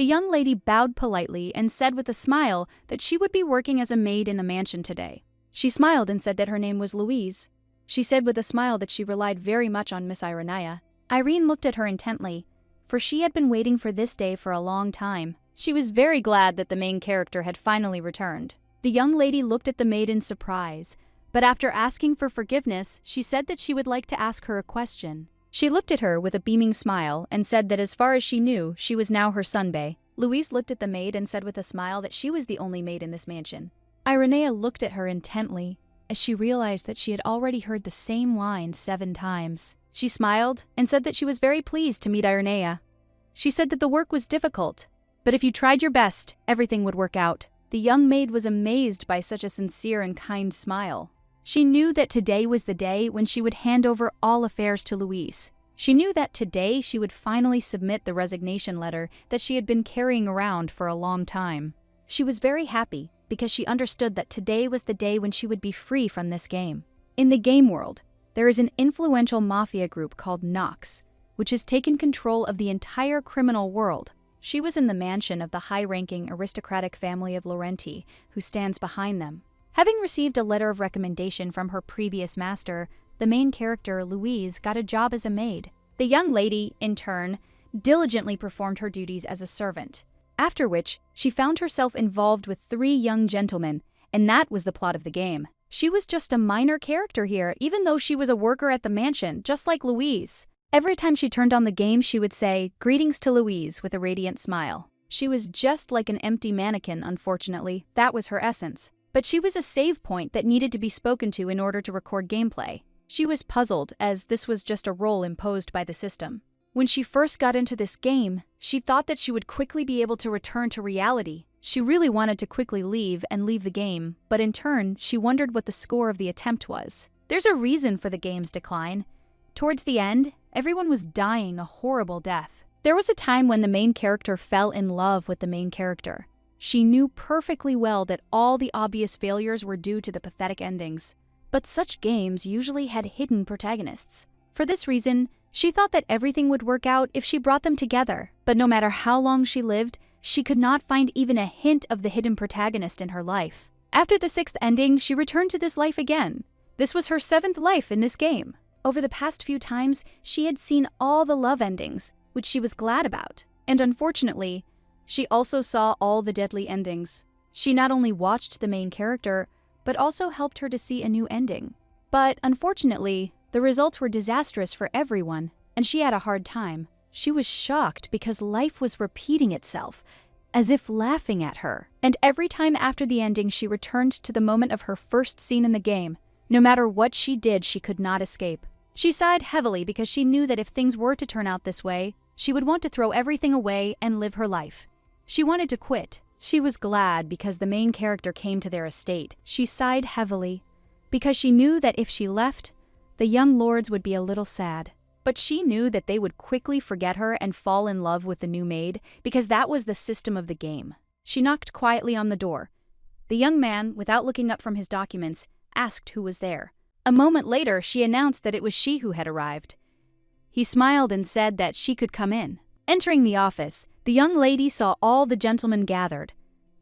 The young lady bowed politely and said with a smile that she would be working as a maid in the mansion today. She smiled and said that her name was Louise. She said with a smile that she relied very much on Miss Irenea. Irene looked at her intently, for she had been waiting for this day for a long time. She was very glad that the main character had finally returned. The young lady looked at the maid in surprise, but after asking for forgiveness, she said that she would like to ask her a question. She looked at her with a beaming smile and said that as far as she knew, she was now her sunbae. Louise looked at the maid and said with a smile that she was the only maid in this mansion. Irenea looked at her intently, as she realized that she had already heard the same line 7 times. She smiled and said that she was very pleased to meet Irenea. She said that the work was difficult, but if you tried your best, everything would work out. The young maid was amazed by such a sincere and kind smile. She knew that today was the day when she would hand over all affairs to Louise. She knew that today she would finally submit the resignation letter that she had been carrying around for a long time. She was very happy because she understood that today was the day when she would be free from this game. In the game world, there is an influential mafia group called Nox, which has taken control of the entire criminal world. She was in the mansion of the high-ranking aristocratic family of Laurenti, who stands behind them. Having received a letter of recommendation from her previous master, the main character, Louise, got a job as a maid. The young lady, in turn, diligently performed her duties as a servant, after which she found herself involved with 3 young gentlemen, and that was the plot of the game. She was just a minor character here, even though she was a worker at the mansion, just like Louise. Every time she turned on the game, she would say, "Greetings to Louise," with a radiant smile. She was just like an empty mannequin, unfortunately. That was her essence. But she was a save point that needed to be spoken to in order to record gameplay. She was puzzled, as this was just a role imposed by the system. When she first got into this game, she thought that she would quickly be able to return to reality. She really wanted to quickly leave the game, but in turn, she wondered what the score of the attempt was. There's a reason for the game's decline. Towards the end, everyone was dying a horrible death. There was a time when the main character fell in love with the main character. She knew perfectly well that all the obvious failures were due to the pathetic endings. But such games usually had hidden protagonists. For this reason, she thought that everything would work out if she brought them together. But no matter how long she lived, she could not find even a hint of the hidden protagonist in her life. After the 6th ending, she returned to this life again. This was her 7th life in this game. Over the past few times, she had seen all the love endings, which she was glad about. And unfortunately, she also saw all the deadly endings. She not only watched the main character, but also helped her to see a new ending. But unfortunately, the results were disastrous for everyone, and she had a hard time. She was shocked because life was repeating itself, as if laughing at her. And every time after the ending, she returned to the moment of her first scene in the game. No matter what she did, she could not escape. She sighed heavily because she knew that if things were to turn out this way, she would want to throw everything away and live her life. She wanted to quit. She was glad because the main character came to their estate. She sighed heavily because she knew that if she left, the young lords would be a little sad. But she knew that they would quickly forget her and fall in love with the new maid because that was the system of the game. She knocked quietly on the door. The young man, without looking up from his documents, asked who was there. A moment later, she announced that it was she who had arrived. He smiled and said that she could come in. Entering the office, the young lady saw all the gentlemen gathered.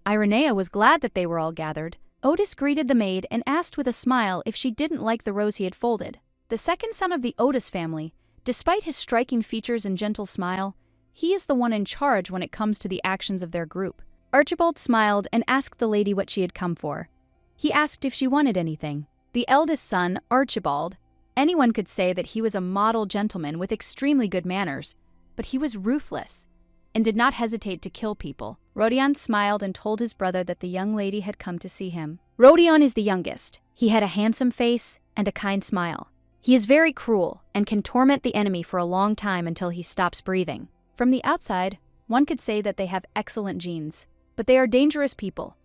Irenea was glad that they were all gathered. Otis greeted the maid and asked with a smile if she didn't like the rose he had folded. The second son of the Otis family, despite his striking features and gentle smile, he is the one in charge when it comes to the actions of their group. Archibald smiled and asked the lady what she had come for. He asked if she wanted anything. The eldest son, Archibald, anyone could say that he was a model gentleman with extremely good manners, but he was ruthless and did not hesitate to kill people. Rodion smiled and told his brother that the young lady had come to see him. Rodion is the youngest. He had a handsome face and a kind smile. He is very cruel and can torment the enemy for a long time until he stops breathing. From the outside, one could say that they have excellent genes, but they are dangerous people,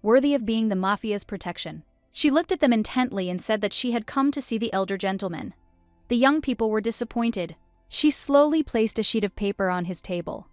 worthy of being the mafia's protection. She looked at them intently and said that she had come to see the elder gentleman. The young people were disappointed. She slowly placed a sheet of paper on his table.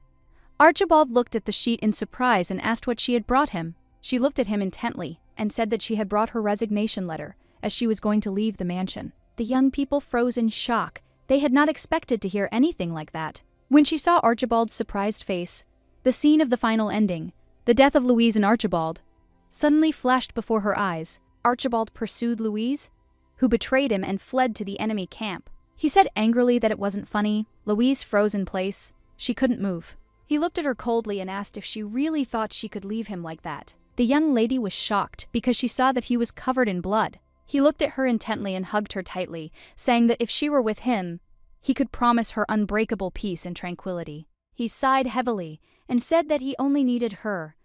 Archibald looked at the sheet in surprise and asked what she had brought him. She looked at him intently and said that she had brought her resignation letter, as she was going to leave the mansion. The young people froze in shock. They had not expected to hear anything like that. When she saw Archibald's surprised face, The scene of the final ending, the death of Louise and Archibald, suddenly flashed before her eyes. Archibald pursued Louise, who betrayed him and fled to the enemy camp. He said angrily that it wasn't funny. Louise froze in place. She couldn't move. He looked at her coldly and asked if she really thought she could leave him like that. The young lady was shocked because she saw that he was covered in blood. He looked at her intently and hugged her tightly, saying that if she were with him, he could promise her unbreakable peace and tranquility. He sighed heavily and said that he only needed her,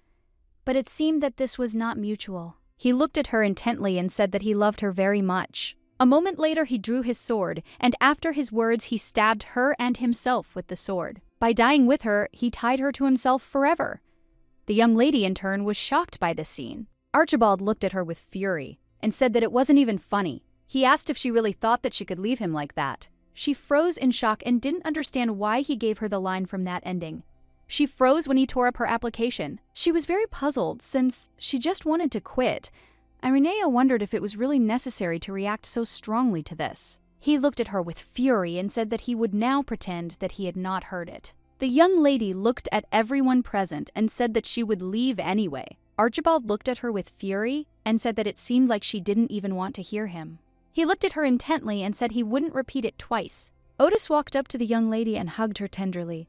but it seemed that this was not mutual. He looked at her intently and said that he loved her very much. A moment later he drew his sword, and after his words he stabbed her and himself with the sword. By dying with her, he tied her to himself forever. The young lady, in turn, was shocked by this scene. Archibald looked at her with fury and said that it wasn't even funny. He asked if she really thought that she could leave him like that. She froze in shock and didn't understand why he gave her the line from that ending. She froze when he tore up her application. She was very puzzled since she just wanted to quit. Irenea wondered if it was really necessary to react so strongly to this. He looked at her with fury and said that he would now pretend that he had not heard it. The young lady looked at everyone present and said that she would leave anyway. Archibald looked at her with fury and said that it seemed like she didn't even want to hear him. He looked at her intently and said he wouldn't repeat it twice. Otis walked up to the young lady and hugged her tenderly.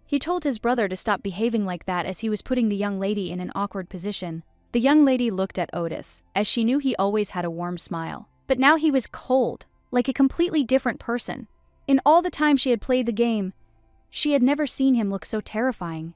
He told his brother to stop behaving like that as he was putting the young lady in an awkward position. The young lady looked at Otis, as she knew he always had a warm smile. But now he was cold, like a completely different person. In all the time she had played the game, she had never seen him look so terrifying.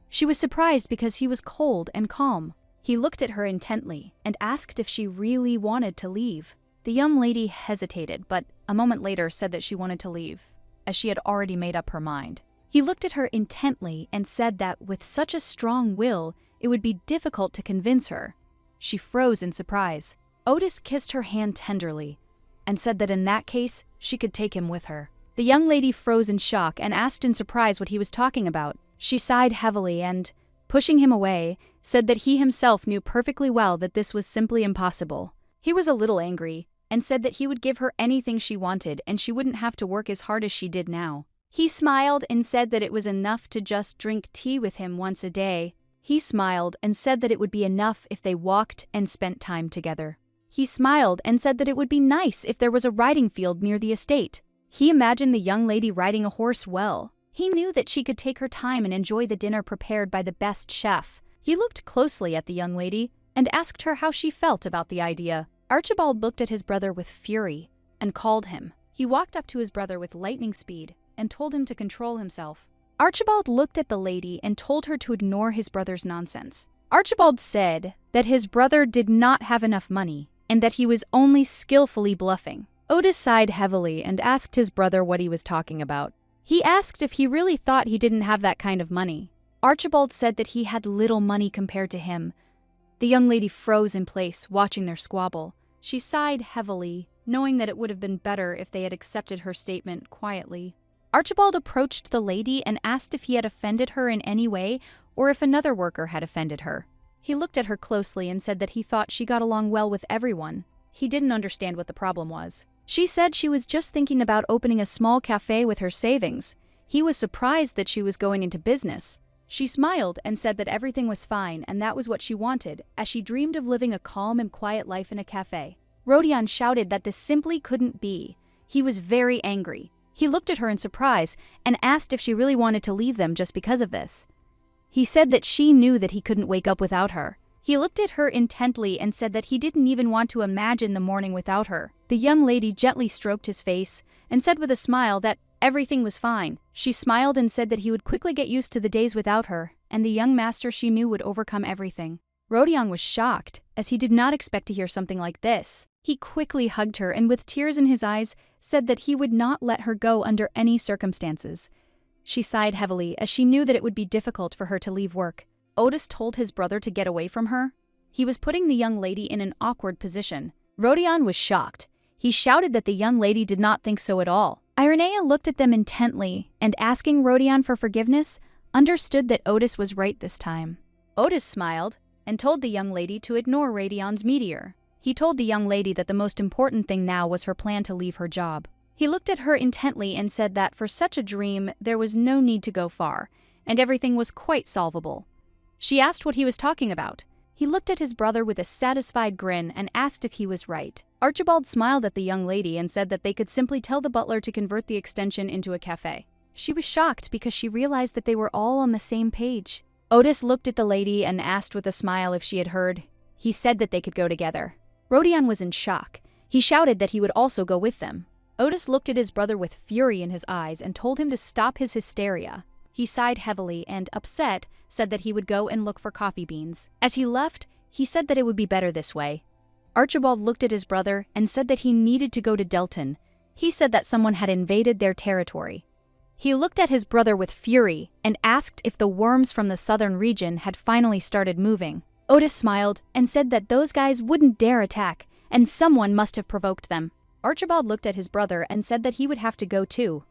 She was surprised because he was cold and calm. He looked at her intently and asked if she really wanted to leave. The young lady hesitated, but a moment later said that she wanted to leave, as she had already made up her mind. He looked at her intently and said that with such a strong will, it would be difficult to convince her. She froze in surprise. Otis kissed her hand tenderly and said that in that case, she could take him with her. The young lady froze in shock and asked in surprise what he was talking about. She sighed heavily and, pushing him away, said that he himself knew perfectly well that this was simply impossible. He was a little angry and said that he would give her anything she wanted and she wouldn't have to work as hard as she did now. He smiled and said that it was enough to just drink tea with him once a day. He smiled and said that it would be enough if they walked and spent time together. He smiled and said that it would be nice if there was a riding field near the estate. He imagined the young lady riding a horse well. He knew that she could take her time and enjoy the dinner prepared by the best chef. He looked closely at the young lady and asked her how she felt about the idea. Archibald looked at his brother with fury and called him. He walked up to his brother with lightning speed and told him to control himself. Archibald looked at the lady and told her to ignore his brother's nonsense. Archibald said that his brother did not have enough money and that he was only skillfully bluffing. Otis sighed heavily and asked his brother what he was talking about. He asked if he really thought he didn't have that kind of money. Archibald said that he had little money compared to him. The young lady froze in place, watching their squabble. She sighed heavily, knowing that it would have been better if they had accepted her statement quietly. Archibald approached the lady and asked if he had offended her in any way or if another worker had offended her. He looked at her closely and said that he thought she got along well with everyone. He didn't understand what the problem was. She said she was just thinking about opening a small cafe with her savings. He was surprised that she was going into business. She smiled and said that everything was fine and that was what she wanted, as she dreamed of living a calm and quiet life in a cafe. Rodion shouted that this simply couldn't be. He was very angry. He looked at her in surprise and asked if she really wanted to leave them just because of this. He said that she knew that he couldn't wake up without her. He looked at her intently and said that he didn't even want to imagine the morning without her. The young lady gently stroked his face and said with a smile that everything was fine. She smiled and said that he would quickly get used to the days without her, and the young master she knew would overcome everything. Rodion was shocked, as he did not expect to hear something like this. He quickly hugged her and with tears in his eyes said that he would not let her go under any circumstances. She sighed heavily as she knew that it would be difficult for her to leave work. Otis told his brother to get away from her. He was putting the young lady in an awkward position. Rodion was shocked. He shouted that the young lady did not think so at all. Irenea looked at them intently and, asking Rodion for forgiveness, understood that Otis was right this time. Otis smiled and told the young lady to ignore Rodion's meteor. He told the young lady that the most important thing now was her plan to leave her job. He looked at her intently and said that for such a dream, there was no need to go far, and everything was quite solvable. She asked what he was talking about. He looked at his brother with a satisfied grin and asked if he was right. Archibald smiled at the young lady and said that they could simply tell the butler to convert the extension into a cafe. She was shocked because she realized that they were all on the same page. Otis looked at the lady and asked with a smile if she had heard. He said that they could go together. Rodion was in shock. He shouted that he would also go with them. Otis looked at his brother with fury in his eyes and told him to stop his hysteria. He sighed heavily and, upset, said that he would go and look for coffee beans. As he left, he said that it would be better this way. Archibald looked at his brother and said that he needed to go to Delton. He said that someone had invaded their territory. He looked at his brother with fury and asked if the worms from the southern region had finally started moving. Otis smiled and said that those guys wouldn't dare attack, and someone must have provoked them. Archibald looked at his brother and said that he would have to go too.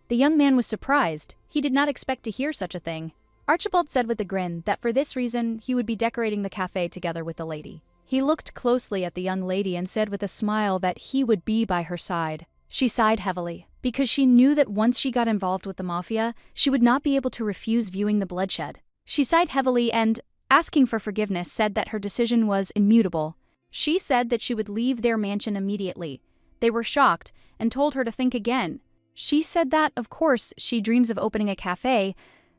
The young man was surprised. He did not expect to hear such a thing. Archibald said with a grin that for this reason he would be decorating the cafe together with the lady. He looked closely at the young lady and said with a smile that he would be by her side. She sighed heavily, because she knew that once she got involved with the mafia, she would not be able to refuse viewing the bloodshed. She sighed heavily and, asking for forgiveness, said that her decision was immutable. She said that she would leave their mansion immediately. They were shocked and told her to think again. She said that, of course, she dreams of opening a cafe,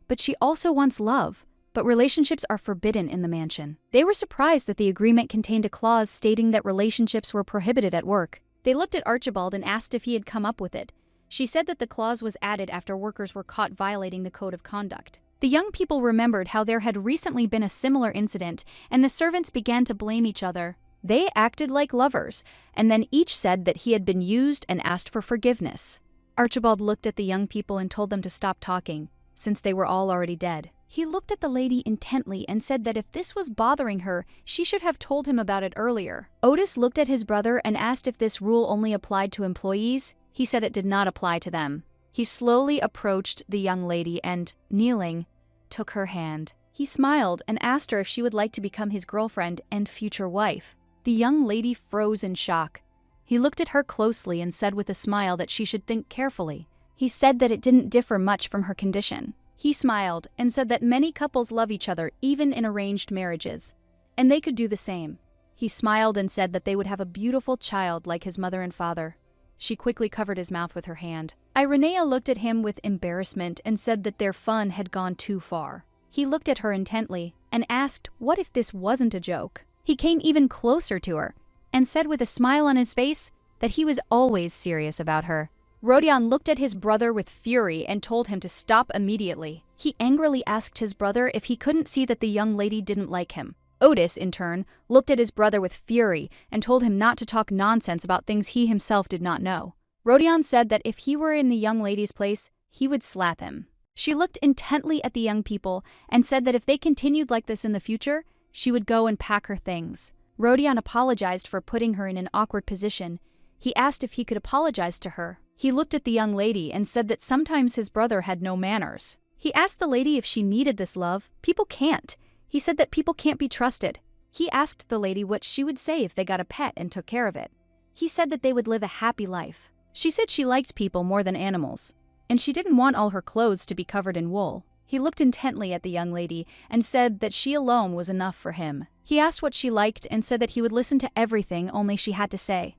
but she also wants love. But relationships are forbidden in the mansion. They were surprised that the agreement contained a clause stating that relationships were prohibited at work. They looked at Archibald and asked if he had come up with it. She said that the clause was added after workers were caught violating the code of conduct. The young people remembered how there had recently been a similar incident, and the servants began to blame each other. They acted like lovers, and then each said that he had been used and asked for forgiveness. Archibald looked at the young people and told them to stop talking, since they were all already dead. He looked at the lady intently and said that if this was bothering her, she should have told him about it earlier. Otis looked at his brother and asked if this rule only applied to employees. He said it did not apply to them. He slowly approached the young lady and, kneeling, took her hand. He smiled and asked her if she would like to become his girlfriend and future wife. The young lady froze in shock. He looked at her closely and said with a smile that she should think carefully. He said that it didn't differ much from her condition. He smiled and said that many couples love each other even in arranged marriages, and they could do the same. He smiled and said that they would have a beautiful child like his mother and father. She quickly covered his mouth with her hand. Irenea looked at him with embarrassment and said that their fun had gone too far. He looked at her intently and asked what if this wasn't a joke. He came even closer to her and said with a smile on his face that he was always serious about her. Rodion looked at his brother with fury and told him to stop immediately. He angrily asked his brother if he couldn't see that the young lady didn't like him. Otis, in turn, looked at his brother with fury and told him not to talk nonsense about things he himself did not know. Rodion said that if he were in the young lady's place, he would slap him. She looked intently at the young people and said that if they continued like this in the future, she would go and pack her things. Rodion apologized for putting her in an awkward position. He asked if he could apologize to her. He looked at the young lady and said that sometimes his brother had no manners. He asked the lady if she needed this love. People can't. He said that people can't be trusted. He asked the lady what she would say if they got a pet and took care of it. He said that they would live a happy life. She said she liked people more than animals, and she didn't want all her clothes to be covered in wool. He looked intently at the young lady and said that she alone was enough for him. He asked what she liked and said that he would listen to everything only she had to say.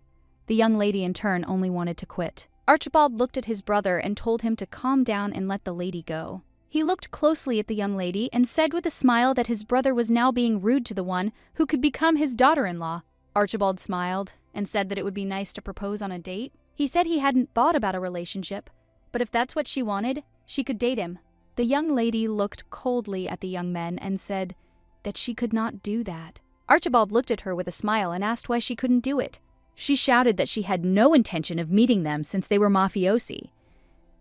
The young lady in turn only wanted to quit. Archibald looked at his brother and told him to calm down and let the lady go. He looked closely at the young lady and said with a smile that his brother was now being rude to the one who could become his daughter-in-law. Archibald smiled and said that it would be nice to propose on a date. He said he hadn't thought about a relationship, but if that's what she wanted, she could date him. The young lady looked coldly at the young men and said that she could not do that. Archibald looked at her with a smile and asked why she couldn't do it. She shouted that she had no intention of meeting them since they were mafiosi.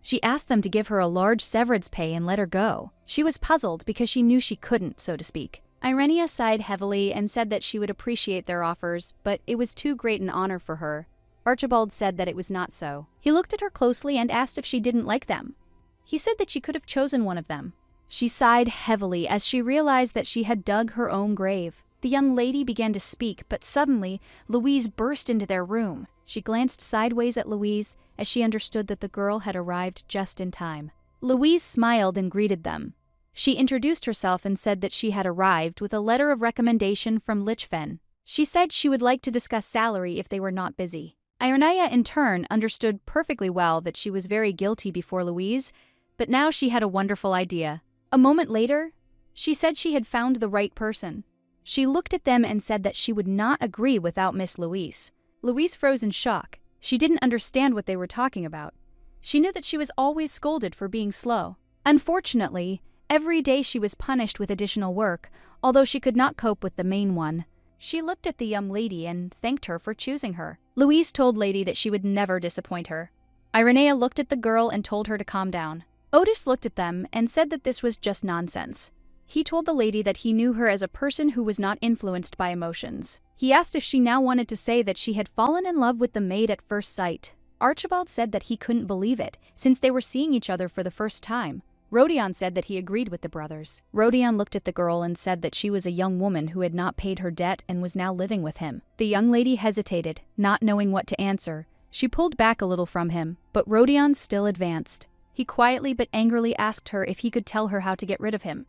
She asked them to give her a large severance pay and let her go. She was puzzled because she knew she couldn't, so to speak. Irenea sighed heavily and said that she would appreciate their offers, but it was too great an honor for her. Archibald said that it was not so. He looked at her closely and asked if she didn't like them. He said that she could have chosen one of them. She sighed heavily as she realized that she had dug her own grave. The young lady began to speak, but suddenly, Louise burst into their room. She glanced sideways at Louise as she understood that the girl had arrived just in time. Louise smiled and greeted them. She introduced herself and said that she had arrived with a letter of recommendation from Lichfen. She said she would like to discuss salary if they were not busy. Ironaya, in turn, understood perfectly well that she was very guilty before Louise, but now she had a wonderful idea. A moment later, she said she had found the right person. She looked at them and said that she would not agree without Miss Louise. Louise froze in shock. She didn't understand what they were talking about. She knew that she was always scolded for being slow. Unfortunately, every day she was punished with additional work, although she could not cope with the main one. She looked at the young lady and thanked her for choosing her. Louise told Lady that she would never disappoint her. Ironea looked at the girl and told her to calm down. Otis looked at them and said that this was just nonsense. He told the lady that he knew her as a person who was not influenced by emotions. He asked if she now wanted to say that she had fallen in love with the maid at first sight. Archibald said that he couldn't believe it, since they were seeing each other for the first time. Rodion said that he agreed with the brothers. Rodion looked at the girl and said that she was a young woman who had not paid her debt and was now living with him. The young lady hesitated, not knowing what to answer. She pulled back a little from him, but Rodion still advanced. He quietly but angrily asked her if he could tell her how to get rid of him.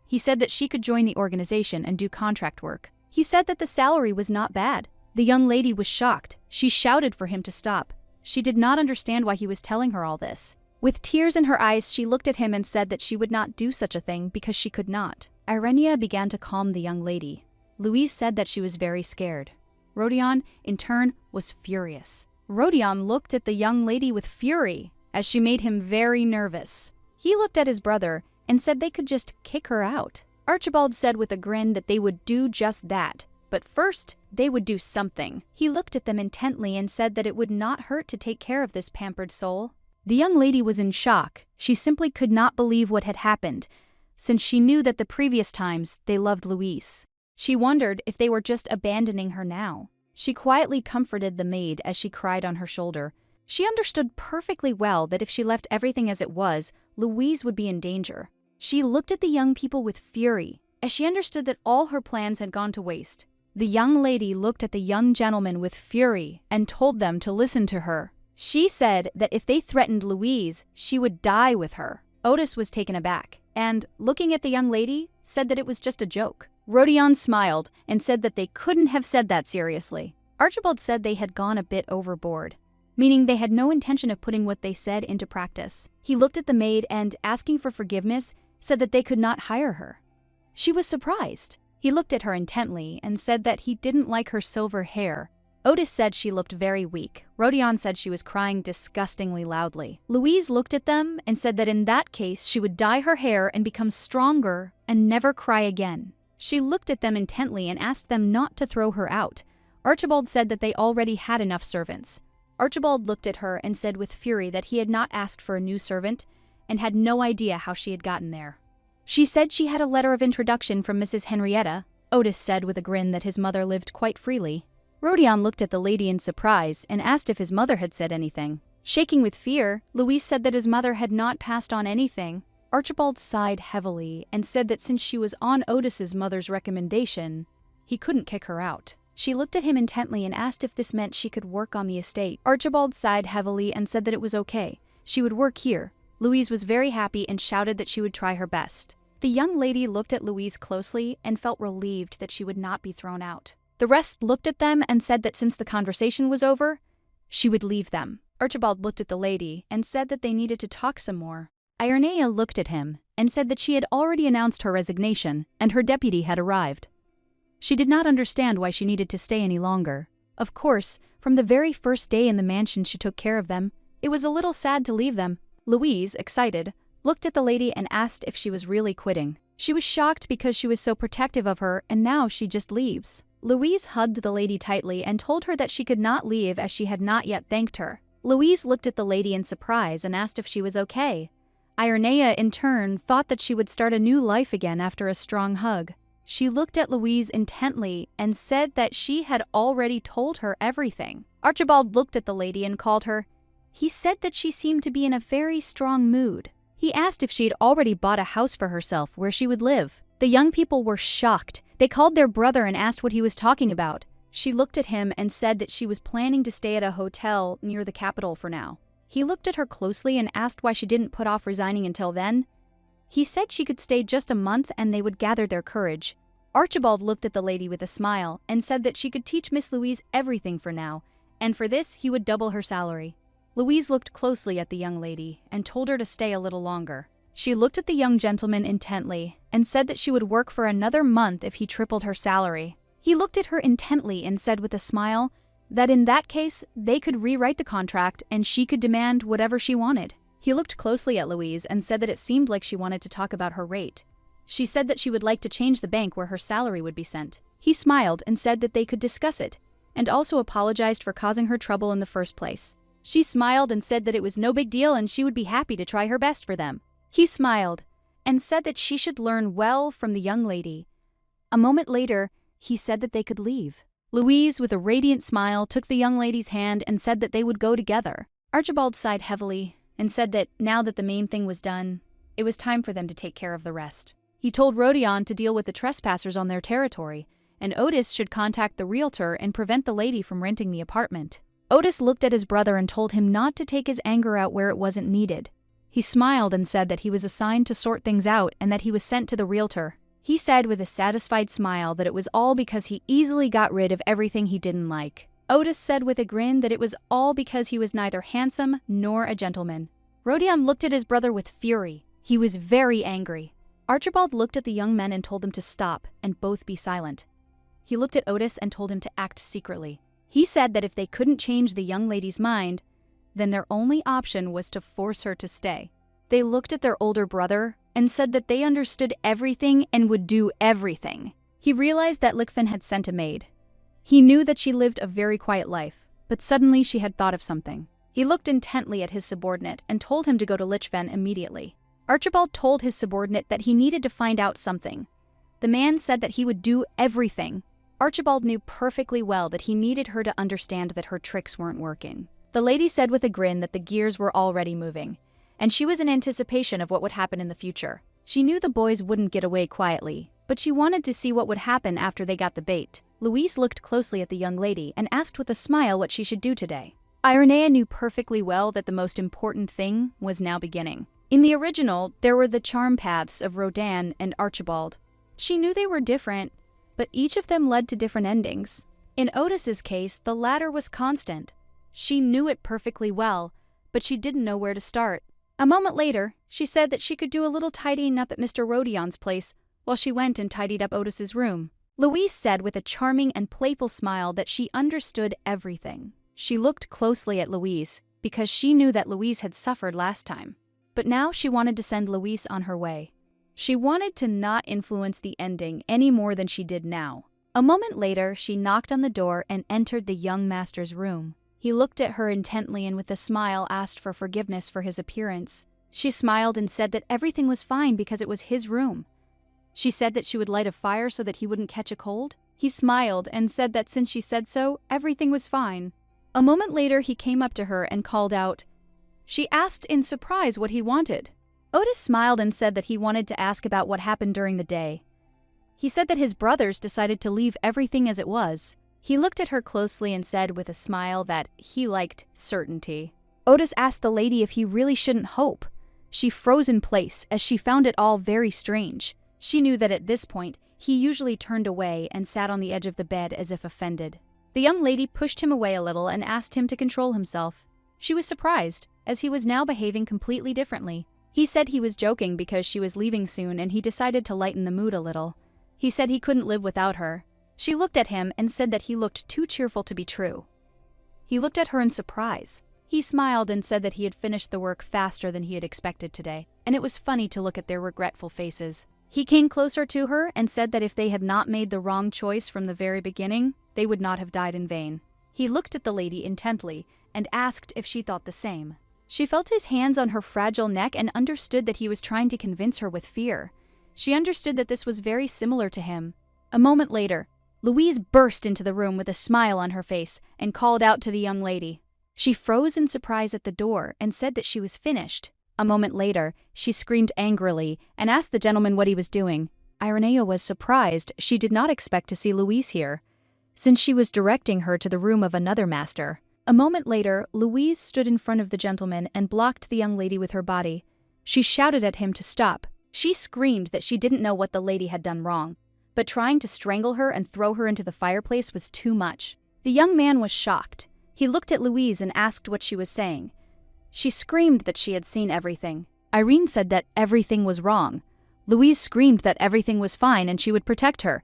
He said that she could join the organization and do contract work. He said that the salary was not bad. The young lady was shocked. She shouted for him to stop. She did not understand why he was telling her all this. With tears in her eyes, she looked at him and said that she would not do such a thing because she could not. Irenia began to calm the young lady. Louise said that she was very scared. Rodion, in turn, was furious. Rodion looked at the young lady with fury, as she made him very nervous. He looked at his brother and said they could just kick her out. Archibald said with a grin that they would do just that, but first, they would do something. He looked at them intently and said that it would not hurt to take care of this pampered soul. The young lady was in shock. She simply could not believe what had happened, since she knew that the previous times they loved Louise. She wondered if they were just abandoning her now. She quietly comforted the maid as she cried on her shoulder. She understood perfectly well that if she left everything as it was, Louise would be in danger. She looked at the young people with fury, as she understood that all her plans had gone to waste. The young lady looked at the young gentleman with fury and told them to listen to her. She said that if they threatened Louise, she would die with her. Otis was taken aback, and, looking at the young lady, said that it was just a joke. Rodion smiled and said that they couldn't have said that seriously. Archibald said they had gone a bit overboard, meaning they had no intention of putting what they said into practice. He looked at the maid and, asking for forgiveness, said that they could not hire her. She was surprised. He looked at her intently and said that he didn't like her silver hair. Otis said she looked very weak. Rodion said she was crying disgustingly loudly. Louise looked at them and said that in that case she would dye her hair and become stronger and never cry again. She looked at them intently and asked them not to throw her out. Archibald said that they already had enough servants. Archibald looked at her and said with fury that he had not asked for a new servant and had no idea how she had gotten there. She said she had a letter of introduction from Mrs. Henrietta. Otis said with a grin that his mother lived quite freely. Rodion looked at the lady in surprise and asked if his mother had said anything. Shaking with fear, Louise said that his mother had not passed on anything. Archibald sighed heavily and said that since she was on Otis's mother's recommendation, he couldn't kick her out. She looked at him intently and asked if this meant she could work on the estate. Archibald sighed heavily and said that it was okay. She would work here. Louise was very happy and shouted that she would try her best. The young lady looked at Louise closely and felt relieved that she would not be thrown out. The rest looked at them and said that since the conversation was over, she would leave them. Archibald looked at the lady and said that they needed to talk some more. Ironea looked at him and said that she had already announced her resignation and her deputy had arrived. She did not understand why she needed to stay any longer. Of course, from the very first day in the mansion she took care of them. It was a little sad to leave them. Louise, excited, looked at the lady and asked if she was really quitting. She was shocked because she was so protective of her and now she just leaves. Louise hugged the lady tightly and told her that she could not leave as she had not yet thanked her. Louise looked at the lady in surprise and asked if she was okay. Ironea, in turn, thought that she would start a new life again after a strong hug. She looked at Louise intently and said that she had already told her everything. Archibald looked at the lady and called her. He said that she seemed to be in a very strong mood. He asked if she had already bought a house for herself where she would live. The young people were shocked. They called their brother and asked what he was talking about. She looked at him and said that she was planning to stay at a hotel near the capital for now. He looked at her closely and asked why she didn't put off resigning until then. He said she could stay just a month and they would gather their courage. Archibald looked at the lady with a smile and said that she could teach Miss Louise everything for now, and for this he would double her salary. Louise looked closely at the young lady and told her to stay a little longer. She looked at the young gentleman intently and said that she would work for another month if he tripled her salary. He looked at her intently and said with a smile that in that case they could rewrite the contract and she could demand whatever she wanted. He looked closely at Louise and said that it seemed like she wanted to talk about her rate. She said that she would like to change the bank where her salary would be sent. He smiled and said that they could discuss it, and also apologized for causing her trouble in the first place. She smiled and said that it was no big deal and she would be happy to try her best for them. He smiled and said that she should learn well from the young lady. A moment later, he said that they could leave. Louise, with a radiant smile, took the young lady's hand and said that they would go together. Archibald sighed heavily and said that now that the main thing was done, it was time for them to take care of the rest. He told Rodion to deal with the trespassers on their territory, and Otis should contact the realtor and prevent the lady from renting the apartment. Otis looked at his brother and told him not to take his anger out where it wasn't needed. He smiled and said that he was assigned to sort things out and that he was sent to the realtor. He said with a satisfied smile that it was all because he easily got rid of everything he didn't like. Otis said with a grin that it was all because he was neither handsome nor a gentleman. Rodion looked at his brother with fury. He was very angry. Archibald looked at the young men and told them to stop and both be silent. He looked at Otis and told him to act secretly. He said that if they couldn't change the young lady's mind, then their only option was to force her to stay. They looked at their older brother and said that they understood everything and would do everything. He realized that Lichfen had sent a maid. He knew that she lived a very quiet life, but suddenly she had thought of something. He looked intently at his subordinate and told him to go to Lichfen immediately. Archibald told his subordinate that he needed to find out something. The man said that he would do everything. Archibald knew perfectly well that he needed her to understand that her tricks weren't working. The lady said with a grin that the gears were already moving, and she was in anticipation of what would happen in the future. She knew the boys wouldn't get away quietly, but she wanted to see what would happen after they got the bait. Louise looked closely at the young lady and asked with a smile what she should do today. Ironea knew perfectly well that the most important thing was now beginning. In the original, there were the charm paths of Rodin and Archibald. She knew they were different, but each of them led to different endings. In Otis's case, the latter was constant. She knew it perfectly well, but she didn't know where to start. A moment later, she said that she could do a little tidying up at Mr. Rodion's place while she went and tidied up Otis's room. Louise said with a charming and playful smile that she understood everything. She looked closely at Louise because she knew that Louise had suffered last time. But now she wanted to send Louise on her way. She wanted to not influence the ending any more than she did now. A moment later, she knocked on the door and entered the young master's room. He looked at her intently and with a smile asked for forgiveness for his appearance. She smiled and said that everything was fine because it was his room. She said that she would light a fire so that he wouldn't catch a cold. He smiled and said that since she said so, everything was fine. A moment later, he came up to her and called out. She asked in surprise what he wanted. Otis smiled and said that he wanted to ask about what happened during the day. He said that his brothers decided to leave everything as it was. He looked at her closely and said with a smile that he liked certainty. Otis asked the lady if he really shouldn't hope. She froze in place as she found it all very strange. She knew that at this point, he usually turned away and sat on the edge of the bed as if offended. The young lady pushed him away a little and asked him to control himself. She was surprised, as he was now behaving completely differently. He said he was joking because she was leaving soon and he decided to lighten the mood a little. He said he couldn't live without her. She looked at him and said that he looked too cheerful to be true. He looked at her in surprise. He smiled and said that he had finished the work faster than he had expected today, and it was funny to look at their regretful faces. He came closer to her and said that if they had not made the wrong choice from the very beginning, they would not have died in vain. He looked at the lady intently and asked if she thought the same. She felt his hands on her fragile neck and understood that he was trying to convince her with fear. She understood that this was very similar to him. A moment later, Louise burst into the room with a smile on her face and called out to the young lady. She froze in surprise at the door and said that she was finished. A moment later, she screamed angrily and asked the gentleman what he was doing. Ironea was surprised. She did not expect to see Louise here, since she was directing her to the room of another master. A moment later, Louise stood in front of the gentleman and blocked the young lady with her body. She shouted at him to stop. She screamed that she didn't know what the lady had done wrong, but trying to strangle her and throw her into the fireplace was too much. The young man was shocked. He looked at Louise and asked what she was saying. She screamed that she had seen everything. Irene said that everything was wrong. Louise screamed that everything was fine and she would protect her.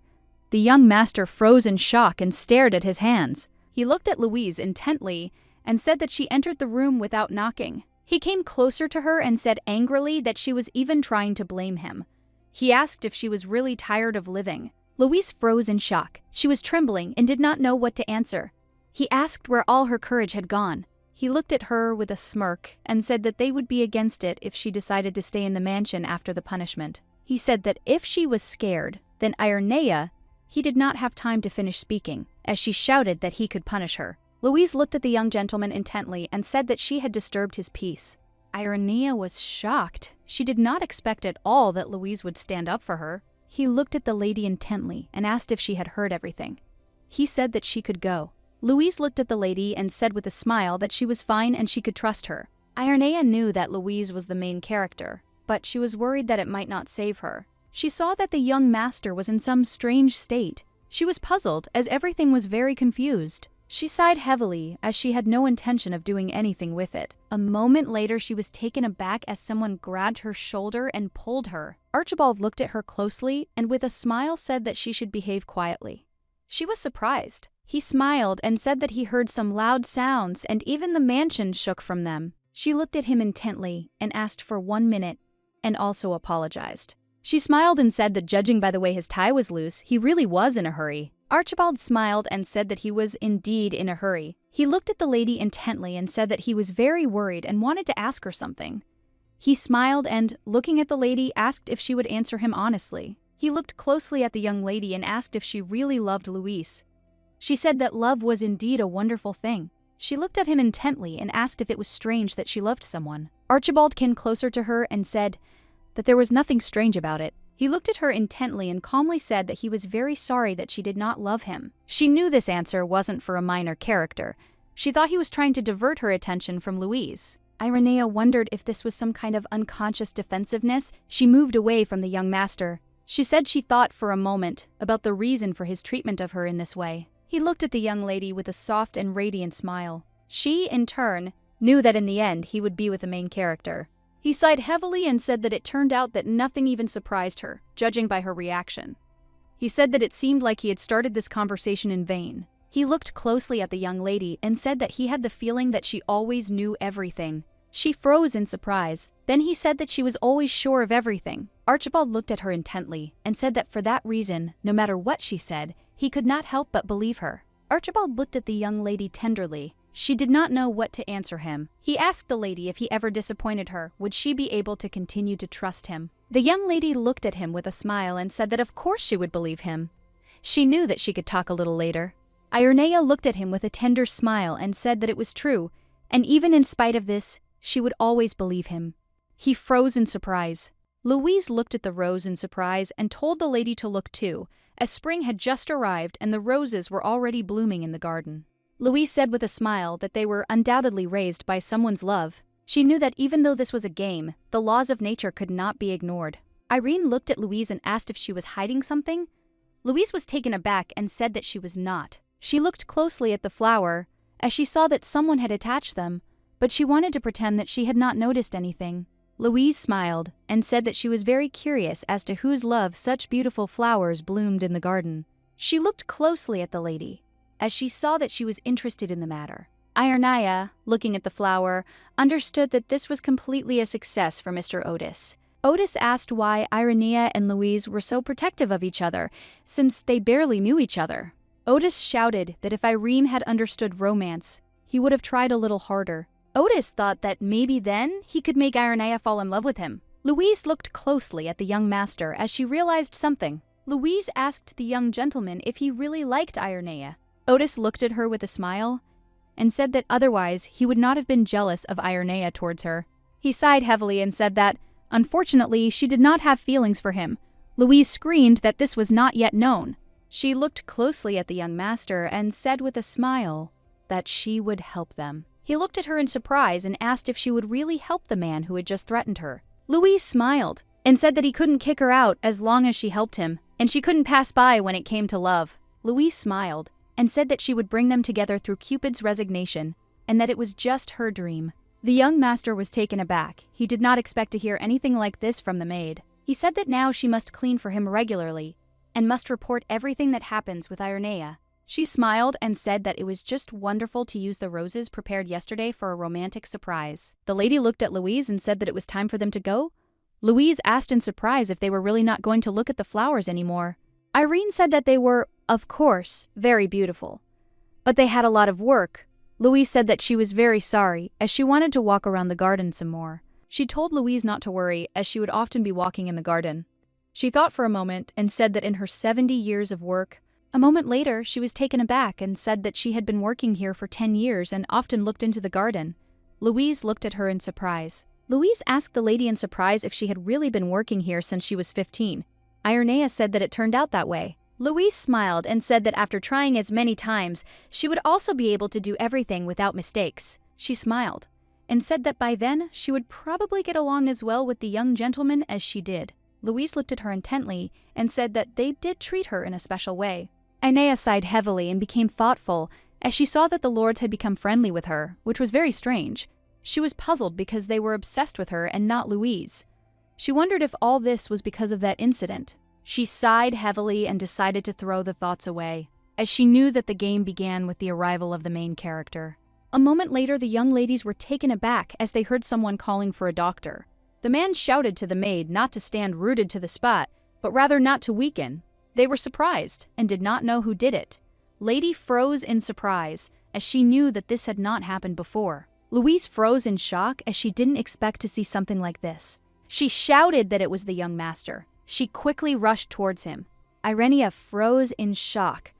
The young master froze in shock and stared at his hands. He looked at Louise intently and said that she entered the room without knocking. He came closer to her and said angrily that she was even trying to blame him. He asked if she was really tired of living. Louise froze in shock. She was trembling and did not know what to answer. He asked where all her courage had gone. He looked at her with a smirk and said that they would be against it if she decided to stay in the mansion after the punishment. He said that if she was scared, then Ironea. He did not have time to finish speaking, as she shouted that he could punish her. Louise looked at the young gentleman intently and said that she had disturbed his peace. Ironea was shocked. She did not expect at all that Louise would stand up for her. He looked at the lady intently and asked if she had heard everything. He said that she could go. Louise looked at the lady and said with a smile that she was fine and she could trust her. Ironea knew that Louise was the main character, but she was worried that it might not save her. She saw that the young master was in some strange state. She was puzzled, as everything was very confused. She sighed heavily, as she had no intention of doing anything with it. A moment later, she was taken aback as someone grabbed her shoulder and pulled her. Archibald looked at her closely and with a smile said that she should behave quietly. She was surprised. He smiled and said that he heard some loud sounds and even the mansion shook from them. She looked at him intently and asked for 1 minute and also apologized. She smiled and said that judging by the way his tie was loose, he really was in a hurry. Archibald smiled and said that he was indeed in a hurry. He looked at the lady intently and said that he was very worried and wanted to ask her something. He smiled and, looking at the lady, asked if she would answer him honestly. He looked closely at the young lady and asked if she really loved Louise. She said that love was indeed a wonderful thing. She looked at him intently and asked if it was strange that she loved someone. Archibald came closer to her and said that there was nothing strange about it. He looked at her intently and calmly said that he was very sorry that she did not love him. She knew this answer wasn't for a minor character. She thought he was trying to divert her attention from Louise. Ironea wondered if this was some kind of unconscious defensiveness. She moved away from the young master. She said she thought for a moment about the reason for his treatment of her in this way. He looked at the young lady with a soft and radiant smile. She, in turn, knew that in the end he would be with the main character. He sighed heavily and said that it turned out that nothing even surprised her, judging by her reaction. He said that it seemed like he had started this conversation in vain. He looked closely at the young lady and said that he had the feeling that she always knew everything. She froze in surprise. Then he said that she was always sure of everything. Archibald looked at her intently and said that for that reason, no matter what she said, he could not help but believe her. Archibald looked at the young lady tenderly. She did not know what to answer him. He asked the lady if he ever disappointed her, would she be able to continue to trust him? The young lady looked at him with a smile and said that of course she would believe him. She knew that she could talk a little later. Ironea looked at him with a tender smile and said that it was true, and even in spite of this, she would always believe him. He froze in surprise. Louise looked at the rose in surprise and told the lady to look too, as spring had just arrived and the roses were already blooming in the garden. Louise said with a smile that they were undoubtedly raised by someone's love. She knew that even though this was a game, the laws of nature could not be ignored. Irene looked at Louise and asked if she was hiding something. Louise was taken aback and said that she was not. She looked closely at the flower, as she saw that someone had attached them, but she wanted to pretend that she had not noticed anything. Louise smiled and said that she was very curious as to whose love such beautiful flowers bloomed in the garden. She looked closely at the lady, as she saw that she was interested in the matter. Ironea, looking at the flower, understood that this was completely a success for Mr. Otis. Otis asked why Ironea and Louise were so protective of each other, since they barely knew each other. Otis shouted that if Irene had understood romance, he would have tried a little harder. Otis thought that maybe then he could make Ironea fall in love with him. Louise looked closely at the young master as she realized something. Louise asked the young gentleman if he really liked Ironea. Otis looked at her with a smile and said that otherwise he would not have been jealous of Ironea towards her. He sighed heavily and said that, unfortunately, she did not have feelings for him. Louise screamed that this was not yet known. She looked closely at the young master and said with a smile that she would help them. He looked at her in surprise and asked if she would really help the man who had just threatened her. Louise smiled and said that he couldn't kick her out as long as she helped him, and she couldn't pass by when it came to love. Louise smiled and said that she would bring them together through Cupid's resignation, and that it was just her dream. The young master was taken aback. He did not expect to hear anything like this from the maid. He said that now she must clean for him regularly, and must report everything that happens with Ironea. She smiled and said that it was just wonderful to use the roses prepared yesterday for a romantic surprise. The lady looked at Louise and said that it was time for them to go. Louise asked in surprise if they were really not going to look at the flowers anymore. Irene said that they were, of course, very beautiful, but they had a lot of work. Louise said that she was very sorry, as she wanted to walk around the garden some more. She told Louise not to worry, as she would often be walking in the garden. She thought for a moment and said that in her 70 years of work, a moment later she was taken aback and said that she had been working here for 10 years and often looked into the garden. Louise looked at her in surprise. Louise asked the lady in surprise if she had really been working here since she was 15. Ironea said that it turned out that way. Louise smiled and said that after trying as many times, she would also be able to do everything without mistakes. She smiled and said that by then she would probably get along as well with the young gentleman as she did. Louise looked at her intently and said that they did treat her in a special way. Ironea sighed heavily and became thoughtful as she saw that the lords had become friendly with her, which was very strange. She was puzzled because they were obsessed with her and not Louise. She wondered if all this was because of that incident. She sighed heavily and decided to throw the thoughts away, as she knew that the game began with the arrival of the main character. A moment later, the young ladies were taken aback as they heard someone calling for a doctor. The man shouted to the maid not to stand rooted to the spot, but rather not to weaken. They were surprised and did not know who did it. Lady froze in surprise, as she knew that this had not happened before. Louise froze in shock as she didn't expect to see something like this. She shouted that it was the young master. She quickly rushed towards him. Ironea froze in shock,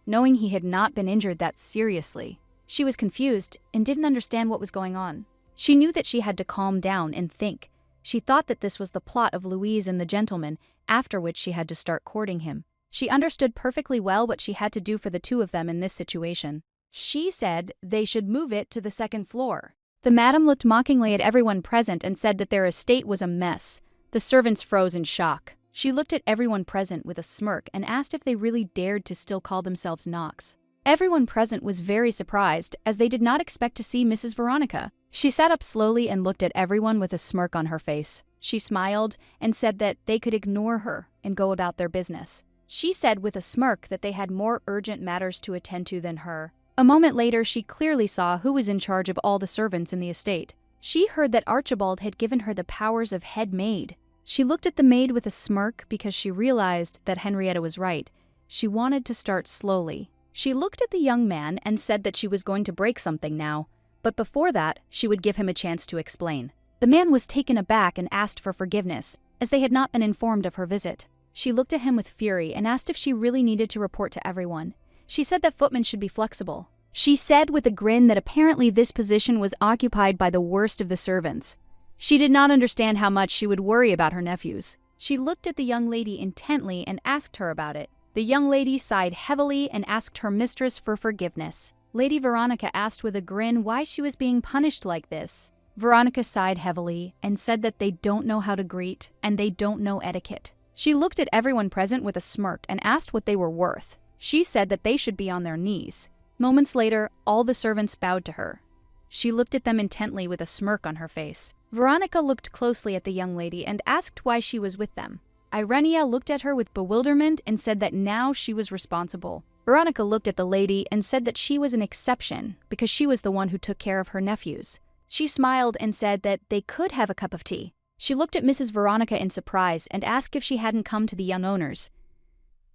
knowing he had not been injured that seriously. She was confused and didn't understand what was going on. She knew that she had to calm down and think. She thought that this was the plot of Louise and the gentleman, after which she had to start courting him. She understood perfectly well what she had to do for the two of them in this situation. She said they should move it to the second floor. The madam looked mockingly at everyone present and said that their estate was a mess. The servants froze in shock. She looked at everyone present with a smirk and asked if they really dared to still call themselves Knox. Everyone present was very surprised, as they did not expect to see Mrs. Veronica. She sat up slowly and looked at everyone with a smirk on her face. She smiled and said that they could ignore her and go about their business. She said with a smirk that they had more urgent matters to attend to than her. A moment later, she clearly saw who was in charge of all the servants in the estate. She heard that Archibald had given her the powers of head maid. She looked at the maid with a smirk because she realized that Henrietta was right. She wanted to start slowly. She looked at the young man and said that she was going to break something now, but before that, she would give him a chance to explain. The man was taken aback and asked for forgiveness, as they had not been informed of her visit. She looked at him with fury and asked if she really needed to report to everyone. She said that footmen should be flexible. She said with a grin that apparently this position was occupied by the worst of the servants. She did not understand how much she would worry about her nephews. She looked at the young lady intently and asked her about it. The young lady sighed heavily and asked her mistress for forgiveness. Lady Veronica asked with a grin why she was being punished like this. Veronica sighed heavily and said that they don't know how to greet and they don't know etiquette. She looked at everyone present with a smirk and asked what they were worth. She said that they should be on their knees. Moments later, all the servants bowed to her. She looked at them intently with a smirk on her face. Veronica looked closely at the young lady and asked why she was with them. Ironea looked at her with bewilderment and said that now she was responsible. Veronica looked at the lady and said that she was an exception because she was the one who took care of her nephews. She smiled and said that they could have a cup of tea. She looked at Mrs. Veronica in surprise and asked if she hadn't come to the young owners.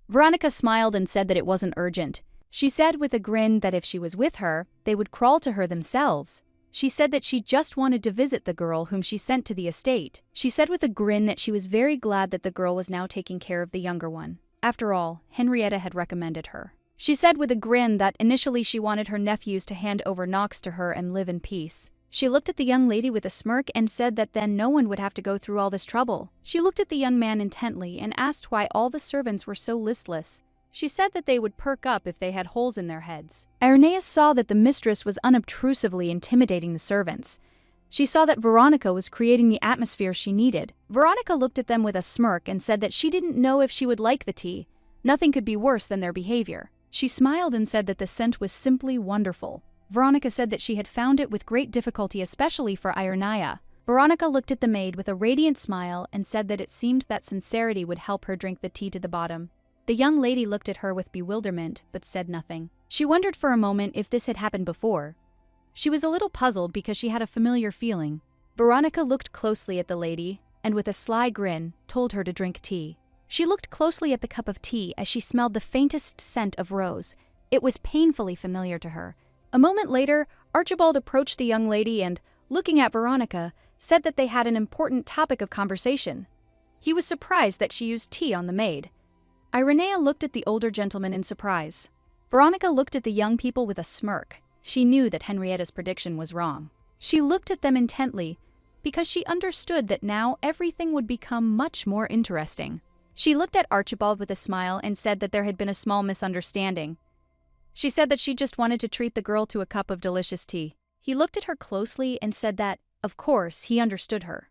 Veronica smiled and said that it wasn't urgent. She said with a grin that if she was with her, they would crawl to her themselves. She said that she just wanted to visit the girl whom she sent to the estate. She said with a grin that she was very glad that the girl was now taking care of the younger one. After all, Henrietta had recommended her. She said with a grin that initially she wanted her nephews to hand over Knox to her and live in peace. She looked at the young lady with a smirk and said that then no one would have to go through all this trouble. She looked at the young man intently and asked why all the servants were so listless. She said that they would perk up if they had holes in their heads. Irenaeus saw that the mistress was unobtrusively intimidating the servants. She saw that Veronica was creating the atmosphere she needed. Veronica looked at them with a smirk and said that she didn't know if she would like the tea. Nothing could be worse than their behavior. She smiled and said that the scent was simply wonderful. Veronica said that she had found it with great difficulty, especially for Ironaya. Veronica looked at the maid with a radiant smile and said that it seemed that sincerity would help her drink the tea to the bottom. The young lady looked at her with bewilderment, but said nothing. She wondered for a moment if this had happened before. She was a little puzzled because she had a familiar feeling. Veronica looked closely at the lady and with a sly grin told her to drink tea. She looked closely at the cup of tea as she smelled the faintest scent of rose. It was painfully familiar to her. A moment later, Archibald approached the young lady and, looking at Veronica, said that they had an important topic of conversation. He was surprised that she used tea on the maid. Ironea looked at the older gentleman in surprise. Veronica looked at the young people with a smirk. She knew that Henrietta's prediction was wrong. She looked at them intently because she understood that now everything would become much more interesting. She looked at Archibald with a smile and said that there had been a small misunderstanding. She said that she just wanted to treat the girl to a cup of delicious tea. He looked at her closely and said that, of course, he understood her.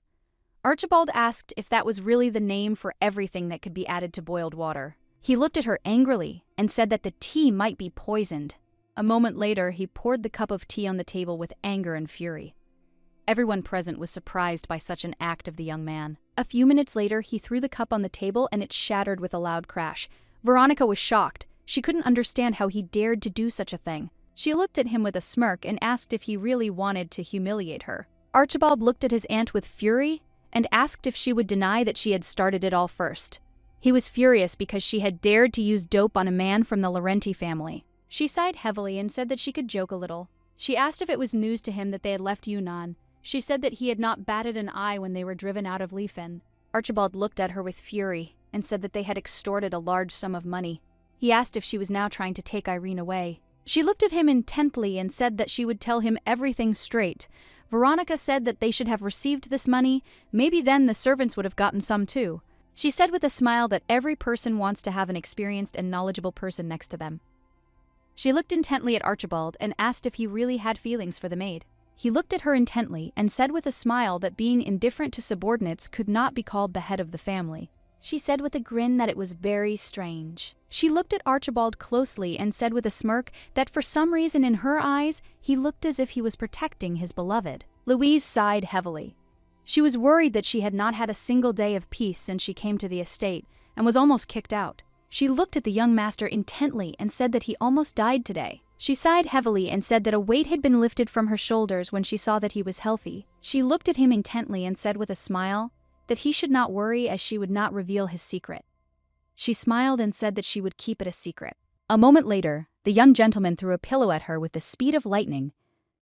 Archibald asked if that was really the name for everything that could be added to boiled water. He looked at her angrily and said that the tea might be poisoned. A moment later, he poured the cup of tea on the table with anger and fury. Everyone present was surprised by such an act of the young man. A few minutes later, he threw the cup on the table and it shattered with a loud crash. Veronica was shocked. She couldn't understand how he dared to do such a thing. She looked at him with a smirk and asked if he really wanted to humiliate her. Archibald looked at his aunt with fury and asked if she would deny that she had started it all first. He was furious because she had dared to use dope on a man from the Laurenti family. She sighed heavily and said that she could joke a little. She asked if it was news to him that they had left Yunnan. She said that he had not batted an eye when they were driven out of Liefen. Archibald looked at her with fury and said that they had extorted a large sum of money. He asked if she was now trying to take Irene away. She looked at him intently and said that she would tell him everything straight. Veronica said that they should have received this money. Maybe then the servants would have gotten some too. She said with a smile that every person wants to have an experienced and knowledgeable person next to them. She looked intently at Archibald and asked if he really had feelings for the maid. He looked at her intently and said with a smile that being indifferent to subordinates could not be called the head of the family. She said with a grin that it was very strange. She looked at Archibald closely and said with a smirk that for some reason in her eyes, he looked as if he was protecting his beloved. Louise sighed heavily. She was worried that she had not had a single day of peace since she came to the estate and was almost kicked out. She looked at the young master intently and said that he almost died today. She sighed heavily and said that a weight had been lifted from her shoulders when she saw that he was healthy. She looked at him intently and said with a smile that he should not worry as she would not reveal his secret. She smiled and said that she would keep it a secret. A moment later, the young gentleman threw a pillow at her with the speed of lightning.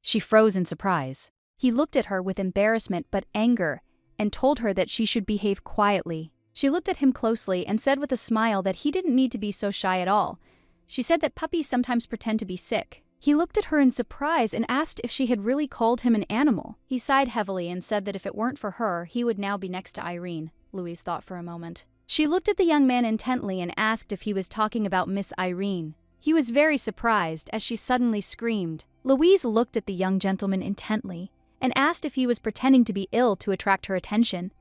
She froze in surprise. He looked at her with embarrassment but anger and told her that she should behave quietly. She looked at him closely and said with a smile that he didn't need to be so shy at all. She said that puppies sometimes pretend to be sick. He looked at her in surprise and asked if she had really called him an animal. He sighed heavily and said that if it weren't for her, he would now be next to Irene. Louise thought for a moment. She looked at the young man intently and asked if he was talking about Miss Irene. He was very surprised as she suddenly screamed. Louise looked at the young gentleman intently and asked if he was pretending to be ill to attract her attention.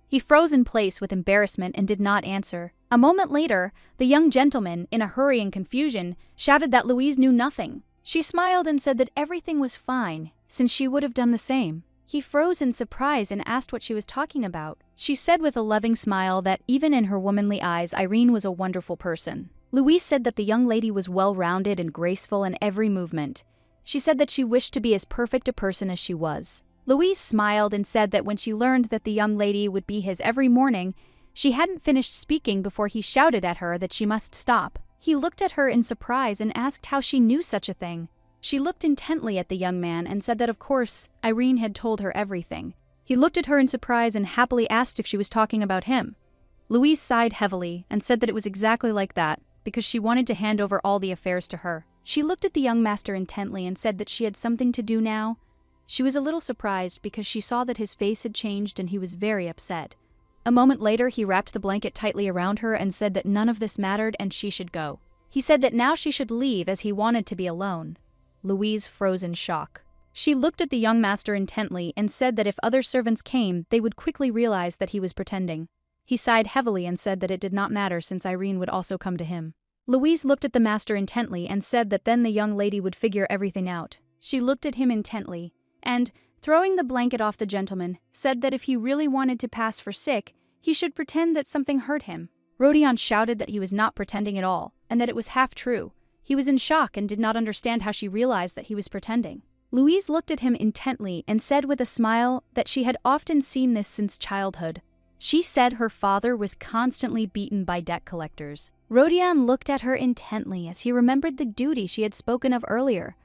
He froze in place with embarrassment and did not answer. A moment later, the young gentleman, in a hurry and confusion, shouted that Louise knew nothing. She smiled and said that everything was fine, since she would have done the same. He froze in surprise and asked what she was talking about. She said with a loving smile that even in her womanly eyes, Irene was a wonderful person. Louise said that the young lady was well-rounded and graceful in every movement. She said that she wished to be as perfect a person as she was. Louise smiled and said that when she learned that the young lady would be his every morning, she hadn't finished speaking before he shouted at her that she must stop. He looked at her in surprise and asked how she knew such a thing. She looked intently at the young man and said that of course, Irene had told her everything. He looked at her in surprise and happily asked if she was talking about him. Louise sighed heavily and said that it was exactly like that, because she wanted to hand over all the affairs to her. She looked at the young master intently and said that she had something to do now. She was a little surprised because she saw that his face had changed and he was very upset. A moment later, he wrapped the blanket tightly around her and said that none of this mattered and she should go. He said that now she should leave as he wanted to be alone. Louise froze in shock. She looked at the young master intently and said that if other servants came, they would quickly realize that he was pretending. He sighed heavily and said that it did not matter since Irene would also come to him. Louise looked at the master intently and said that then the young lady would figure everything out. She looked at him intently and, throwing the blanket off the gentleman, said that if he really wanted to pass for sick, he should pretend that something hurt him. Rodion shouted that he was not pretending at all, and that it was half true. He was in shock and did not understand how she realized that he was pretending. Louise looked at him intently and said with a smile that she had often seen this since childhood. She said her father was constantly beaten by debt collectors. Rodion looked at her intently as he remembered the duty she had spoken of earlier.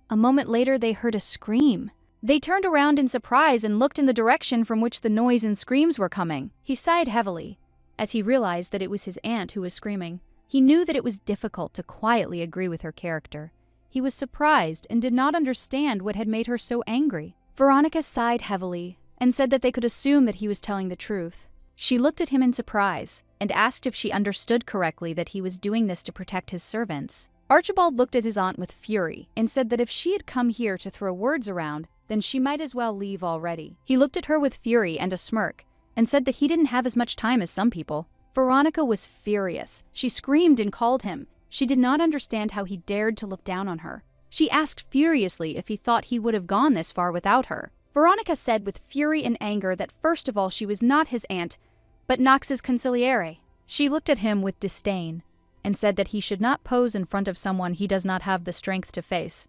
A moment later they heard a scream. They turned around in surprise and looked in the direction from which the noise and screams were coming. He sighed heavily as he realized that it was his aunt who was screaming. He knew that it was difficult to quietly agree with her character. He was surprised and did not understand what had made her so angry. Veronica sighed heavily and said that they could assume that he was telling the truth. She looked at him in surprise and asked if she understood correctly that he was doing this to protect his servants. Archibald looked at his aunt with fury and said that if she had come here to throw words around, then she might as well leave already. He looked at her with fury and a smirk and said that he didn't have as much time as some people. Veronica was furious. She screamed and called him. She did not understand how he dared to look down on her. She asked furiously if he thought he would have gone this far without her. Veronica said with fury and anger that first of all she was not his aunt, but Knox's consigliere. She looked at him with disdain and said that he should not pose in front of someone he does not have the strength to face.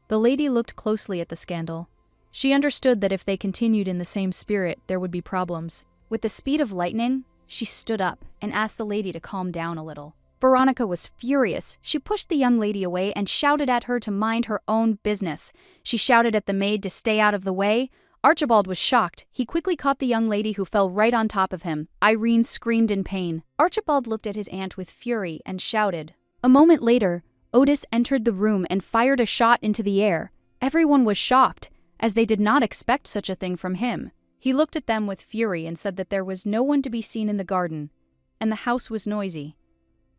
The lady looked closely at the scandal. She understood that if they continued in the same spirit, there would be problems. With the speed of lightning, she stood up and asked the lady to calm down a little. Veronica was furious. She pushed the young lady away and shouted at her to mind her own business. She shouted at the maid to stay out of the way. Archibald was shocked. He quickly caught the young lady who fell right on top of him. Irene screamed in pain. Archibald looked at his aunt with fury and shouted. A moment later, Otis entered the room and fired a shot into the air. Everyone was shocked, as they did not expect such a thing from him. He looked at them with fury and said that there was no one to be seen in the garden, and the house was noisy,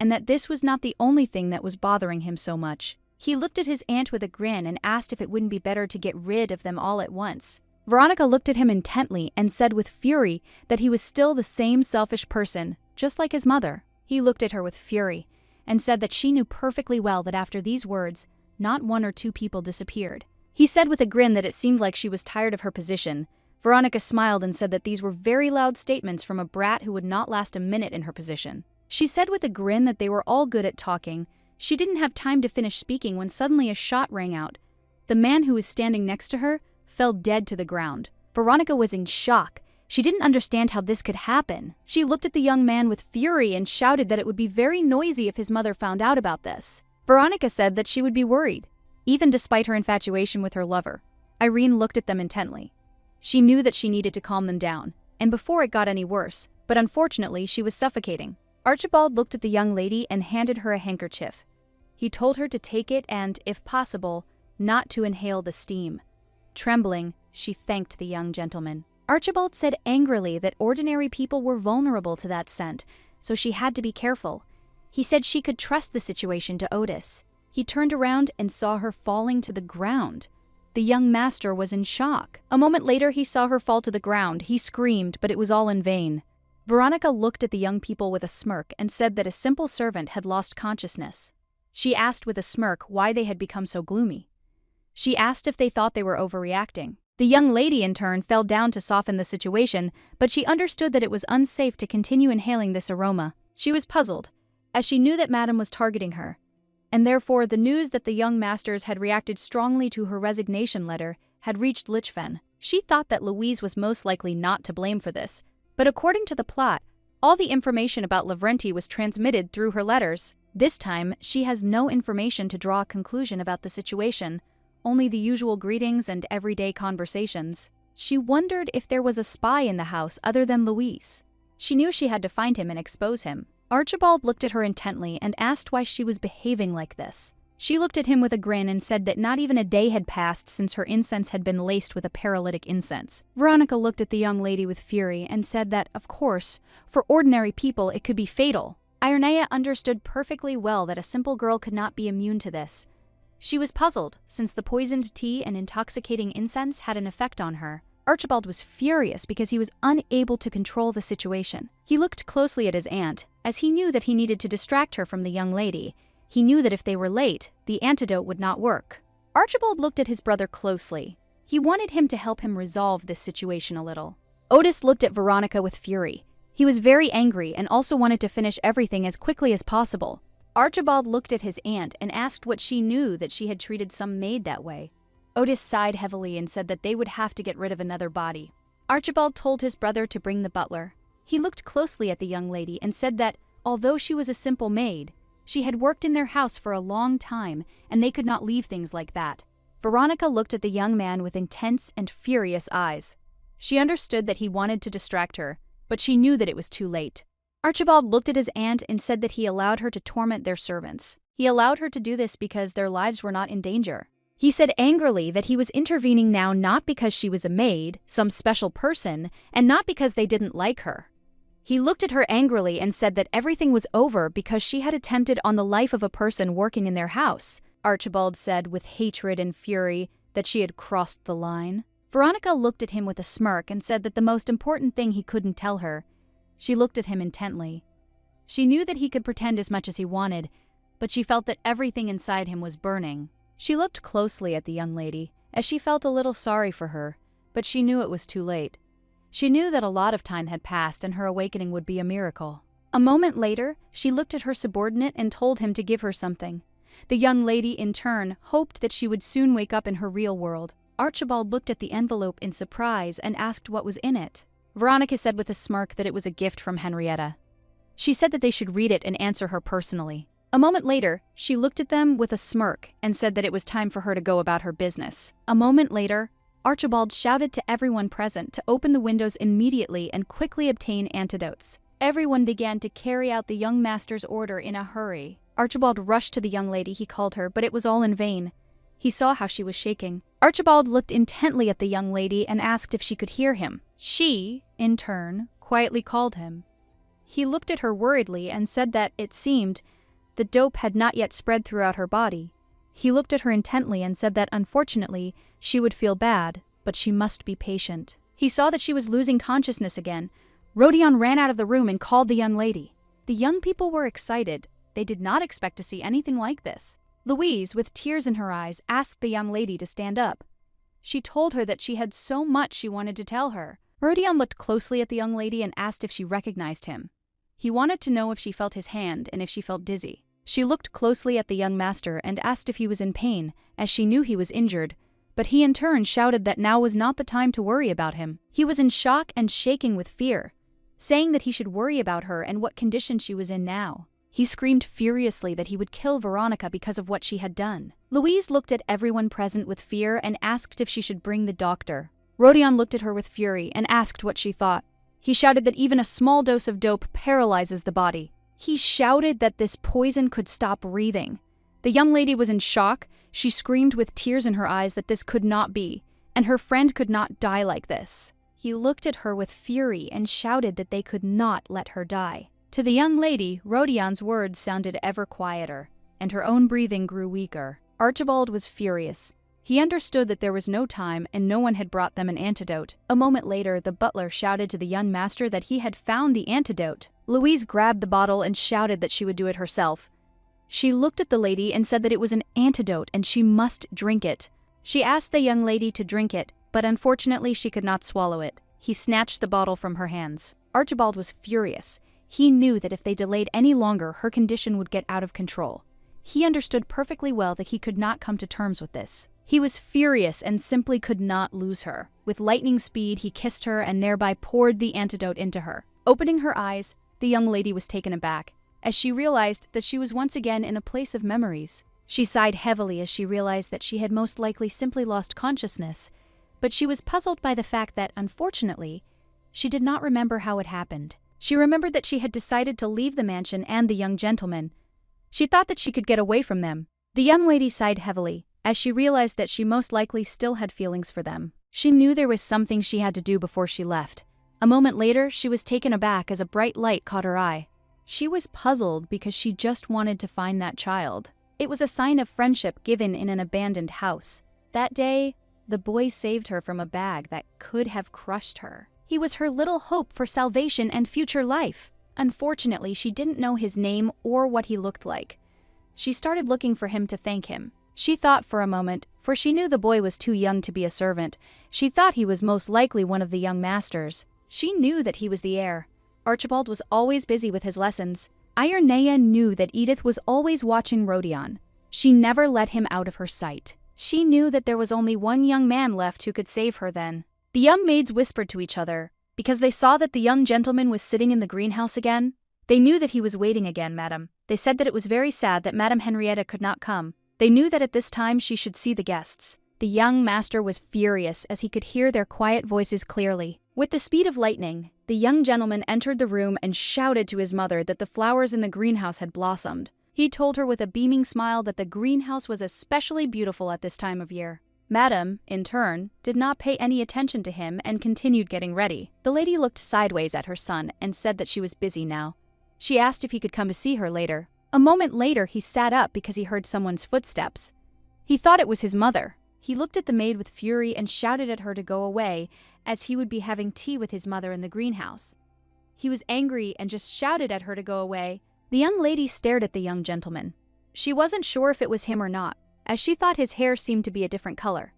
and that this was not the only thing that was bothering him so much. He looked at his aunt with a grin and asked if it wouldn't be better to get rid of them all at once. Veronica looked at him intently and said with fury that he was still the same selfish person, just like his mother. He looked at her with fury and said that she knew perfectly well that after these words, not one or two people disappeared. He said with a grin that it seemed like she was tired of her position. Veronica smiled and said that these were very loud statements from a brat who would not last a minute in her position. She said with a grin that they were all good at talking. She didn't have time to finish speaking when suddenly a shot rang out. The man who was standing next to her fell dead to the ground. Veronica was in shock. She didn't understand how this could happen. She looked at the young man with fury and shouted that it would be very noisy if his mother found out about this. Veronica said that she would be worried, even despite her infatuation with her lover. Irene looked at them intently. She knew that she needed to calm them down, and before it got any worse, but unfortunately she was suffocating. Archibald looked at the young lady and handed her a handkerchief. He told her to take it and, if possible, not to inhale the steam. Trembling, she thanked the young gentleman. Archibald said angrily that ordinary people were vulnerable to that scent, so she had to be careful. He said she could trust the situation to Otis. He turned around and saw her falling to the ground. The young master was in shock. A moment later, he saw her fall to the ground. He screamed, but it was all in vain. Veronica looked at the young people with a smirk and said that a simple servant had lost consciousness. She asked with a smirk why they had become so gloomy. She asked if they thought they were overreacting. The young lady, in turn, fell down to soften the situation, but she understood that it was unsafe to continue inhaling this aroma. She was puzzled, as she knew that Madame was targeting her, and therefore the news that the young masters had reacted strongly to her resignation letter had reached Lichfen. She thought that Louise was most likely not to blame for this, but according to the plot, all the information about Lavrenti was transmitted through her letters. This time, she has no information to draw a conclusion about the situation, only the usual greetings and everyday conversations. She wondered if there was a spy in the house other than Louise. She knew she had to find him and expose him. Archibald looked at her intently and asked why she was behaving like this. She looked at him with a grin and said that not even a day had passed since her incense had been laced with a paralytic incense. Veronica looked at the young lady with fury and said that, of course, for ordinary people it could be fatal. Ironea understood perfectly well that a simple girl could not be immune to this. She was puzzled, since the poisoned tea and intoxicating incense had an effect on her. Archibald was furious because he was unable to control the situation. He looked closely at his aunt, as he knew that he needed to distract her from the young lady. He knew that if they were late, the antidote would not work. Archibald looked at his brother closely. He wanted him to help him resolve this situation a little. Otis looked at Veronica with fury. He was very angry and also wanted to finish everything as quickly as possible. Archibald looked at his aunt and asked what she knew that she had treated some maid that way. Otis sighed heavily and said that they would have to get rid of another body. Archibald told his brother to bring the butler. He looked closely at the young lady and said that, although she was a simple maid, she had worked in their house for a long time and they could not leave things like that. Veronica looked at the young man with intense and furious eyes. She understood that he wanted to distract her, but she knew that it was too late. Archibald looked at his aunt and said that he allowed her to torment their servants. He allowed her to do this because their lives were not in danger. He said angrily that he was intervening now not because she was a maid, some special person, and not because they didn't like her. He looked at her angrily and said that everything was over because she had attempted on the life of a person working in their house. Archibald said with hatred and fury that she had crossed the line. Veronica looked at him with a smirk and said that the most important thing he couldn't tell her. She looked at him intently. She knew that he could pretend as much as he wanted, but she felt that everything inside him was burning. She looked closely at the young lady, as she felt a little sorry for her, but she knew it was too late. She knew that a lot of time had passed and her awakening would be a miracle. A moment later, she looked at her subordinate and told him to give her something. The young lady, in turn, hoped that she would soon wake up in her real world. Archibald looked at the envelope in surprise and asked what was in it. Veronica said with a smirk that it was a gift from Henrietta. She said that they should read it and answer her personally. A moment later, she looked at them with a smirk and said that it was time for her to go about her business. A moment later, Archibald shouted to everyone present to open the windows immediately and quickly obtain antidotes. Everyone began to carry out the young master's order in a hurry. Archibald rushed to the young lady he called her, but it was all in vain. He saw how she was shaking. Archibald looked intently at the young lady and asked if she could hear him. She, in turn, quietly called him. He looked at her worriedly and said that, it seemed, the dope had not yet spread throughout her body. He looked at her intently and said that, unfortunately, she would feel bad, but she must be patient. He saw that she was losing consciousness again. Rodion ran out of the room and called the young lady. The young people were excited. They did not expect to see anything like this. Louise, with tears in her eyes, asked the young lady to stand up. She told her that she had so much she wanted to tell her. Rodion looked closely at the young lady and asked if she recognized him. He wanted to know if she felt his hand and if she felt dizzy. She looked closely at the young master and asked if he was in pain, as she knew he was injured, but he in turn shouted that now was not the time to worry about him. He was in shock and shaking with fear, saying that he should worry about her and what condition she was in now. He screamed furiously that he would kill Veronica because of what she had done. Louise looked at everyone present with fear and asked if she should bring the doctor. Rodion looked at her with fury and asked what she thought. He shouted that even a small dose of dope paralyzes the body. He shouted that this poison could stop breathing. The young lady was in shock. She screamed with tears in her eyes that this could not be, and her friend could not die like this. He looked at her with fury and shouted that they could not let her die. To the young lady, Rodion's words sounded ever quieter, and her own breathing grew weaker. Archibald was furious. He understood that there was no time and no one had brought them an antidote. A moment later, the butler shouted to the young master that he had found the antidote. Louise grabbed the bottle and shouted that she would do it herself. She looked at the lady and said that it was an antidote and she must drink it. She asked the young lady to drink it, but unfortunately she could not swallow it. He snatched the bottle from her hands. Archibald was furious. He knew that if they delayed any longer, her condition would get out of control. He understood perfectly well that he could not come to terms with this. He was furious and simply could not lose her. With lightning speed, he kissed her and thereby poured the antidote into her. Opening her eyes, the young lady was taken aback, as she realized that she was once again in a place of memories. She sighed heavily as she realized that she had most likely simply lost consciousness, but she was puzzled by the fact that, unfortunately, she did not remember how it happened. She remembered that she had decided to leave the mansion and the young gentleman. She thought that she could get away from them. The young lady sighed heavily, as she realized that she most likely still had feelings for them. She knew there was something she had to do before she left. A moment later, she was taken aback as a bright light caught her eye. She was puzzled because she just wanted to find that child. It was a sign of friendship given in an abandoned house. That day, the boy saved her from a bag that could have crushed her. He was her little hope for salvation and future life. Unfortunately, she didn't know his name or what he looked like. She started looking for him to thank him. She thought for a moment, for she knew the boy was too young to be a servant. She thought he was most likely one of the young masters. She knew that he was the heir. Archibald was always busy with his lessons. Ironea knew that Edith was always watching Rodion. She never let him out of her sight. She knew that there was only one young man left who could save her then. The young maids whispered to each other, because they saw that the young gentleman was sitting in the greenhouse again. They knew that he was waiting again, madam. They said that it was very sad that Madame Henrietta could not come. They knew that at this time she should see the guests. The young master was furious as he could hear their quiet voices clearly. With the speed of lightning, the young gentleman entered the room and shouted to his mother that the flowers in the greenhouse had blossomed. He told her with a beaming smile that the greenhouse was especially beautiful at this time of year. Madame, in turn, did not pay any attention to him and continued getting ready. The lady looked sideways at her son and said that she was busy now. She asked if he could come to see her later. A moment later, he sat up because he heard someone's footsteps. He thought it was his mother. He looked at the maid with fury and shouted at her to go away, as he would be having tea with his mother in the greenhouse. He was angry and just shouted at her to go away. The young lady stared at the young gentleman. She wasn't sure if it was him or not, as she thought his hair seemed to be a different color.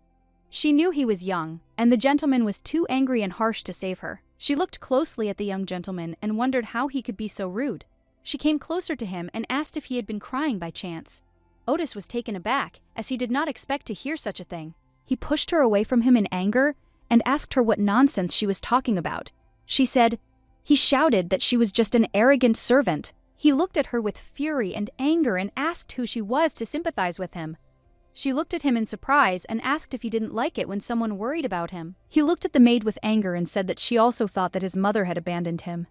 She knew he was young, and the gentleman was too angry and harsh to save her. She looked closely at the young gentleman and wondered how he could be so rude. She came closer to him and asked if he had been crying by chance. Otis was taken aback, as he did not expect to hear such a thing. He pushed her away from him in anger and asked her what nonsense she was talking about. She said, he shouted that she was just an arrogant servant. He looked at her with fury and anger and asked who she was to sympathize with him. She looked at him in surprise and asked if he didn't like it when someone worried about him. He looked at the maid with anger and said that she also thought that his mother had abandoned him.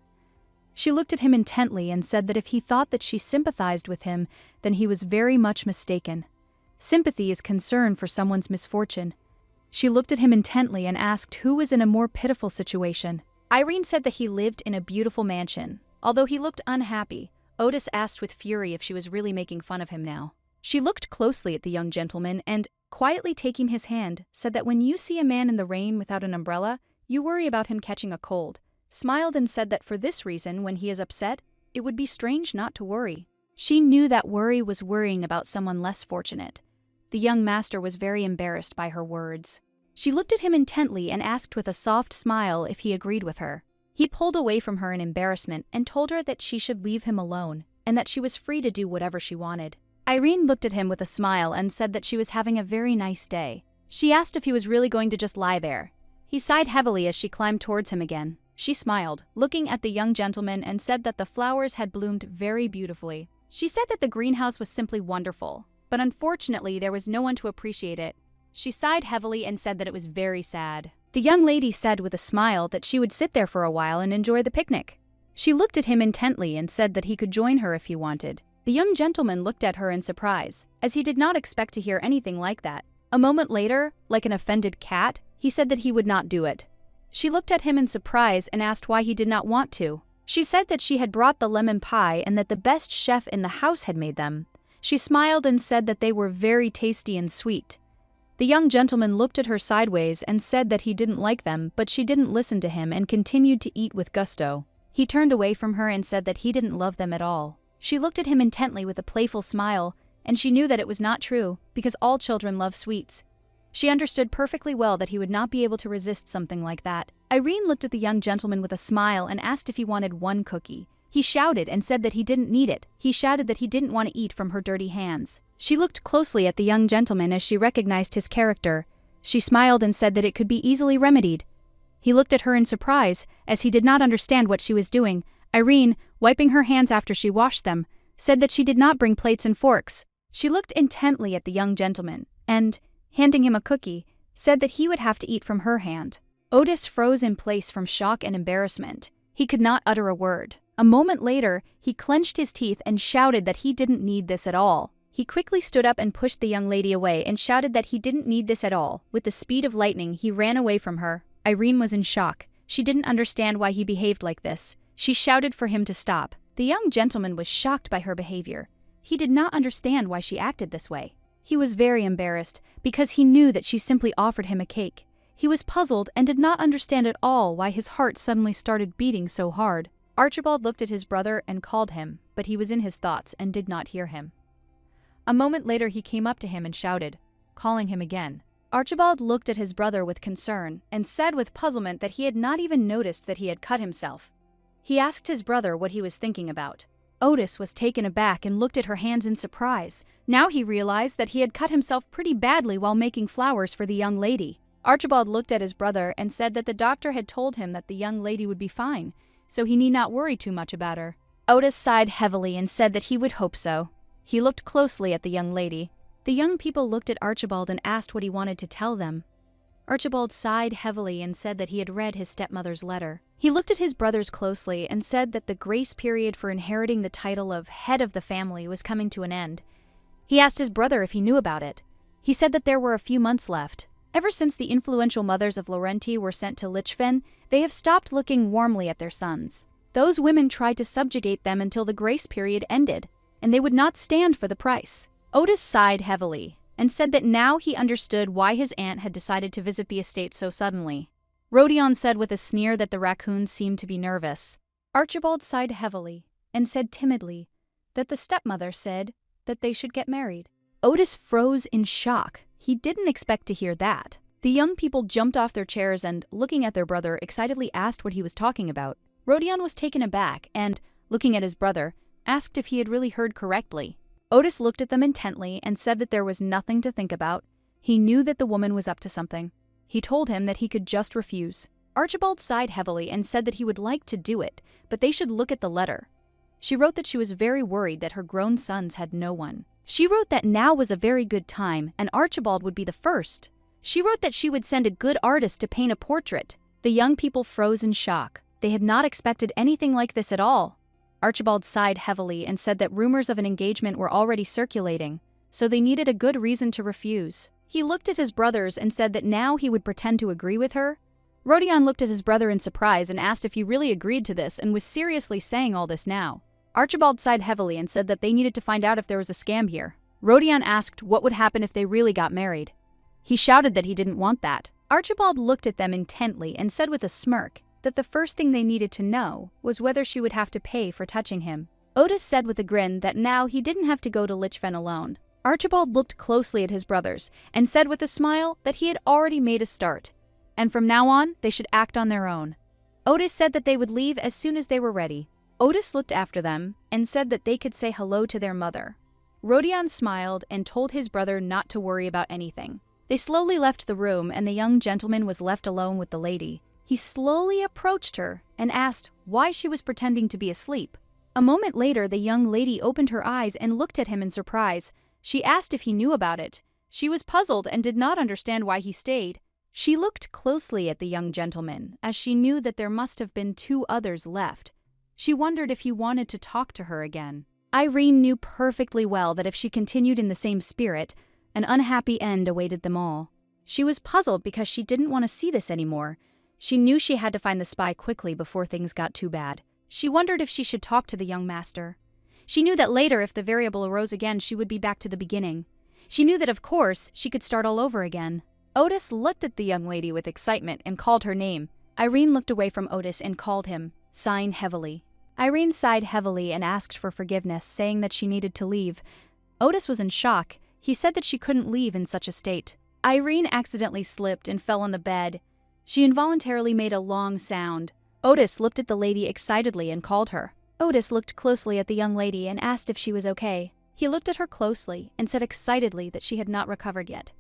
She looked at him intently and said that if he thought that she sympathized with him, then he was very much mistaken. Sympathy is concern for someone's misfortune. She looked at him intently and asked who was in a more pitiful situation. Irene said that he lived in a beautiful mansion. Although he looked unhappy, Otis asked with fury if she was really making fun of him now. She looked closely at the young gentleman and, quietly taking his hand, said that when you see a man in the rain without an umbrella, you worry about him catching a cold. Smiled and said that for this reason, when he is upset, it would be strange not to worry. She knew that worry was worrying about someone less fortunate. The young master was very embarrassed by her words. She looked at him intently and asked with a soft smile if he agreed with her. He pulled away from her in embarrassment and told her that she should leave him alone, and that she was free to do whatever she wanted. Irene looked at him with a smile and said that she was having a very nice day. She asked if he was really going to just lie there. He sighed heavily as she climbed towards him again. She smiled, looking at the young gentleman, and said that the flowers had bloomed very beautifully. She said that the greenhouse was simply wonderful, but unfortunately there was no one to appreciate it. She sighed heavily and said that it was very sad. The young lady said with a smile that she would sit there for a while and enjoy the picnic. She looked at him intently and said that he could join her if he wanted. The young gentleman looked at her in surprise, as he did not expect to hear anything like that. A moment later, like an offended cat, he said that he would not do it. She looked at him in surprise and asked why he did not want to. She said that she had brought the lemon pie and that the best chef in the house had made them. She smiled and said that they were very tasty and sweet. The young gentleman looked at her sideways and said that he didn't like them, but she didn't listen to him and continued to eat with gusto. He turned away from her and said that he didn't love them at all. She looked at him intently with a playful smile, and she knew that it was not true, because all children love sweets. She understood perfectly well that he would not be able to resist something like that. Irene looked at the young gentleman with a smile and asked if he wanted one cookie. He shouted and said that he didn't need it. He shouted that he didn't want to eat from her dirty hands. She looked closely at the young gentleman as she recognized his character. She smiled and said that it could be easily remedied. He looked at her in surprise, as he did not understand what she was doing. Irene, wiping her hands after she washed them, said that she did not bring plates and forks. She looked intently at the young gentleman and, handing him a cookie, said that he would have to eat from her hand. Otis froze in place from shock and embarrassment. He could not utter a word. A moment later, he clenched his teeth and shouted that he didn't need this at all. He quickly stood up and pushed the young lady away and shouted that he didn't need this at all. With the speed of lightning, he ran away from her. Irene was in shock. She didn't understand why he behaved like this. She shouted for him to stop. The young gentleman was shocked by her behavior. He did not understand why she acted this way. He was very embarrassed because he knew that she simply offered him a cake. He was puzzled and did not understand at all why his heart suddenly started beating so hard. Archibald looked at his brother and called him, but he was in his thoughts and did not hear him. A moment later he came up to him and shouted, calling him again. Archibald looked at his brother with concern and said with puzzlement that he had not even noticed that he had cut himself. He asked his brother what he was thinking about. Otis was taken aback and looked at her hands in surprise. Now he realized that he had cut himself pretty badly while making flowers for the young lady. Archibald looked at his brother and said that the doctor had told him that the young lady would be fine, so he need not worry too much about her. Otis sighed heavily and said that he would hope so. He looked closely at the young lady. The young people looked at Archibald and asked what he wanted to tell them. Archibald sighed heavily and said that he had read his stepmother's letter. He looked at his brothers closely and said that the grace period for inheriting the title of head of the family was coming to an end. He asked his brother if he knew about it. He said that there were a few months left. Ever since the influential mothers of Laurenti were sent to Lichfen, they have stopped looking warmly at their sons. Those women tried to subjugate them until the grace period ended, and they would not stand for the price. Otis sighed heavily and said that now he understood why his aunt had decided to visit the estate so suddenly. Rodion said with a sneer that the raccoons seemed to be nervous. Archibald sighed heavily and said timidly that the stepmother said that they should get married. Otis froze in shock. He didn't expect to hear that. The young people jumped off their chairs and, looking at their brother, excitedly asked what he was talking about. Rodion was taken aback and, looking at his brother, asked if he had really heard correctly. Otis looked at them intently and said that there was nothing to think about. He knew that the woman was up to something. He told him that he could just refuse. Archibald sighed heavily and said that he would like to do it, but they should look at the letter. She wrote that she was very worried that her grown sons had no one. She wrote that now was a very good time and Archibald would be the first. She wrote that she would send a good artist to paint a portrait. The young people froze in shock. They had not expected anything like this at all. Archibald sighed heavily and said that rumors of an engagement were already circulating, so they needed a good reason to refuse. He looked at his brothers and said that now he would pretend to agree with her. Rodion looked at his brother in surprise and asked if he really agreed to this and was seriously saying all this now. Archibald sighed heavily and said that they needed to find out if there was a scam here. Rodion asked what would happen if they really got married. He shouted that he didn't want that. Archibald looked at them intently and said with a smirk that the first thing they needed to know was whether she would have to pay for touching him. Otis said with a grin that now he didn't have to go to Lichfen alone. Archibald looked closely at his brothers and said with a smile that he had already made a start, and from now on they should act on their own. Otis said that they would leave as soon as they were ready. Otis looked after them and said that they could say hello to their mother. Rodion smiled and told his brother not to worry about anything. They slowly left the room and the young gentleman was left alone with the lady. He slowly approached her and asked why she was pretending to be asleep. A moment later, the young lady opened her eyes and looked at him in surprise. She asked if he knew about it. She was puzzled and did not understand why he stayed. She looked closely at the young gentleman, as she knew that there must have been 2 others left. She wondered if he wanted to talk to her again. Irene knew perfectly well that if she continued in the same spirit, an unhappy end awaited them all. She was puzzled because she didn't want to see this anymore. She knew she had to find the spy quickly before things got too bad. She wondered if she should talk to the young master. She knew that later, if the variable arose again, she would be back to the beginning. She knew that, of course, she could start all over again. Otis looked at the young lady with excitement and called her name. Irene looked away from Otis and called him, sighing heavily. Irene sighed heavily and asked for forgiveness, saying that she needed to leave. Otis was in shock. He said that she couldn't leave in such a state. Irene accidentally slipped and fell on the bed. She involuntarily made a long sound. Otis looked at the lady excitedly and called her. Otis looked closely at the young lady and asked if she was okay. He looked at her closely and said excitedly that she had not recovered yet.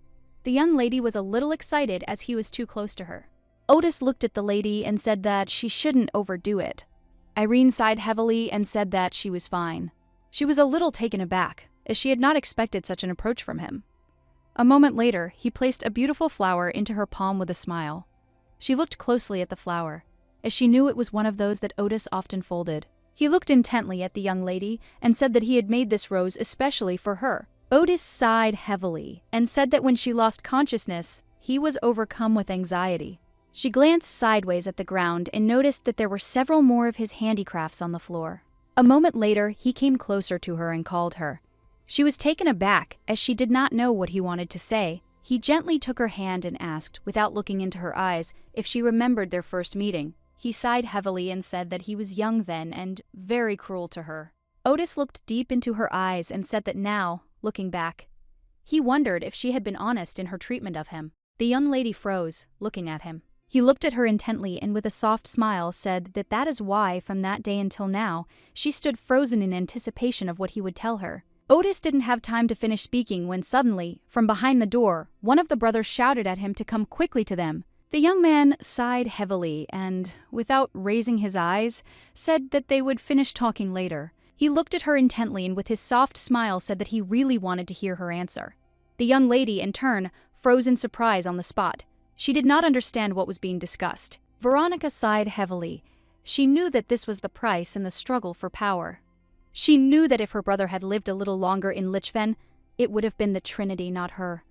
The young lady was a little excited as he was too close to her. Otis looked at the lady and said that she shouldn't overdo it. Irene sighed heavily and said that she was fine. She was a little taken aback, as she had not expected such an approach from him. A moment later, he placed a beautiful flower into her palm with a smile. She looked closely at the flower, as she knew it was one of those that Otis often folded. He looked intently at the young lady and said that he had made this rose especially for her. Otis sighed heavily and said that when she lost consciousness, he was overcome with anxiety. She glanced sideways at the ground and noticed that there were several more of his handicrafts on the floor. A moment later, he came closer to her and called her. She was taken aback as she did not know what he wanted to say. He gently took her hand and asked, without looking into her eyes, if she remembered their first meeting. He sighed heavily and said that he was young then and very cruel to her. Otis looked deep into her eyes and said that now, looking back, he wondered if she had been honest in her treatment of him. The young lady froze, looking at him. He looked at her intently and with a soft smile said that is why, from that day until now, she stood frozen in anticipation of what he would tell her. Otis didn't have time to finish speaking when suddenly, from behind the door, one of the brothers shouted at him to come quickly to them. The young man sighed heavily and, without raising his eyes, said that they would finish talking later. He looked at her intently and with his soft smile said that he really wanted to hear her answer. The young lady, in turn, froze in surprise on the spot. She did not understand what was being discussed. Veronica sighed heavily. She knew that this was the price and the struggle for power. She knew that if her brother had lived a little longer in Lichven, it would have been the Trinity, not her.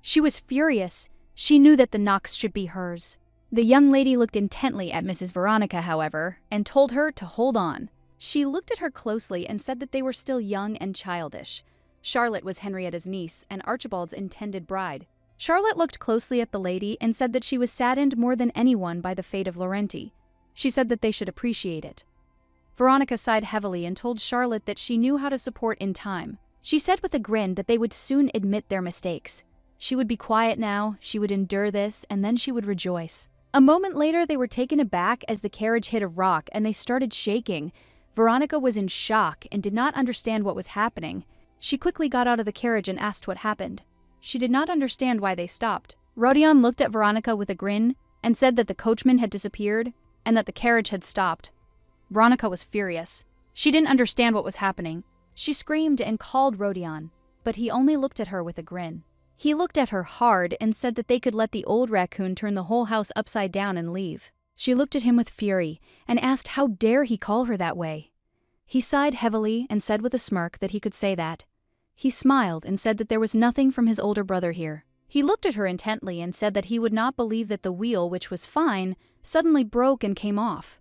She was furious. She knew that the Nox should be hers. The young lady looked intently at Mrs. Veronica, however, and told her to hold on. She looked at her closely and said that they were still young and childish. Charlotte was Henrietta's niece and Archibald's intended bride. Charlotte looked closely at the lady and said that she was saddened more than anyone by the fate of Laurenti. She said that they should appreciate it. Veronica sighed heavily and told Charlotte that she knew how to support in time. She said with a grin that they would soon admit their mistakes. She would be quiet now, she would endure this, and then she would rejoice. A moment later, they were taken aback as the carriage hit a rock and they started shaking. Veronica was in shock and did not understand what was happening. She quickly got out of the carriage and asked what happened. She did not understand why they stopped. Rodion looked at Veronica with a grin and said that the coachman had disappeared and that the carriage had stopped. Veronica was furious. She didn't understand what was happening. She screamed and called Rodion, but he only looked at her with a grin. He looked at her hard and said that they could let the old raccoon turn the whole house upside down and leave. She looked at him with fury and asked how dare he call her that way. He sighed heavily and said with a smirk that he could say that. He smiled and said that there was nothing from his older brother here. He looked at her intently and said that he would not believe that the wheel, which was fine, suddenly broke and came off.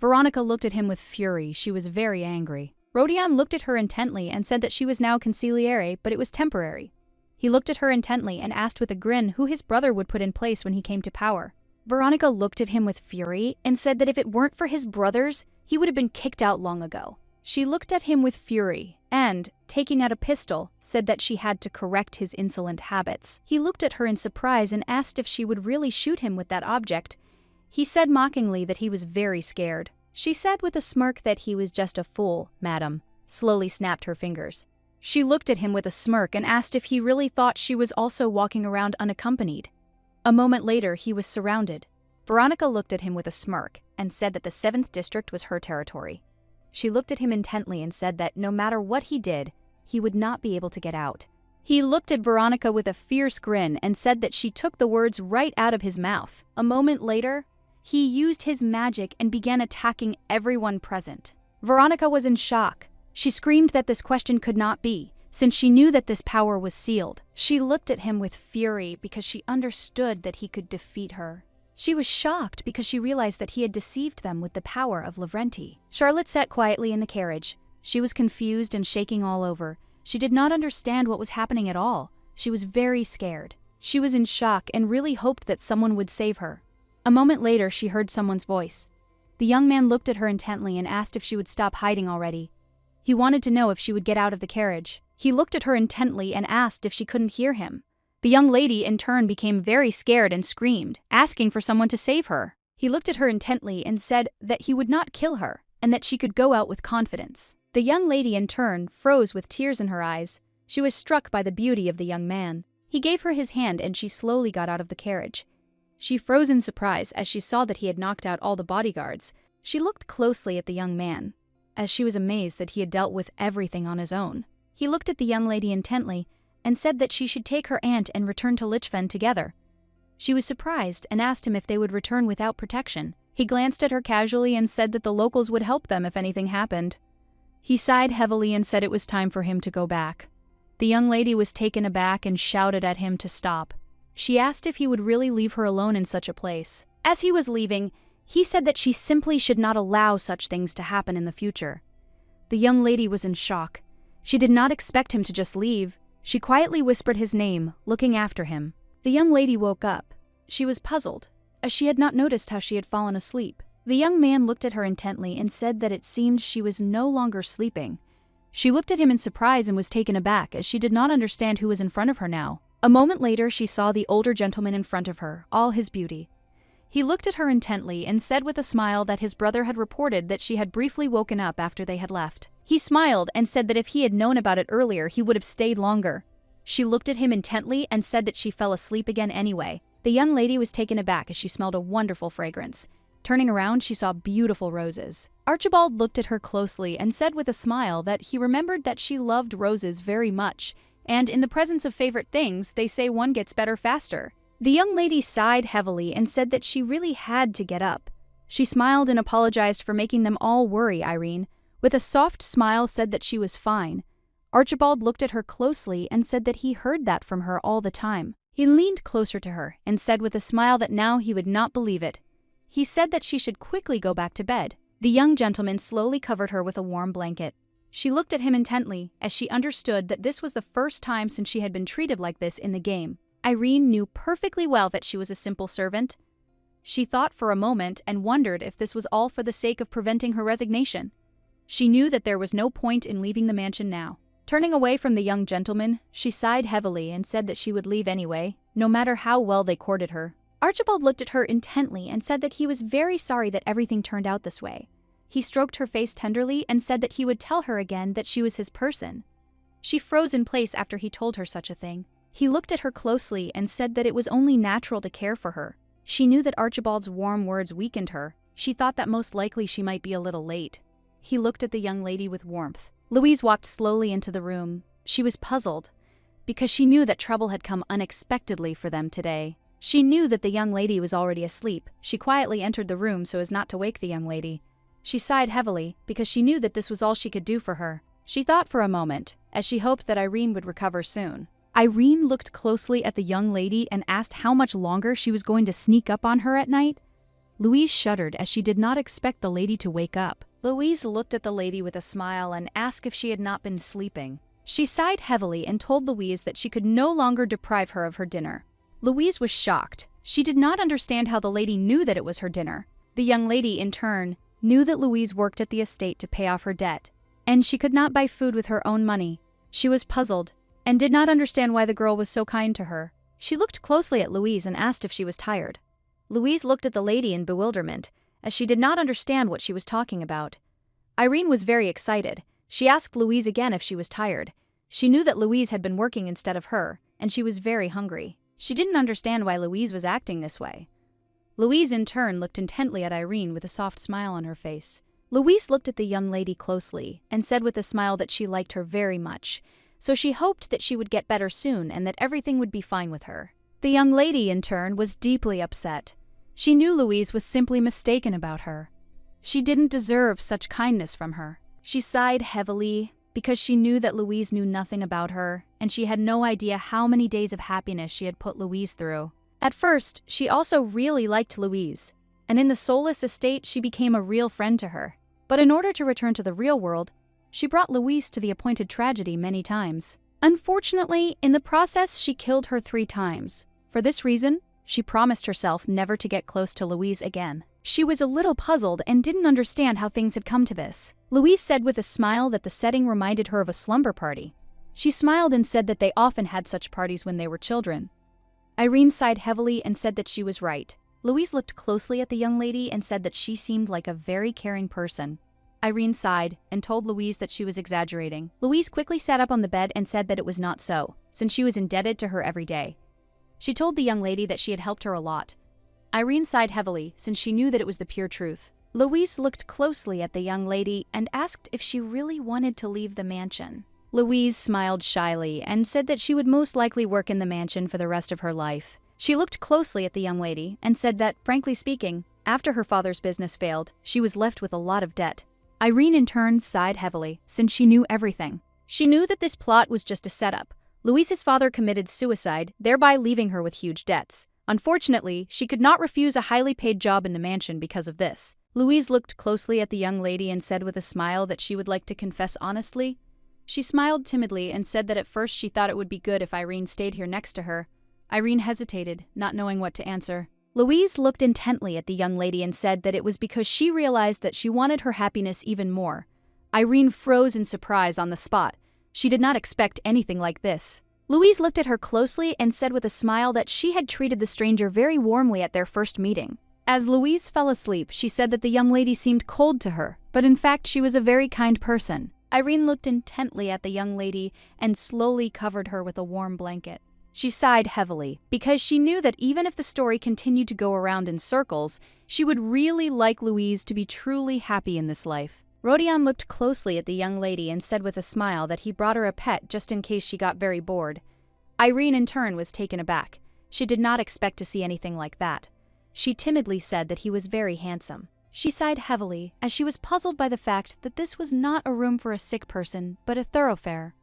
Veronica looked at him with fury. She was very angry. Rodion looked at her intently and said that she was now consigliere, but it was temporary. He looked at her intently and asked with a grin who his brother would put in place when he came to power. Veronica looked at him with fury and said that if it weren't for his brothers, he would have been kicked out long ago. She looked at him with fury and, taking out a pistol, said that she had to correct his insolent habits. He looked at her in surprise and asked if she would really shoot him with that object. He said mockingly that he was very scared. She said with a smirk that he was just a fool, madam. Slowly snapped her fingers. She looked at him with a smirk and asked if he really thought she was also walking around unaccompanied. A moment later, he was surrounded. Veronica looked at him with a smirk and said that the 7th district was her territory. She looked at him intently and said that no matter what he did, he would not be able to get out. He looked at Veronica with a fierce grin and said that she took the words right out of his mouth. A moment later, he used his magic and began attacking everyone present. Veronica was in shock. She screamed that this question could not be, since she knew that this power was sealed. She looked at him with fury because she understood that he could defeat her. She was shocked because she realized that he had deceived them with the power of Lavrenti. Charlotte sat quietly in the carriage. She was confused and shaking all over. She did not understand what was happening at all. She was very scared. She was in shock and really hoped that someone would save her. A moment later, she heard someone's voice. The young man looked at her intently and asked if she would stop hiding already. He wanted to know if she would get out of the carriage. He looked at her intently and asked if she couldn't hear him. The young lady, in turn, became very scared and screamed, asking for someone to save her. He looked at her intently and said that he would not kill her and that she could go out with confidence. The young lady, in turn, froze with tears in her eyes. She was struck by the beauty of the young man. He gave her his hand and she slowly got out of the carriage. She froze in surprise as she saw that he had knocked out all the bodyguards. She looked closely at the young man, as she was amazed that he had dealt with everything on his own. He looked at the young lady intently and said that she should take her aunt and return to Lichven together. She was surprised and asked him if they would return without protection. He glanced at her casually and said that the locals would help them if anything happened. He sighed heavily and said it was time for him to go back. The young lady was taken aback and shouted at him to stop. She asked if he would really leave her alone in such a place. As he was leaving, he said that she simply should not allow such things to happen in the future. The young lady was in shock. She did not expect him to just leave. She quietly whispered his name, looking after him. The young lady woke up. She was puzzled, as she had not noticed how she had fallen asleep. The young man looked at her intently and said that it seemed she was no longer sleeping. She looked at him in surprise and was taken aback, as she did not understand who was in front of her now. A moment later, she saw the older gentleman in front of her, all his beauty. He looked at her intently and said with a smile that his brother had reported that she had briefly woken up after they had left. He smiled and said that if he had known about it earlier, he would have stayed longer. She looked at him intently and said that she fell asleep again anyway. The young lady was taken aback as she smelled a wonderful fragrance. Turning around, she saw beautiful roses. Archibald looked at her closely and said with a smile that he remembered that she loved roses very much, and in the presence of favorite things, they say one gets better faster. The young lady sighed heavily and said that she really had to get up. She smiled and apologized for making them all worry Irene. With a soft smile, said that she was fine. Archibald looked at her closely and said that he heard that from her all the time. He leaned closer to her and said with a smile that now he would not believe it. He said that she should quickly go back to bed. The young gentleman slowly covered her with a warm blanket. She looked at him intently, as she understood that this was the first time since she had been treated like this in the game. Irene knew perfectly well that she was a simple servant. She thought for a moment and wondered if this was all for the sake of preventing her resignation. She knew that there was no point in leaving the mansion now. Turning away from the young gentleman, she sighed heavily and said that she would leave anyway, no matter how well they courted her. Archibald looked at her intently and said that he was very sorry that everything turned out this way. He stroked her face tenderly and said that he would tell her again that she was his person. She froze in place after he told her such a thing. He looked at her closely and said that it was only natural to care for her. She knew that Archibald's warm words weakened her. She thought that most likely she might be a little late. He looked at the young lady with warmth. Louise walked slowly into the room. She was puzzled, because she knew that trouble had come unexpectedly for them today. She knew that the young lady was already asleep. She quietly entered the room so as not to wake the young lady. She sighed heavily, because she knew that this was all she could do for her. She thought for a moment, as she hoped that Irene would recover soon. Irene looked closely at the young lady and asked how much longer she was going to sneak up on her at night. Louise shuddered as she did not expect the lady to wake up. Louise looked at the lady with a smile and asked if she had not been sleeping. She sighed heavily and told Louise that she could no longer deprive her of her dinner. Louise was shocked. She did not understand how the lady knew that it was her dinner. The young lady, in turn, knew that Louise worked at the estate to pay off her debt, and she could not buy food with her own money. She was puzzled and did not understand why the girl was so kind to her. She looked closely at Louise and asked if she was tired. Louise looked at the lady in bewilderment, as she did not understand what she was talking about. Irene was very excited. She asked Louise again if she was tired. She knew that Louise had been working instead of her, and she was very hungry. She didn't understand why Louise was acting this way. Louise, in turn, looked intently at Irene with a soft smile on her face. Louise looked at the young lady closely and said with a smile that she liked her very much, so she hoped that she would get better soon and that everything would be fine with her. The young lady, in turn, was deeply upset. She knew Louise was simply mistaken about her. She didn't deserve such kindness from her. She sighed heavily because she knew that Louise knew nothing about her, and she had no idea how many days of happiness she had put Louise through. At first, she also really liked Louise, and in the soulless estate she became a real friend to her. But in order to return to the real world, she brought Louise to the appointed tragedy many times. Unfortunately, in the process she killed her 3 times. For this reason, she promised herself never to get close to Louise again. She was a little puzzled and didn't understand how things had come to this. Louise said with a smile that the setting reminded her of a slumber party. She smiled and said that they often had such parties when they were children. Irene sighed heavily and said that she was right. Louise looked closely at the young lady and said that she seemed like a very caring person. Irene sighed and told Louise that she was exaggerating. Louise quickly sat up on the bed and said that it was not so, since she was indebted to her every day. She told the young lady that she had helped her a lot. Irene sighed heavily, since she knew that it was the pure truth. Louise looked closely at the young lady and asked if she really wanted to leave the mansion. Louise smiled shyly and said that she would most likely work in the mansion for the rest of her life. She looked closely at the young lady and said that, frankly speaking, after her father's business failed, she was left with a lot of debt. Irene, in turn, sighed heavily, since she knew everything. She knew that this plot was just a setup. Louise's father committed suicide, thereby leaving her with huge debts. Unfortunately, she could not refuse a highly paid job in the mansion because of this. Louise looked closely at the young lady and said with a smile that she would like to confess honestly. She smiled timidly and said that at first she thought it would be good if Irene stayed here next to her. Irene hesitated, not knowing what to answer. Louise looked intently at the young lady and said that it was because she realized that she wanted her happiness even more. Irene froze in surprise on the spot. She did not expect anything like this. Louise looked at her closely and said with a smile that she had treated the stranger very warmly at their first meeting. As Louise fell asleep, she said that the young lady seemed cold to her, but in fact she was a very kind person. Irene looked intently at the young lady and slowly covered her with a warm blanket. She sighed heavily, because she knew that even if the story continued to go around in circles, she would really like Louise to be truly happy in this life. Rodion looked closely at the young lady and said with a smile that he brought her a pet just in case she got very bored. Irene in turn was taken aback. She did not expect to see anything like that. She timidly said that he was very handsome. She sighed heavily as she was puzzled by the fact that this was not a room for a sick person, but a thoroughfare.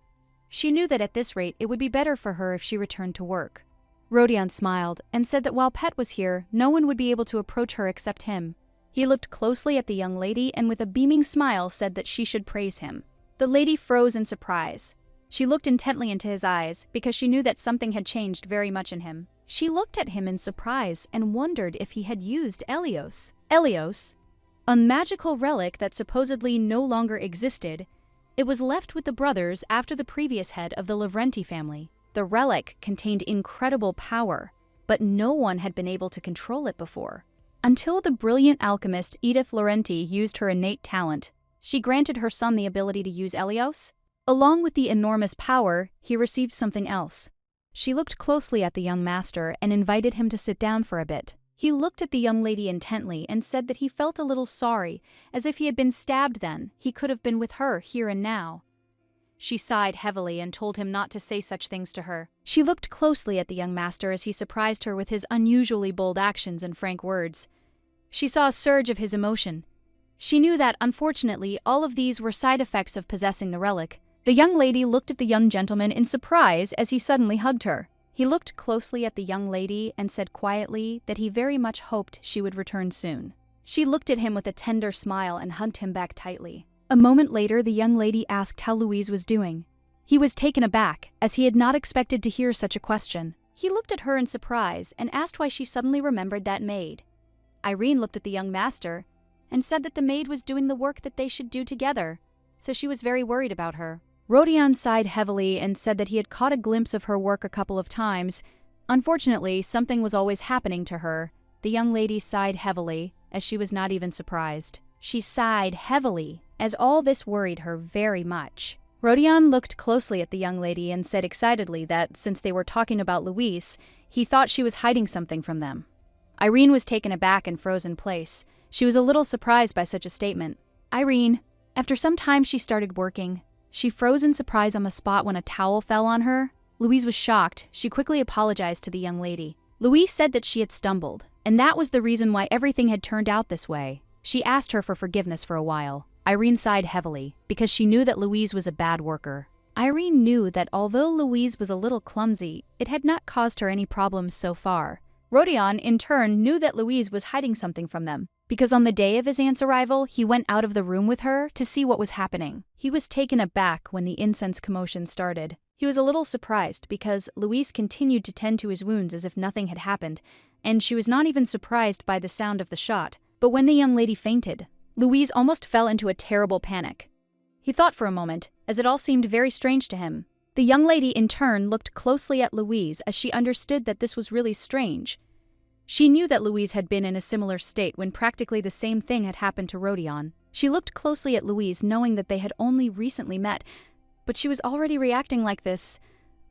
She knew that at this rate it would be better for her if she returned to work. Rodion smiled and said that while Pet was here, no one would be able to approach her except him. He looked closely at the young lady and with a beaming smile said that she should praise him. The lady froze in surprise. She looked intently into his eyes because she knew that something had changed very much in him. She looked at him in surprise and wondered if he had used Elios. Elios, a magical relic that supposedly no longer existed, it was left with the brothers after the previous head of the Lavrenti family. The relic contained incredible power, but no one had been able to control it before. Until the brilliant alchemist Edith Laurenti used her innate talent, she granted her son the ability to use Elios. Along with the enormous power, he received something else. She looked closely at the young master and invited him to sit down for a bit. He looked at the young lady intently and said that he felt a little sorry, as if he had been stabbed then, he could have been with her here and now. She sighed heavily and told him not to say such things to her. She looked closely at the young master as he surprised her with his unusually bold actions and frank words. She saw a surge of his emotion. She knew that, unfortunately, all of these were side effects of possessing the relic. The young lady looked at the young gentleman in surprise as he suddenly hugged her. He looked closely at the young lady and said quietly that he very much hoped she would return soon. She looked at him with a tender smile and hugged him back tightly. A moment later, the young lady asked how Louise was doing. He was taken aback, as he had not expected to hear such a question. He looked at her in surprise and asked why she suddenly remembered that maid. Irene looked at the young master and said that the maid was doing the work that they should do together, so she was very worried about her. Rodion sighed heavily and said that he had caught a glimpse of her work a couple of times. Unfortunately, something was always happening to her. The young lady sighed heavily, as she was not even surprised. She sighed heavily, as all this worried her very much. Rodion looked closely at the young lady and said excitedly that, since they were talking about Louise, he thought she was hiding something from them. Irene was taken aback and froze in place. She was a little surprised by such a statement. Irene, after some time she started working. She froze in surprise on the spot when a towel fell on her. Louise was shocked. She quickly apologized to the young lady. Louise said that she had stumbled, and that was the reason why everything had turned out this way. She asked her for forgiveness for a while. Irene sighed heavily, because she knew that Louise was a bad worker. Irene knew that although Louise was a little clumsy, it had not caused her any problems so far. Rodion, in turn, knew that Louise was hiding something from them, because on the day of his aunt's arrival, he went out of the room with her to see what was happening. He was taken aback when the incense commotion started. He was a little surprised because Louise continued to tend to his wounds as if nothing had happened, and she was not even surprised by the sound of the shot. But when the young lady fainted, Louise almost fell into a terrible panic. He thought for a moment, as it all seemed very strange to him. The young lady, in turn, looked closely at Louise as she understood that this was really strange. She knew that Louise had been in a similar state when practically the same thing had happened to Rodion. She looked closely at Louise, knowing that they had only recently met, but she was already reacting like this.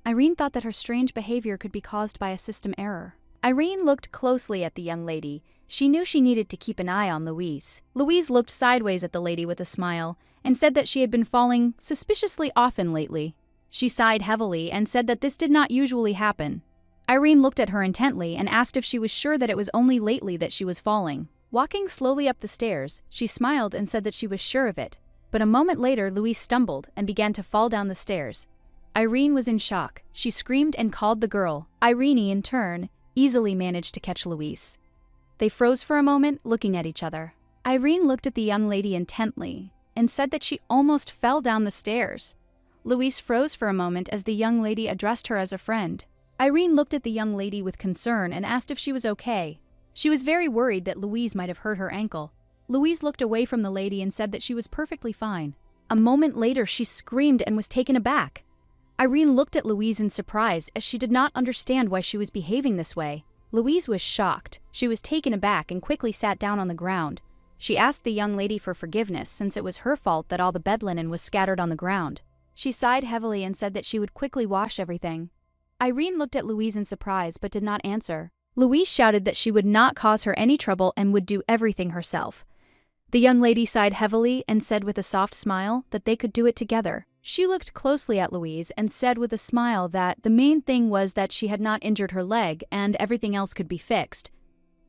Irene thought that her strange behavior could be caused by a system error. Irene looked closely at the young lady. She knew she needed to keep an eye on Louise. Louise looked sideways at the lady with a smile and said that she had been falling suspiciously often lately. She sighed heavily and said that this did not usually happen. Irene looked at her intently and asked if she was sure that it was only lately that she was falling. Walking slowly up the stairs, she smiled and said that she was sure of it. But a moment later, Louise stumbled and began to fall down the stairs. Irene was in shock. She screamed and called the girl. Irene, in turn, easily managed to catch Louise. They froze for a moment, looking at each other. Irene looked at the young lady intently and said that she almost fell down the stairs. Louise froze for a moment as the young lady addressed her as a friend. Irene looked at the young lady with concern and asked if she was okay. She was very worried that Louise might have hurt her ankle. Louise looked away from the lady and said that she was perfectly fine. A moment later, she screamed and was taken aback. Irene looked at Louise in surprise as she did not understand why she was behaving this way. Louise was shocked. She was taken aback and quickly sat down on the ground. She asked the young lady for forgiveness since it was her fault that all the bed linen was scattered on the ground. She sighed heavily and said that she would quickly wash everything. Irene looked at Louise in surprise but did not answer. Louise shouted that she would not cause her any trouble and would do everything herself. The young lady sighed heavily and said with a soft smile that they could do it together. She looked closely at Louise and said with a smile that the main thing was that she had not injured her leg and everything else could be fixed.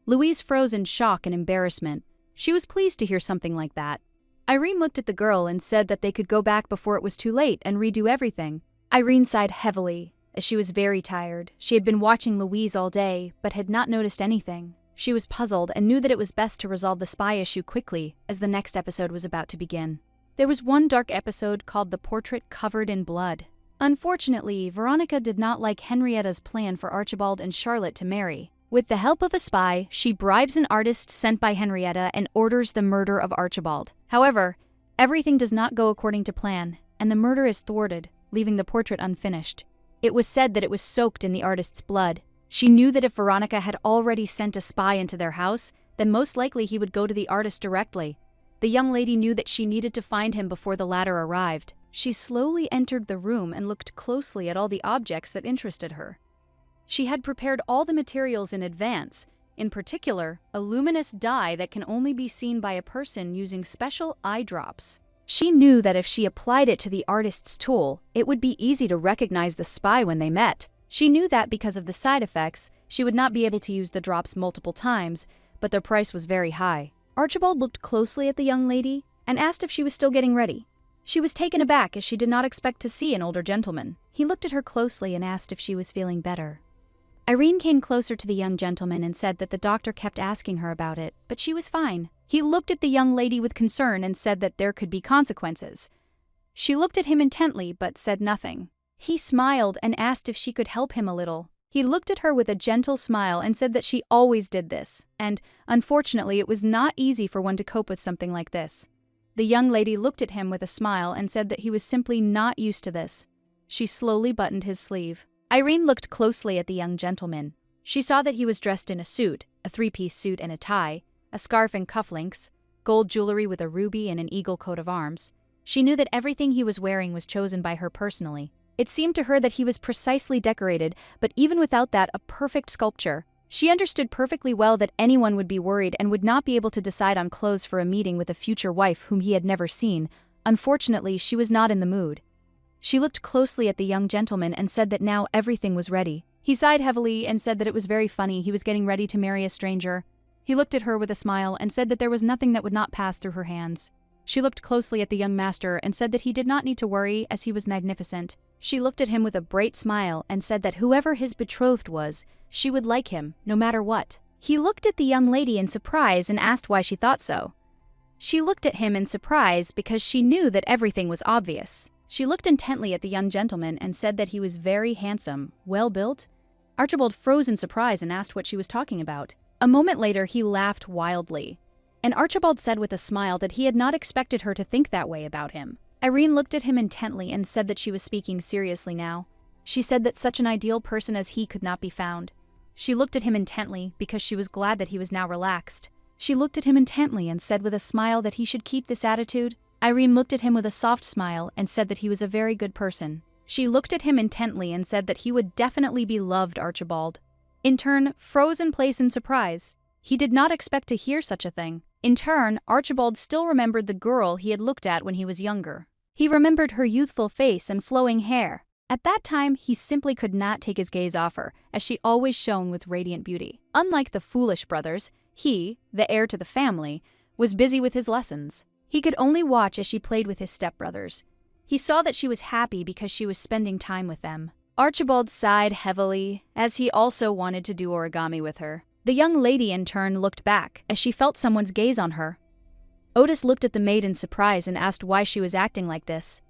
Louise froze in shock and embarrassment. She was pleased to hear something like that. Irene looked at the girl and said that they could go back before it was too late and redo everything. Irene sighed heavily, as she was very tired. She had been watching Louise all day, but had not noticed anything. She was puzzled and knew that it was best to resolve the spy issue quickly, as the next episode was about to begin. There was one dark episode called The Portrait Covered in Blood. Unfortunately, Veronica did not like Henrietta's plan for Archibald and Charlotte to marry. With the help of a spy, she bribes an artist sent by Henrietta and orders the murder of Archibald. However, everything does not go according to plan, and the murder is thwarted, leaving the portrait unfinished. It was said that it was soaked in the artist's blood. She knew that if Veronica had already sent a spy into their house, then most likely he would go to the artist directly. The young lady knew that she needed to find him before the latter arrived. She slowly entered the room and looked closely at all the objects that interested her. She had prepared all the materials in advance, in particular, a luminous dye that can only be seen by a person using special eye drops. She knew that if she applied it to the artist's tool, it would be easy to recognize the spy when they met. She knew that because of the side effects, she would not be able to use the drops multiple times, but their price was very high. Archibald looked closely at the young lady and asked if she was still getting ready. She was taken aback as she did not expect to see an older gentleman. He looked at her closely and asked if she was feeling better. Irene came closer to the young gentleman and said that the doctor kept asking her about it, but she was fine. He looked at the young lady with concern and said that there could be consequences. She looked at him intently but said nothing. He smiled and asked if she could help him a little. He looked at her with a gentle smile and said that she always did this, and unfortunately it was not easy for one to cope with something like this. The young lady looked at him with a smile and said that he was simply not used to this. She slowly buttoned his sleeve. Irene looked closely at the young gentleman. She saw that he was dressed in a suit, a three-piece suit and a tie, a scarf and cufflinks, gold jewelry with a ruby and an eagle coat of arms. She knew that everything he was wearing was chosen by her personally. It seemed to her that he was precisely decorated, but even without that, a perfect sculpture. She understood perfectly well that anyone would be worried and would not be able to decide on clothes for a meeting with a future wife whom he had never seen. Unfortunately, she was not in the mood. She looked closely at the young gentleman and said that now everything was ready. He sighed heavily and said that it was very funny he was getting ready to marry a stranger. He looked at her with a smile and said that there was nothing that would not pass through her hands. She looked closely at the young master and said that he did not need to worry as he was magnificent. She looked at him with a bright smile and said that whoever his betrothed was, she would like him, no matter what. He looked at the young lady in surprise and asked why she thought so. She looked at him in surprise because she knew that everything was obvious. She looked intently at the young gentleman and said that he was very handsome, well-built. Archibald froze in surprise and asked what she was talking about. A moment later, he laughed wildly, and Archibald said with a smile that he had not expected her to think that way about him. Irene looked at him intently and said that she was speaking seriously now. She said that such an ideal person as he could not be found. She looked at him intently because she was glad that he was now relaxed. She looked at him intently and said with a smile that he should keep this attitude. Irene looked at him with a soft smile and said that he was a very good person. She looked at him intently and said that he would definitely be loved, Archibald. In turn, froze in place in surprise. He did not expect to hear such a thing. In turn, Archibald still remembered the girl he had looked at when he was younger. He remembered her youthful face and flowing hair. At that time, he simply could not take his gaze off her, as she always shone with radiant beauty. Unlike the foolish brothers, he, the heir to the family, was busy with his lessons. He could only watch as she played with his stepbrothers. He saw that she was happy because she was spending time with them. Archibald sighed heavily, as he also wanted to do origami with her. The young lady in turn looked back, as she felt someone's gaze on her. Otis looked at the maid in surprise and asked why she was acting like this.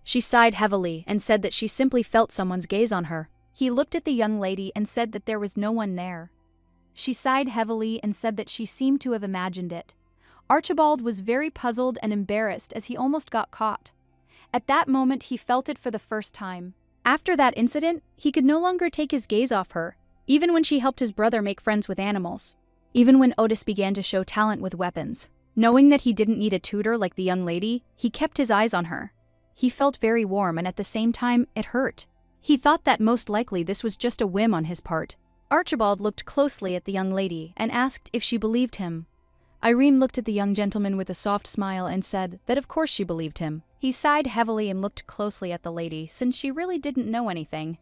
She sighed heavily and said that she simply felt someone's gaze on her. He looked at the young lady and said that there was no one there. She sighed heavily and said that she seemed to have imagined it. Archibald was very puzzled and embarrassed as he almost got caught. At that moment, he felt it for the first time. After that incident, he could no longer take his gaze off her, even when she helped his brother make friends with animals. Even when Otis began to show talent with weapons. Knowing that he didn't need a tutor like the young lady, he kept his eyes on her. He felt very warm and at the same time, it hurt. He thought that most likely this was just a whim on his part. Archibald looked closely at the young lady and asked if she believed him. Irene looked at the young gentleman with a soft smile and said that of course she believed him. He sighed heavily and looked closely at the lady since she really didn't know anything.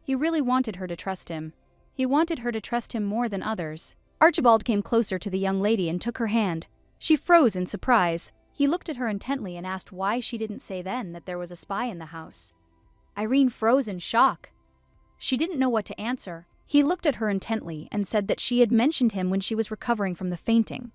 He really wanted her to trust him. He wanted her to trust him more than others. Archibald came closer to the young lady and took her hand. She froze in surprise. He looked at her intently and asked why she didn't say then that there was a spy in the house. Irene froze in shock. She didn't know what to answer. He looked at her intently and said that she had mentioned him when she was recovering from the fainting.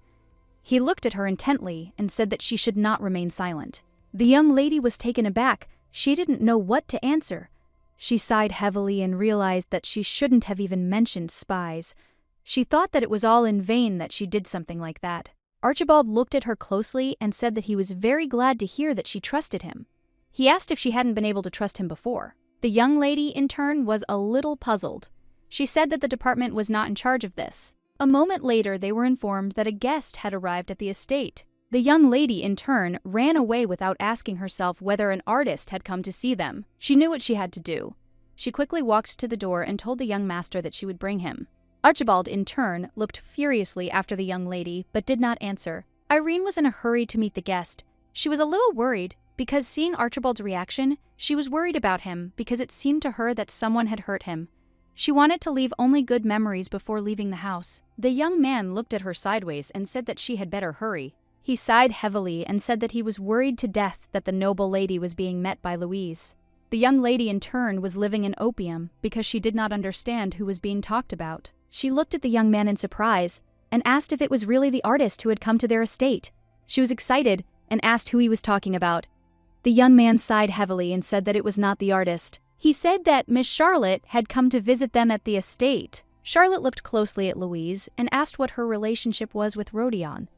He looked at her intently and said that she should not remain silent. The young lady was taken aback. She didn't know what to answer. She sighed heavily and realized that she shouldn't have even mentioned spies. She thought that it was all in vain that she did something like that. Archibald looked at her closely and said that he was very glad to hear that she trusted him. He asked if she hadn't been able to trust him before. The young lady, in turn, was a little puzzled. She said that the department was not in charge of this. A moment later, they were informed that a guest had arrived at the estate. The young lady, in turn, ran away without asking herself whether an artist had come to see them. She knew what she had to do. She quickly walked to the door and told the young master that she would bring him. Archibald, in turn, looked furiously after the young lady, but did not answer. Irene was in a hurry to meet the guest. She was a little worried, because seeing Archibald's reaction, she was worried about him because it seemed to her that someone had hurt him. She wanted to leave only good memories before leaving the house. The young man looked at her sideways and said that she had better hurry. He sighed heavily and said that he was worried to death that the noble lady was being met by Louise. The young lady, in turn, was living in opium because she did not understand who was being talked about. She looked at the young man in surprise and asked if it was really the artist who had come to their estate. She was excited and asked who he was talking about. The young man sighed heavily and said that it was not the artist. He said that Miss Charlotte had come to visit them at the estate. Charlotte looked closely at Louise and asked what her relationship was with Rodion.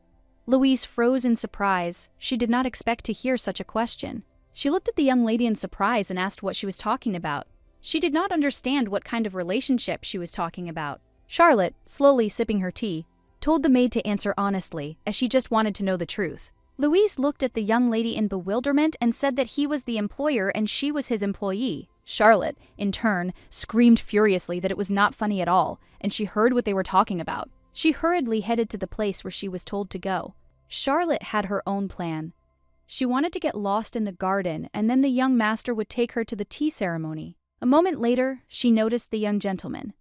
Louise froze in surprise. She did not expect to hear such a question. She looked at the young lady in surprise and asked what she was talking about. She did not understand what kind of relationship she was talking about. Charlotte, slowly sipping her tea, told the maid to answer honestly, as she just wanted to know the truth. Louise looked at the young lady in bewilderment and said that he was the employer and she was his employee. Charlotte, in turn, screamed furiously that it was not funny at all, and she heard what they were talking about. She hurriedly headed to the place where she was told to go. Charlotte had her own plan. She wanted to get lost in the garden, and then the young master would take her to the tea ceremony. A moment later, she noticed the young gentleman.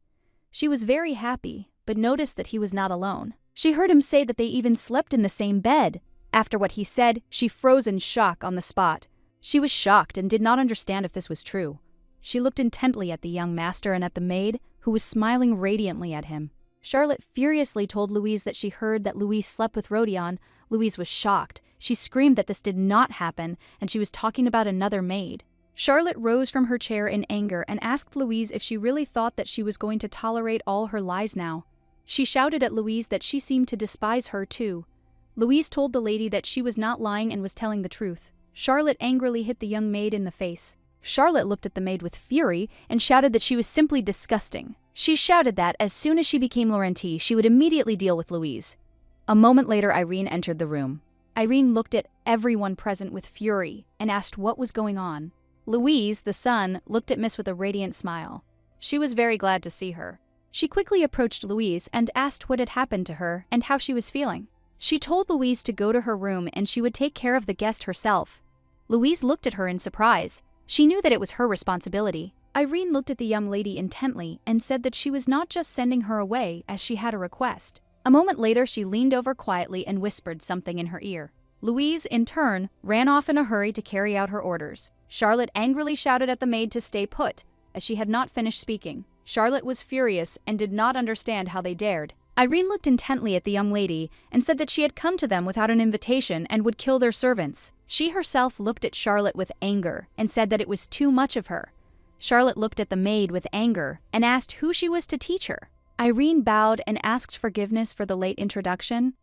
She was very happy, but noticed that he was not alone. She heard him say that they even slept in the same bed. After what he said, she froze in shock on the spot. She was shocked and did not understand if this was true. She looked intently at the young master and at the maid, who was smiling radiantly at him. Charlotte furiously told Louise that she heard that Louise slept with Rodion. Louise was shocked. She screamed that this did not happen, and she was talking about another maid. Charlotte rose from her chair in anger and asked Louise if she really thought that she was going to tolerate all her lies now. She shouted at Louise that she seemed to despise her too. Louise told the lady that she was not lying and was telling the truth. Charlotte angrily hit the young maid in the face. Charlotte looked at the maid with fury and shouted that she was simply disgusting. She shouted that as soon as she became Laurenti, she would immediately deal with Louise. A moment later, Irene entered the room. Irene looked at everyone present with fury and asked what was going on. Louise, the son, looked at Miss with a radiant smile. She was very glad to see her. She quickly approached Louise and asked what had happened to her and how she was feeling. She told Louise to go to her room and she would take care of the guest herself. Louise looked at her in surprise. She knew that it was her responsibility. Irene looked at the young lady intently and said that she was not just sending her away as she had a request. A moment later, she leaned over quietly and whispered something in her ear. Louise, in turn, ran off in a hurry to carry out her orders. Charlotte angrily shouted at the maid to stay put, as she had not finished speaking. Charlotte was furious and did not understand how they dared. Irene looked intently at the young lady and said that she had come to them without an invitation and would kill their servants. She herself looked at Charlotte with anger and said that it was too much of her. Charlotte looked at the maid with anger and asked who she was to teach her. Irene bowed and asked forgiveness for the late introduction.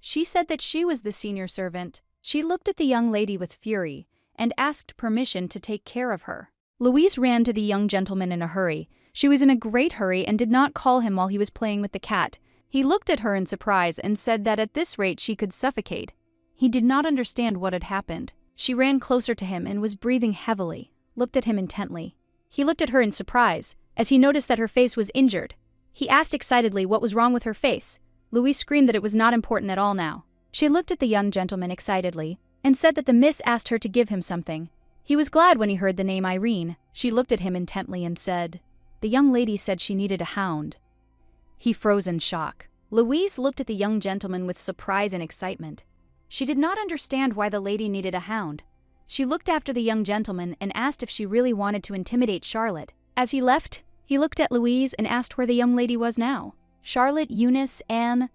She said that she was the senior servant. She looked at the young lady with fury and asked permission to take care of her. Louise ran to the young gentleman in a hurry. She was in a great hurry and did not call him while he was playing with the cat. He looked at her in surprise and said that at this rate she could suffocate. He did not understand what had happened. She ran closer to him and was breathing heavily, looked at him intently. He looked at her in surprise, as he noticed that her face was injured. He asked excitedly what was wrong with her face. Louise screamed that it was not important at all now. She looked at the young gentleman excitedly and said that the miss asked her to give him something. He was glad when he heard the name Irene. She looked at him intently and said, "The young lady said she needed a hound." He froze in shock. Louise looked at the young gentleman with surprise and excitement. She did not understand why the lady needed a hound. She looked after the young gentleman and asked if she really wanted to intimidate Charlotte. As he left, he looked at Louise and asked where the young lady was now. Charlotte, Eunice, Anne,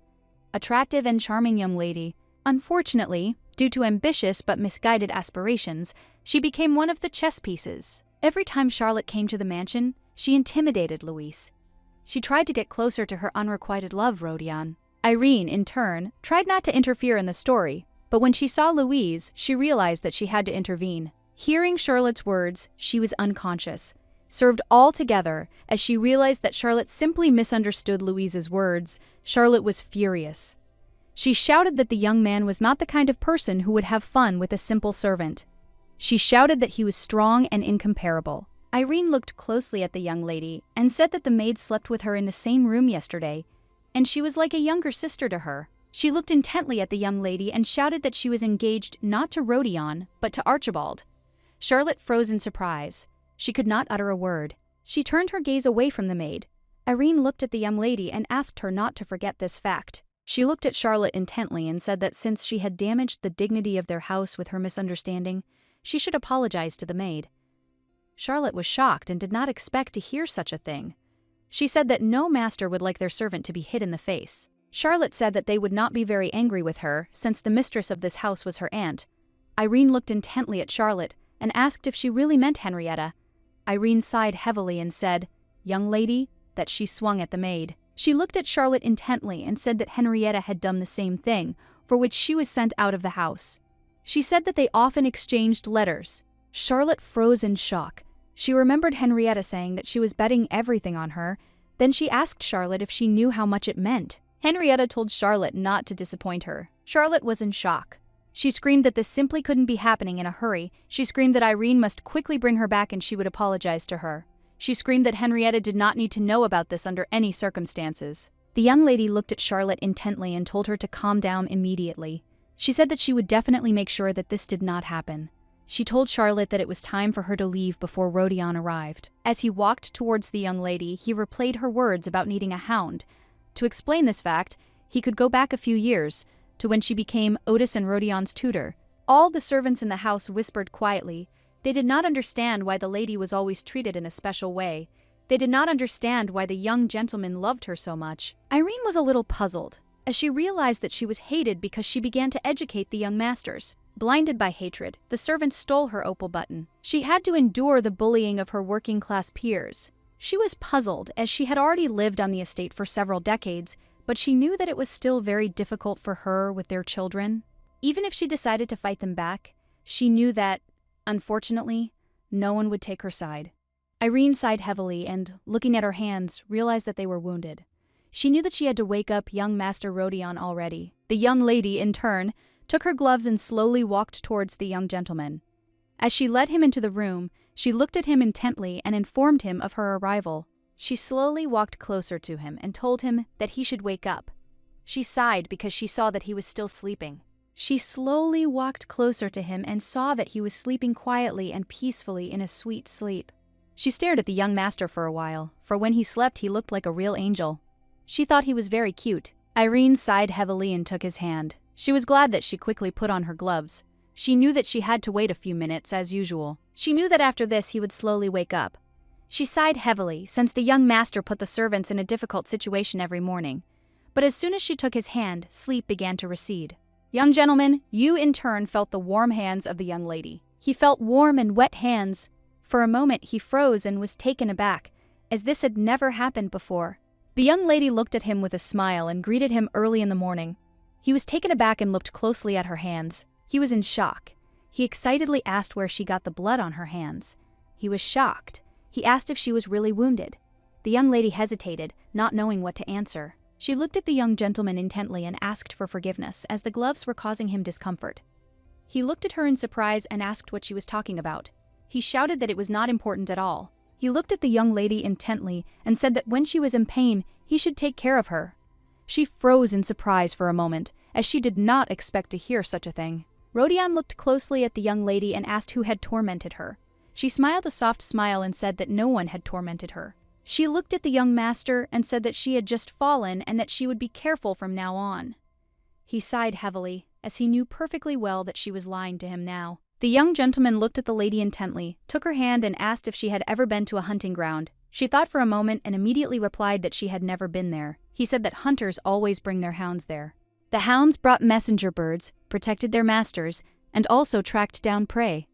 attractive and charming young lady. Unfortunately, due to ambitious but misguided aspirations, she became one of the chess pieces. Every time Charlotte came to the mansion, she intimidated Louise. She tried to get closer to her unrequited love, Rodion. Irene, in turn, tried not to interfere in the story, but when she saw Louise, she realized that she had to intervene. Hearing Charlotte's words, she was unconscious, served all together as she realized that Charlotte simply misunderstood Louise's words. Charlotte was furious. She shouted that the young man was not the kind of person who would have fun with a simple servant. She shouted that he was strong and incomparable. Irene looked closely at the young lady and said that the maid slept with her in the same room yesterday, and she was like a younger sister to her. She looked intently at the young lady and shouted that she was engaged not to Rodion, but to Archibald. Charlotte froze in surprise. She could not utter a word. She turned her gaze away from the maid. Irene looked at the young lady and asked her not to forget this fact. She looked at Charlotte intently and said that since she had damaged the dignity of their house with her misunderstanding, she should apologize to the maid. Charlotte was shocked and did not expect to hear such a thing. She said that no master would like their servant to be hit in the face. Charlotte said that they would not be very angry with her, since the mistress of this house was her aunt. Irene looked intently at Charlotte and asked if she really meant Henrietta. Irene sighed heavily and said, "Young lady," that she swung at the maid. She looked at Charlotte intently and said that Henrietta had done the same thing, for which she was sent out of the house. She said that they often exchanged letters. Charlotte froze in shock. She remembered Henrietta saying that she was betting everything on her. Then she asked Charlotte if she knew how much it meant. Henrietta told Charlotte not to disappoint her. Charlotte was in shock. She screamed that this simply couldn't be happening in a hurry. She screamed that Irene must quickly bring her back and she would apologize to her. She screamed that Henrietta did not need to know about this under any circumstances. The young lady looked at Charlotte intently and told her to calm down immediately. She said that she would definitely make sure that this did not happen. She told Charlotte that it was time for her to leave before Rodion arrived. As he walked towards the young lady, he replayed her words about needing a hound. To explain this fact, he could go back a few years, to when she became Otis and Rodion's tutor. All the servants in the house whispered quietly. They did not understand why the lady was always treated in a special way. They did not understand why the young gentleman loved her so much. Irene was a little puzzled, as she realized that she was hated because she began to educate the young masters. Blinded by hatred, the servants stole her opal button. She had to endure the bullying of her working-class peers. She was puzzled, as she had already lived on the estate for several decades, but she knew that it was still very difficult for her with their children. Even if she decided to fight them back, she knew that, unfortunately, no one would take her side. Irene sighed heavily and, looking at her hands, realized that they were wounded. She knew that she had to wake up young Master Rodion already. The young lady, in turn, took her gloves and slowly walked towards the young gentleman. As she led him into the room, she looked at him intently and informed him of her arrival. She slowly walked closer to him and told him that he should wake up. She sighed because she saw that he was still sleeping. She slowly walked closer to him and saw that he was sleeping quietly and peacefully in a sweet sleep. She stared at the young master for a while, for when he slept he looked like a real angel. She thought he was very cute. Irene sighed heavily and took his hand. She was glad that she quickly put on her gloves. She knew that she had to wait a few minutes, as usual. She knew that after this he would slowly wake up. She sighed heavily, since the young master put the servants in a difficult situation every morning. But as soon as she took his hand, sleep began to recede. Young gentleman, Yu in turn felt the warm hands of the young lady. He felt warm and wet hands. For a moment he froze and was taken aback, as this had never happened before. The young lady looked at him with a smile and greeted him early in the morning. He was taken aback and looked closely at her hands. He was in shock. He excitedly asked where she got the blood on her hands. He was shocked. He asked if she was really wounded. The young lady hesitated, not knowing what to answer. She looked at the young gentleman intently and asked for forgiveness, as the gloves were causing him discomfort. He looked at her in surprise and asked what she was talking about. He shouted that it was not important at all. He looked at the young lady intently and said that when she was in pain, he should take care of her. She froze in surprise for a moment, as she did not expect to hear such a thing. Rodion looked closely at the young lady and asked who had tormented her. She smiled a soft smile and said that no one had tormented her. She looked at the young master and said that she had just fallen and that she would be careful from now on. He sighed heavily, as he knew perfectly well that she was lying to him now. The young gentleman looked at the lady intently, took her hand and asked if she had ever been to a hunting ground. She thought for a moment and immediately replied that she had never been there. He said that hunters always bring their hounds there. The hounds brought messenger birds, protected their masters, and also tracked down prey.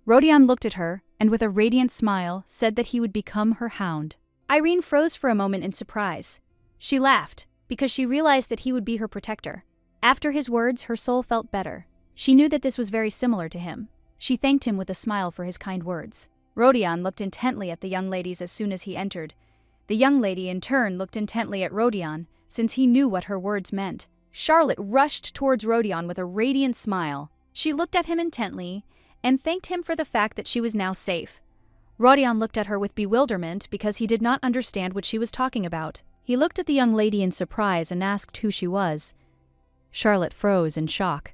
Rodion looked at her, and with a radiant smile, said that he would become her hound. Irene froze for a moment in surprise. She laughed, because she realized that he would be her protector. After his words, her soul felt better. She knew that this was very similar to him. She thanked him with a smile for his kind words. Rodion looked intently at the young ladies as soon as he entered. The young lady in turn looked intently at Rodion, since he knew what her words meant. Charlotte rushed towards Rodion with a radiant smile. She looked at him intently and thanked him for the fact that she was now safe. Rodion looked at her with bewilderment because he did not understand what she was talking about. He looked at the young lady in surprise and asked who she was. Charlotte froze in shock.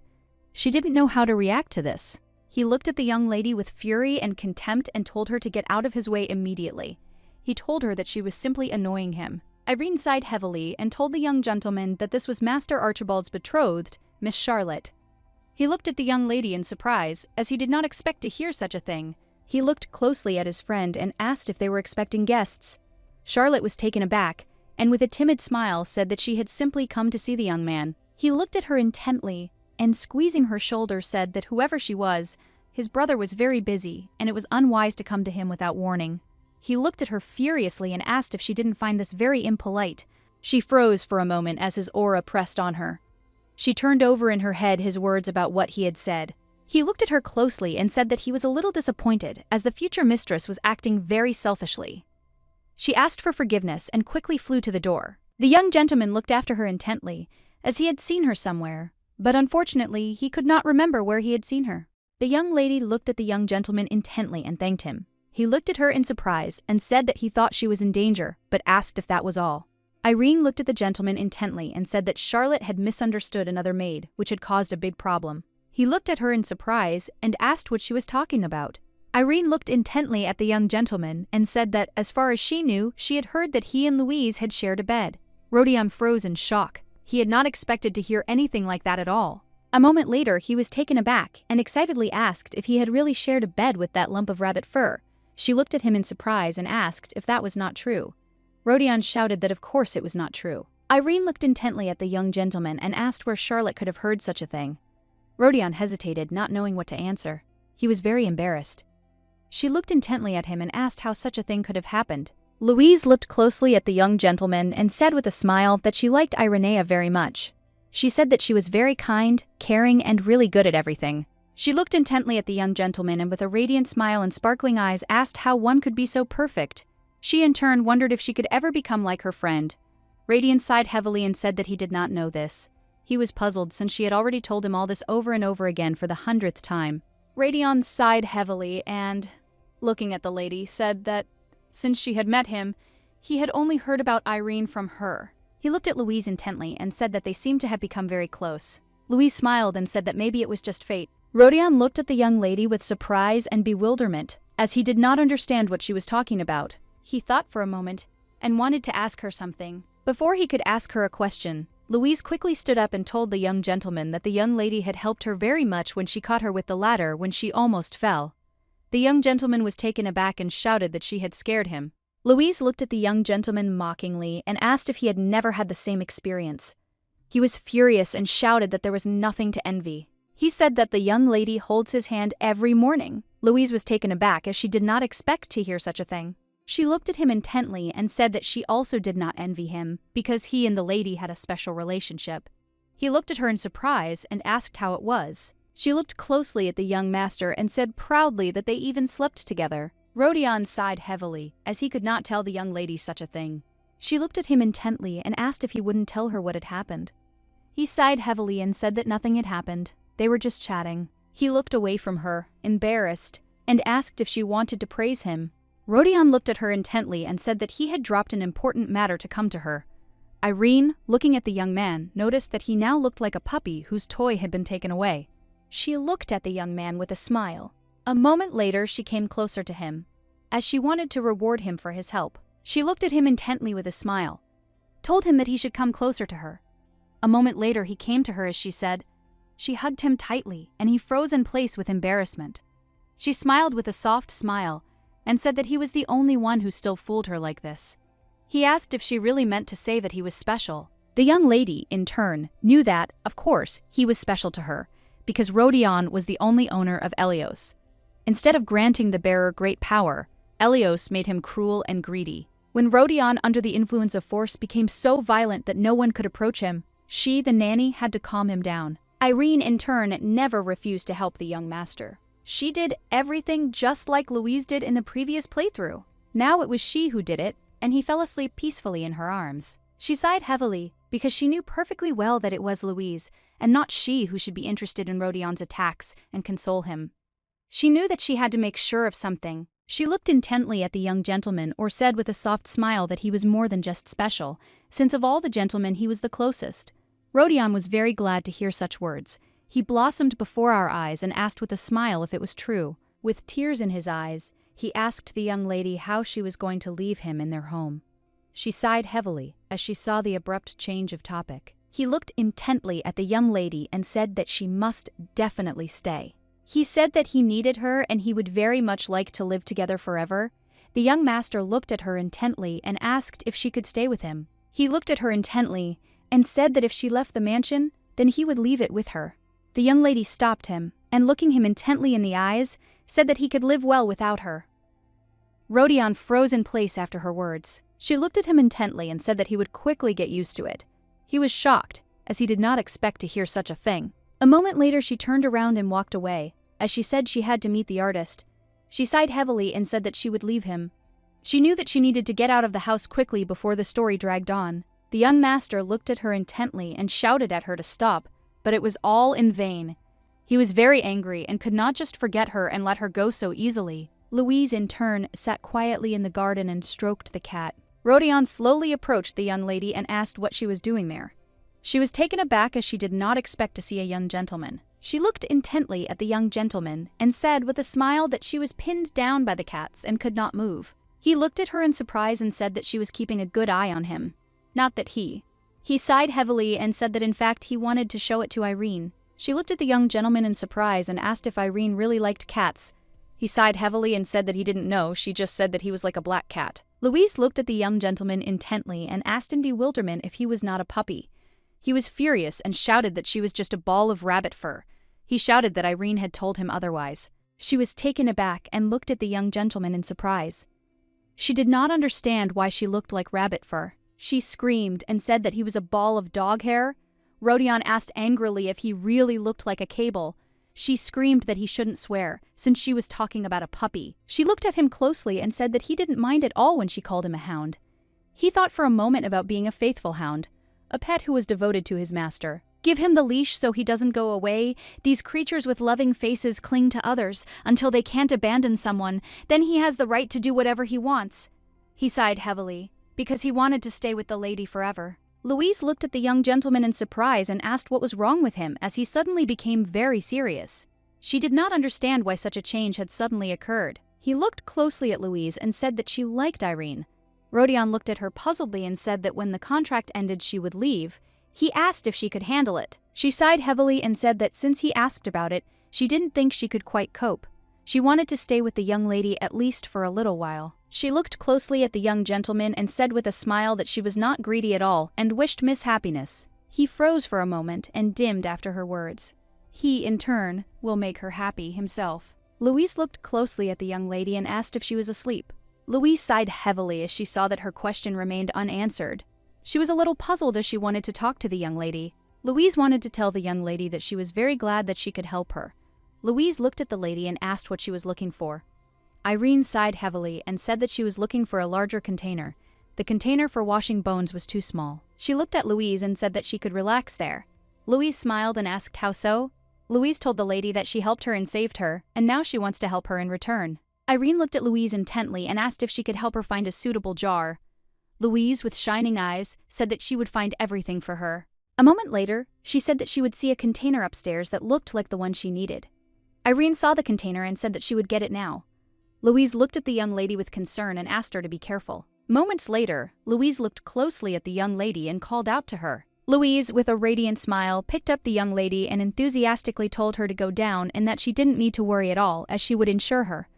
She didn't know how to react to this. He looked at the young lady with fury and contempt and told her to get out of his way immediately. He told her that she was simply annoying him. Irene sighed heavily and told the young gentleman that this was Master Archibald's betrothed, Miss Charlotte. He looked at the young lady in surprise, as he did not expect to hear such a thing. He looked closely at his friend and asked if they were expecting guests. Charlotte was taken aback, and with a timid smile said that she had simply come to see the young man. He looked at her intently, and squeezing her shoulder said that whoever she was, his brother was very busy, and it was unwise to come to him without warning. He looked at her furiously and asked if she didn't find this very impolite. She froze for a moment as his aura pressed on her. She turned over in her head his words about what he had said. He looked at her closely and said that he was a little disappointed, as the future mistress was acting very selfishly. She asked for forgiveness and quickly flew to the door. The young gentleman looked after her intently, as he had seen her somewhere, but unfortunately he could not remember where he had seen her. The young lady looked at the young gentleman intently and thanked him. He looked at her in surprise and said that he thought she was in danger, but asked if that was all. Irene looked at the gentleman intently and said that Charlotte had misunderstood another maid, which had caused a big problem. He looked at her in surprise and asked what she was talking about. Irene looked intently at the young gentleman and said that, as far as she knew, she had heard that he and Louise had shared a bed. Rodion froze in shock. He had not expected to hear anything like that at all. A moment later, he was taken aback and excitedly asked if he had really shared a bed with that lump of rabbit fur. She looked at him in surprise and asked if that was not true. Rodion shouted that of course it was not true. Irene looked intently at the young gentleman and asked where Charlotte could have heard such a thing. Rodion hesitated, not knowing what to answer. He was very embarrassed. She looked intently at him and asked how such a thing could have happened. Louise looked closely at the young gentleman and said with a smile that she liked Irenea very much. She said that she was very kind, caring, and really good at everything. She looked intently at the young gentleman and with a radiant smile and sparkling eyes asked how one could be so perfect. She in turn wondered if she could ever become like her friend. Radiant sighed heavily and said that he did not know this. He was puzzled since she had already told him all this over and over again for the 100th time. Radion sighed heavily and, looking at the lady, said that since she had met him, he had only heard about Irene from her. He looked at Louise intently and said that they seemed to have become very close. Louise smiled and said that maybe it was just fate. Rodion looked at the young lady with surprise and bewilderment, as he did not understand what she was talking about. He thought for a moment and wanted to ask her something. Before he could ask her a question, Louise quickly stood up and told the young gentleman that the young lady had helped her very much when she caught her with the ladder when she almost fell. The young gentleman was taken aback and shouted that she had scared him. Louise looked at the young gentleman mockingly and asked if he had never had the same experience. He was furious and shouted that there was nothing to envy. He said that the young lady holds his hand every morning. Louise was taken aback as she did not expect to hear such a thing. She looked at him intently and said that she also did not envy him because he and the lady had a special relationship. He looked at her in surprise and asked how it was. She looked closely at the young master and said proudly that they even slept together. Rodion sighed heavily as he could not tell the young lady such a thing. She looked at him intently and asked if he wouldn't tell her what had happened. He sighed heavily and said that nothing had happened. They were just chatting. He looked away from her, embarrassed, and asked if she wanted to praise him. Rodion looked at her intently and said that he had dropped an important matter to come to her. Irene, looking at the young man, noticed that he now looked like a puppy whose toy had been taken away. She looked at the young man with a smile. A moment later, she came closer to him, as she wanted to reward him for his help. She looked at him intently with a smile, told him that he should come closer to her. A moment later, he came to her as she said. She hugged him tightly, and he froze in place with embarrassment. She smiled with a soft smile and said that he was the only one who still fooled her like this. He asked if she really meant to say that he was special. The young lady, in turn, knew that, of course, he was special to her, because Rodion was the only owner of Elios. Instead of granting the bearer great power, Elios made him cruel and greedy. When Rodion, under the influence of force, became so violent that no one could approach him, she, the nanny, had to calm him down. Irene, in turn, never refused to help the young master. She did everything just like Louise did in the previous playthrough. Now it was she who did it, and he fell asleep peacefully in her arms. She sighed heavily because she knew perfectly well that it was Louise, and not she who should be interested in Rodion's attacks and console him. She knew that she had to make sure of something. She looked intently at the young gentleman, or said with a soft smile that he was more than just special, since of all the gentlemen he was the closest. Rodion was very glad to hear such words. He blossomed before our eyes and asked with a smile if it was true. With tears in his eyes, he asked the young lady how she was going to leave him in their home. She sighed heavily as she saw the abrupt change of topic. He looked intently at the young lady and said that she must definitely stay. He said that he needed her and he would very much like to live together forever. The young master looked at her intently and asked if she could stay with him. He looked at her intently and said that if she left the mansion, then he would leave it with her. The young lady stopped him, and looking him intently in the eyes, said that he could live well without her. Rodion froze in place after her words. She looked at him intently and said that he would quickly get used to it. He was shocked, as he did not expect to hear such a thing. A moment later she turned around and walked away, as she said she had to meet the artist. She sighed heavily and said that she would leave him. She knew that she needed to get out of the house quickly before the story dragged on. The young master looked at her intently and shouted at her to stop, but it was all in vain. He was very angry and could not just forget her and let her go so easily. Louise, in turn, sat quietly in the garden and stroked the cat. Rodion slowly approached the young lady and asked what she was doing there. She was taken aback as she did not expect to see a young gentleman. She looked intently at the young gentleman and said with a smile that she was pinned down by the cats and could not move. He looked at her in surprise and said that she was keeping a good eye on him. Not that he. He sighed heavily and said that in fact he wanted to show it to Irene. She looked at the young gentleman in surprise and asked if Irene really liked cats. He sighed heavily and said that he didn't know, she just said that he was like a black cat. Louise looked at the young gentleman intently and asked in bewilderment if he was not a puppy. He was furious and shouted that she was just a ball of rabbit fur. He shouted that Irene had told him otherwise. She was taken aback and looked at the young gentleman in surprise. She did not understand why she looked like rabbit fur. She screamed and said that he was a ball of dog hair. Rodion asked angrily if he really looked like a cable. She screamed that he shouldn't swear, since she was talking about a puppy. She looked at him closely and said that he didn't mind at all when she called him a hound. He thought for a moment about being a faithful hound, a pet who was devoted to his master. Give him the leash so he doesn't go away. These creatures with loving faces cling to others until they can't abandon someone. Then he has the right to do whatever he wants. He sighed heavily, because he wanted to stay with the lady forever. Louise looked at the young gentleman in surprise and asked what was wrong with him as he suddenly became very serious. She did not understand why such a change had suddenly occurred. He looked closely at Louise and said that she liked Irene. Rodion looked at her puzzledly and said that when the contract ended she would leave. He asked if she could handle it. She sighed heavily and said that since he asked about it, she didn't think she could quite cope. She wanted to stay with the young lady at least for a little while. She looked closely at the young gentleman and said with a smile that she was not greedy at all and wished Miss happiness. He froze for a moment and dimmed after her words. He, in turn, will make her happy himself. Louise looked closely at the young lady and asked if she was asleep. Louise sighed heavily as she saw that her question remained unanswered. She was a little puzzled as she wanted to talk to the young lady. Louise wanted to tell the young lady that she was very glad that she could help her. Louise looked at the lady and asked what she was looking for. Irene sighed heavily and said that she was looking for a larger container. The container for washing bones was too small. She looked at Louise and said that she could relax there. Louise smiled and asked how so. Louise told the lady that she helped her and saved her, and now she wants to help her in return. Irene looked at Louise intently and asked if she could help her find a suitable jar. Louise, with shining eyes, said that she would find everything for her. A moment later, she said that she would see a container upstairs that looked like the one she needed. Irene saw the container and said that she would get it now. Louise looked at the young lady with concern and asked her to be careful. Moments later, Louise looked closely at the young lady and called out to her. Louise, with a radiant smile, picked up the young lady and enthusiastically told her to go down and that she didn't need to worry at all, as she would insure her.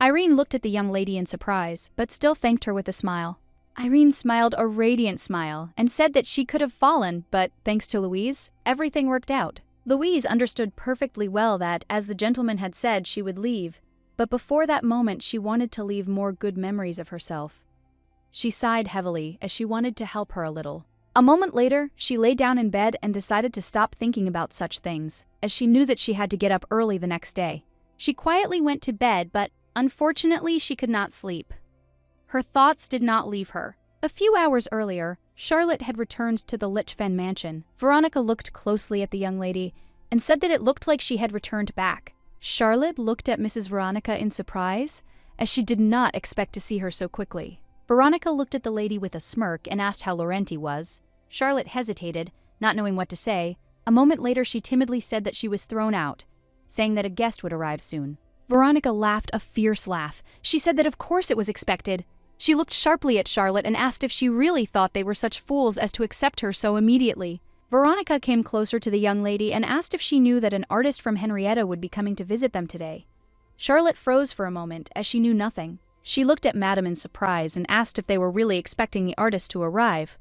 Irene looked at the young lady in surprise, but still thanked her with a smile. Irene smiled a radiant smile and said that she could have fallen, but thanks to Louise, everything worked out. Louise understood perfectly well that, as the gentleman had said, she would leave, but before that moment she wanted to leave more good memories of herself. She sighed heavily as she wanted to help her a little. A moment later, she lay down in bed and decided to stop thinking about such things, as she knew that she had to get up early the next day. She quietly went to bed, but unfortunately she could not sleep. Her thoughts did not leave her. A few hours earlier, Charlotte had returned to the Lichfen mansion. Veronica looked closely at the young lady and said that it looked like she had returned back. Charlotte looked at Mrs. Veronica in surprise, as she did not expect to see her so quickly. Veronica looked at the lady with a smirk and asked how Laurenti was. Charlotte hesitated, not knowing what to say. A moment later, she timidly said that she was thrown out, saying that a guest would arrive soon. Veronica laughed a fierce laugh. She said that of course it was expected. She looked sharply at Charlotte and asked if she really thought they were such fools as to accept her so immediately. Veronica came closer to the young lady and asked if she knew that an artist from Henrietta would be coming to visit them today. Charlotte froze for a moment, as she knew nothing. She looked at Madame in surprise and asked if they were really expecting the artist to arrive.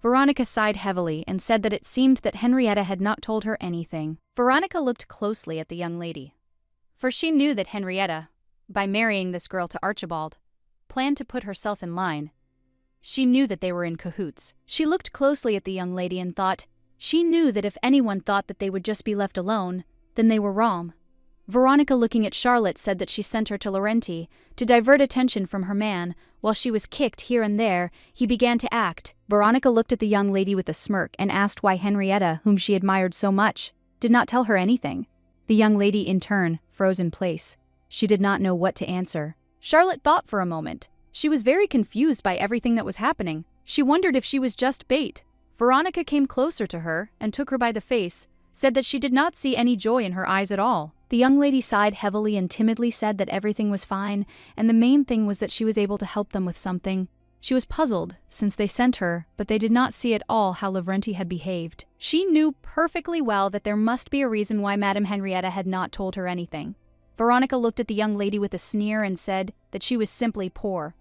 Veronica sighed heavily and said that it seemed that Henrietta had not told her anything. Veronica looked closely at the young lady, for she knew that Henrietta, by marrying this girl to Archibald, planned to put herself in line. She knew that they were in cahoots. She looked closely at the young lady and thought, she knew that if anyone thought that they would just be left alone, then they were wrong. Veronica, looking at Charlotte, said that she sent her to Laurenti to divert attention from her man. While she was kicked here and there, he began to act. Veronica looked at the young lady with a smirk and asked why Henrietta, whom she admired so much, did not tell her anything. The young lady, in turn, froze in place. She did not know what to answer. Charlotte thought for a moment. She was very confused by everything that was happening. She wondered if she was just bait. Veronica came closer to her and took her by the face, said that she did not see any joy in her eyes at all. The young lady sighed heavily and timidly said that everything was fine, and the main thing was that she was able to help them with something. She was puzzled, since they sent her, but they did not see at all how Lavrenti had behaved. She knew perfectly well that there must be a reason why Madame Henrietta had not told her anything. Veronica looked at the young lady with a sneer and said that she was simply poor.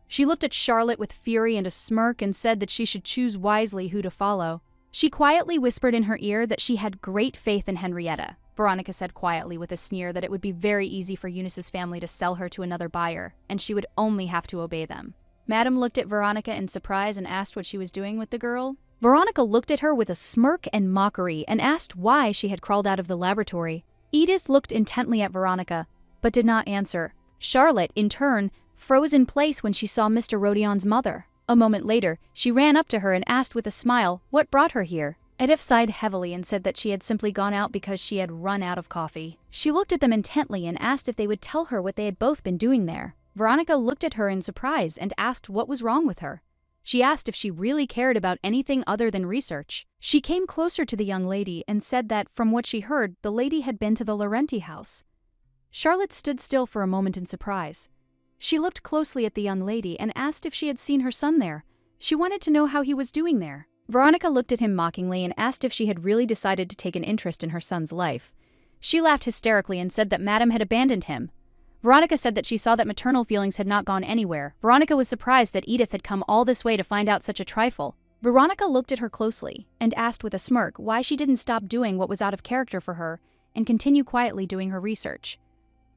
She looked at Charlotte with fury and a smirk and said that she should choose wisely who to follow. She quietly whispered in her ear that she had great faith in Henrietta. Veronica said quietly with a sneer that it would be very easy for Eunice's family to sell her to another buyer, and she would only have to obey them. Madame looked at Veronica in surprise and asked what she was doing with the girl. Veronica looked at her with a smirk and mockery and asked why she had crawled out of the laboratory. Edith looked intently at Veronica, but did not answer. Charlotte, in turn, froze in place when she saw Mr. Rodion's mother. A moment later, she ran up to her and asked with a smile what brought her here. Edith sighed heavily and said that she had simply gone out because she had run out of coffee. She looked at them intently and asked if they would tell her what they had both been doing there. Veronica looked at her in surprise and asked what was wrong with her. She asked if she really cared about anything other than research. She came closer to the young lady and said that, from what she heard, the lady had been to the Laurenti house. Charlotte stood still for a moment in surprise. She looked closely at the young lady and asked if she had seen her son there. She wanted to know how he was doing there. Veronica looked at him mockingly and asked if she had really decided to take an interest in her son's life. She laughed hysterically and said that Madame had abandoned him. Veronica said that she saw that maternal feelings had not gone anywhere. Veronica was surprised that Edith had come all this way to find out such a trifle. Veronica looked at her closely and asked with a smirk why she didn't stop doing what was out of character for her and continue quietly doing her research.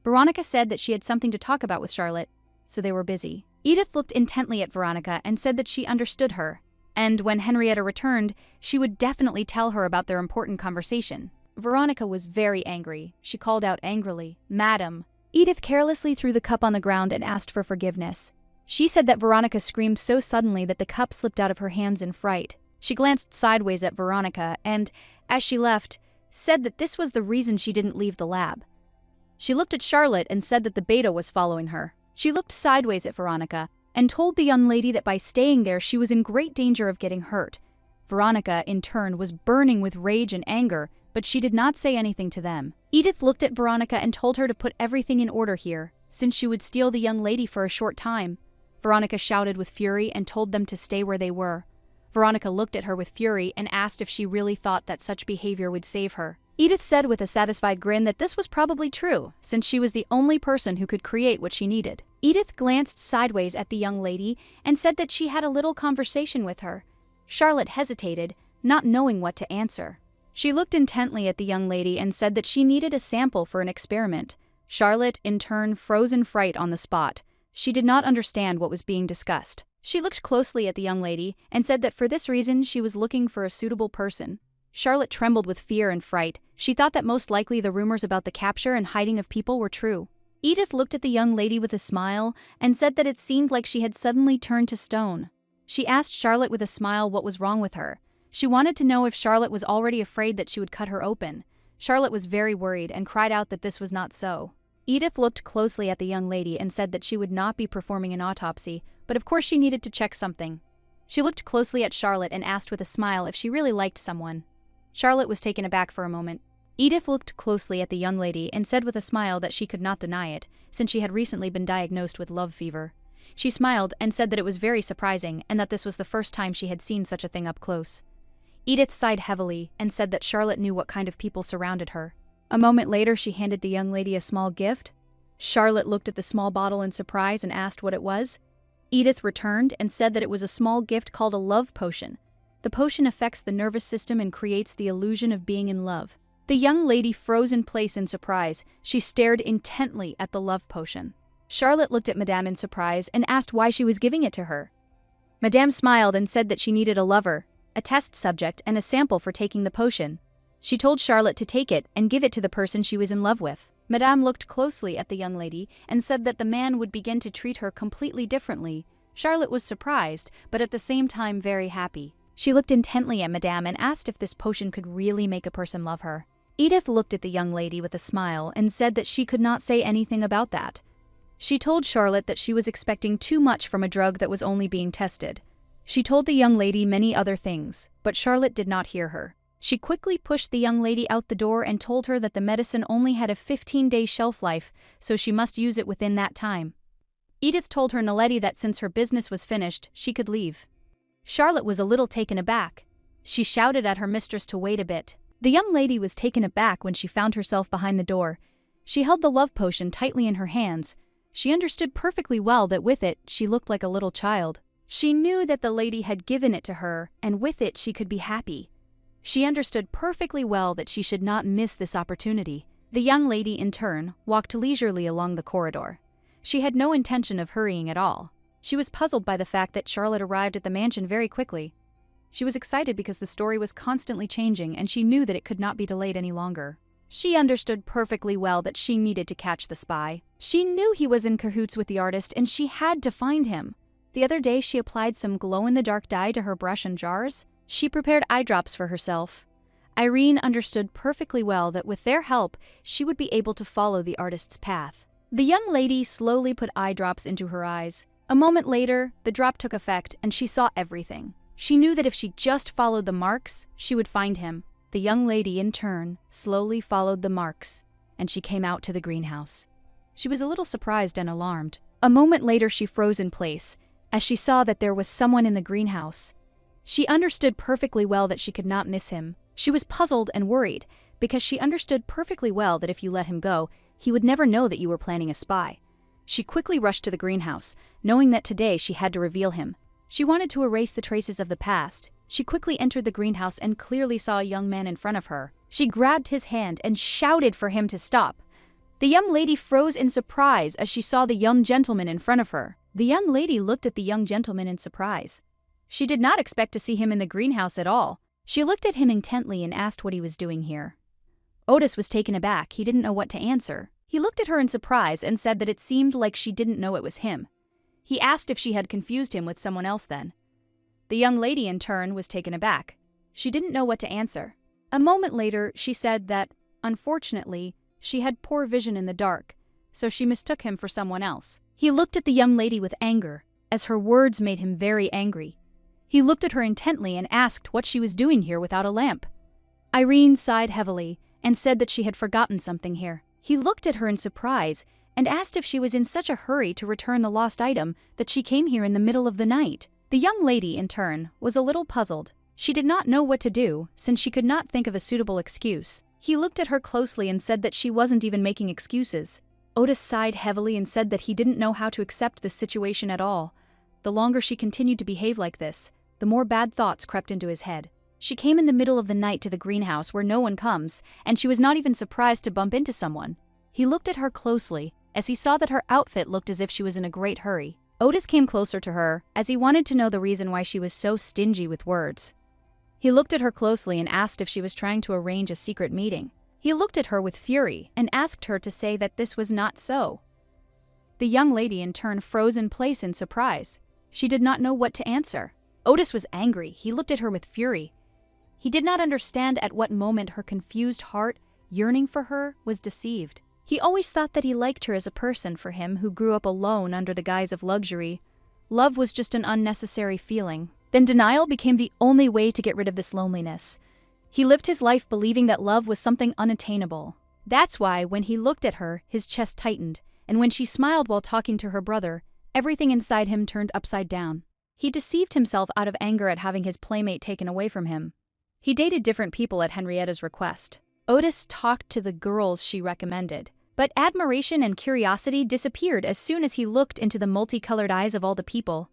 Veronica said that she had something to talk about with Charlotte, so they were busy. Edith looked intently at Veronica and said that she understood her, and when Henrietta returned, she would definitely tell her about their important conversation. Veronica was very angry. She called out angrily, "Madam." Edith carelessly threw the cup on the ground and asked for forgiveness. She said that Veronica screamed so suddenly that the cup slipped out of her hands in fright. She glanced sideways at Veronica and, as she left, said that this was the reason she didn't leave the lab. She looked at Charlotte and said that the beta was following her. She looked sideways at Veronica and told the young lady that by staying there she was in great danger of getting hurt. Veronica, in turn, was burning with rage and anger, but she did not say anything to them. Edith looked at Veronica and told her to put everything in order here, since she would steal the young lady for a short time. Veronica shouted with fury and told them to stay where they were. Veronica looked at her with fury and asked if she really thought that such behavior would save her. Edith said with a satisfied grin that this was probably true, since she was the only person who could create what she needed. Edith glanced sideways at the young lady and said that she had a little conversation with her. Charlotte hesitated, not knowing what to answer. She looked intently at the young lady and said that she needed a sample for an experiment. Charlotte, in turn, froze in fright on the spot. She did not understand what was being discussed. She looked closely at the young lady and said that for this reason she was looking for a suitable person. Charlotte trembled with fear and fright. She thought that most likely the rumors about the capture and hiding of people were true. Edith looked at the young lady with a smile and said that it seemed like she had suddenly turned to stone. She asked Charlotte with a smile what was wrong with her. She wanted to know if Charlotte was already afraid that she would cut her open. Charlotte was very worried and cried out that this was not so. Edith looked closely at the young lady and said that she would not be performing an autopsy, but of course she needed to check something. She looked closely at Charlotte and asked with a smile if she really liked someone. Charlotte was taken aback for a moment. Edith looked closely at the young lady and said with a smile that she could not deny it, since she had recently been diagnosed with love fever. She smiled and said that it was very surprising and that this was the first time she had seen such a thing up close. Edith sighed heavily and said that Charlotte knew what kind of people surrounded her. A moment later, she handed the young lady a small gift. Charlotte looked at the small bottle in surprise and asked what it was. Edith returned and said that it was a small gift called a love potion. The potion affects the nervous system and creates the illusion of being in love. The young lady froze in place in surprise. She stared intently at the love potion. Charlotte looked at Madame in surprise and asked why she was giving it to her. Madame smiled and said that she needed a lover, a test subject, and a sample for taking the potion. She told Charlotte to take it and give it to the person she was in love with. Madame looked closely at the young lady and said that the man would begin to treat her completely differently. Charlotte was surprised, but at the same time very happy. She looked intently at Madame and asked if this potion could really make a person love her. Edith looked at the young lady with a smile and said that she could not say anything about that. She told Charlotte that she was expecting too much from a drug that was only being tested. She told the young lady many other things, but Charlotte did not hear her. She quickly pushed the young lady out the door and told her that the medicine only had a 15-day shelf life, so she must use it within that time. Edith told her Naledi that since her business was finished, she could leave. Charlotte was a little taken aback. She shouted at her mistress to wait a bit. The young lady was taken aback when she found herself behind the door. She held the love potion tightly in her hands. She understood perfectly well that with it, she looked like a little child. She knew that the lady had given it to her, and with it she could be happy. She understood perfectly well that she should not miss this opportunity. The young lady, in turn, walked leisurely along the corridor. She had no intention of hurrying at all. She was puzzled by the fact that Charlotte arrived at the mansion very quickly. She was excited because the story was constantly changing and she knew that it could not be delayed any longer. She understood perfectly well that she needed to catch the spy. She knew he was in cahoots with the artist and she had to find him. The other day she applied some glow-in-the-dark dye to her brush and jars. She prepared eye drops for herself. Irene understood perfectly well that with their help, she would be able to follow the artist's path. The young lady slowly put eye drops into her eyes. A moment later, the drop took effect and she saw everything. She knew that if she just followed the marks, she would find him. The young lady, in turn, slowly followed the marks, and she came out to the greenhouse. She was a little surprised and alarmed. A moment later, she froze in place, as she saw that there was someone in the greenhouse. She understood perfectly well that she could not miss him. She was puzzled and worried, because she understood perfectly well that if you let him go, he would never know that you were planning a spy. She quickly rushed to the greenhouse, knowing that today she had to reveal him. She wanted to erase the traces of the past. She quickly entered the greenhouse and clearly saw a young man in front of her. She grabbed his hand and shouted for him to stop. The young lady froze in surprise as she saw the young gentleman in front of her. The young lady looked at the young gentleman in surprise. She did not expect to see him in the greenhouse at all. She looked at him intently and asked what he was doing here. Otis was taken aback. He didn't know what to answer. He looked at her in surprise and said that it seemed like she didn't know it was him. He asked if she had confused him with someone else then. The young lady, in turn, was taken aback. She didn't know what to answer. A moment later, she said that, unfortunately, she had poor vision in the dark, so she mistook him for someone else. He looked at the young lady with anger, as her words made him very angry. He looked at her intently and asked what she was doing here without a lamp. Irene sighed heavily and said that she had forgotten something here. He looked at her in surprise and asked if she was in such a hurry to return the lost item that she came here in the middle of the night. The young lady, in turn, was a little puzzled. She did not know what to do, since she could not think of a suitable excuse. He looked at her closely and said that she wasn't even making excuses. Otis sighed heavily and said that he didn't know how to accept this situation at all. The longer she continued to behave like this, the more bad thoughts crept into his head. She came in the middle of the night to the greenhouse where no one comes, and she was not even surprised to bump into someone. He looked at her closely, as he saw that her outfit looked as if she was in a great hurry. Otis came closer to her, as he wanted to know the reason why she was so stingy with words. He looked at her closely and asked if she was trying to arrange a secret meeting. He looked at her with fury and asked her to say that this was not so. The young lady in turn froze in place in surprise. She did not know what to answer. Otis was angry. He looked at her with fury. He did not understand at what moment her confused heart, yearning for her, was deceived. He always thought that he liked her as a person for him who grew up alone under the guise of luxury. Love was just an unnecessary feeling. Then denial became the only way to get rid of this loneliness. He lived his life believing that love was something unattainable. That's why, when he looked at her, his chest tightened, and when she smiled while talking to her brother, everything inside him turned upside down. He deceived himself out of anger at having his playmate taken away from him. He dated different people at Henrietta's request. Otis talked to the girls she recommended, but admiration and curiosity disappeared as soon as he looked into the multicolored eyes of all the people.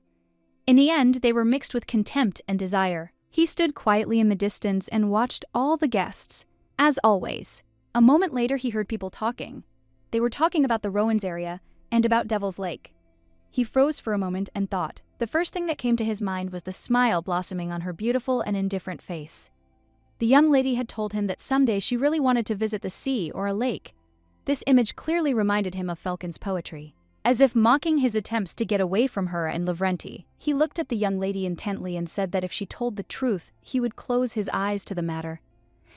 In the end, they were mixed with contempt and desire. He stood quietly in the distance and watched all the guests. As always, a moment later he heard people talking. They were talking about the Rowans area and about Devil's Lake. He froze for a moment and thought. The first thing that came to his mind was the smile blossoming on her beautiful and indifferent face. The young lady had told him that someday she really wanted to visit the sea or a lake. This image clearly reminded him of Falcon's poetry. As if mocking his attempts to get away from her and Lavrenti, he looked at the young lady intently and said that if she told the truth, he would close his eyes to the matter.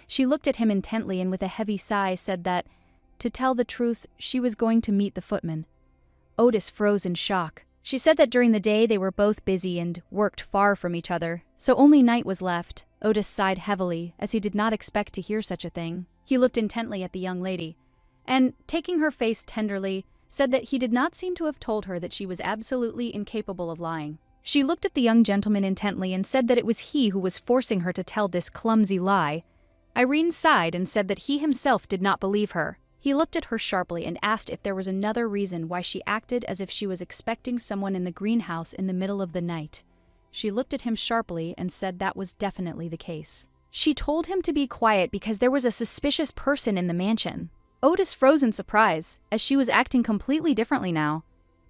She looked at him intently and with a heavy sigh said that, to tell the truth, she was going to meet the footman. Otis froze in shock. She said that during the day they were both busy and worked far from each other, so only night was left. Otis sighed heavily, as he did not expect to hear such a thing. He looked intently at the young lady, and, taking her face tenderly, said that he did not seem to have told her that she was absolutely incapable of lying. She looked at the young gentleman intently and said that it was he who was forcing her to tell this clumsy lie. Irene sighed and said that he himself did not believe her. He looked at her sharply and asked if there was another reason why she acted as if she was expecting someone in the greenhouse in the middle of the night. She looked at him sharply and said that was definitely the case. She told him to be quiet because there was a suspicious person in the mansion. Otis froze in surprise, as she was acting completely differently now.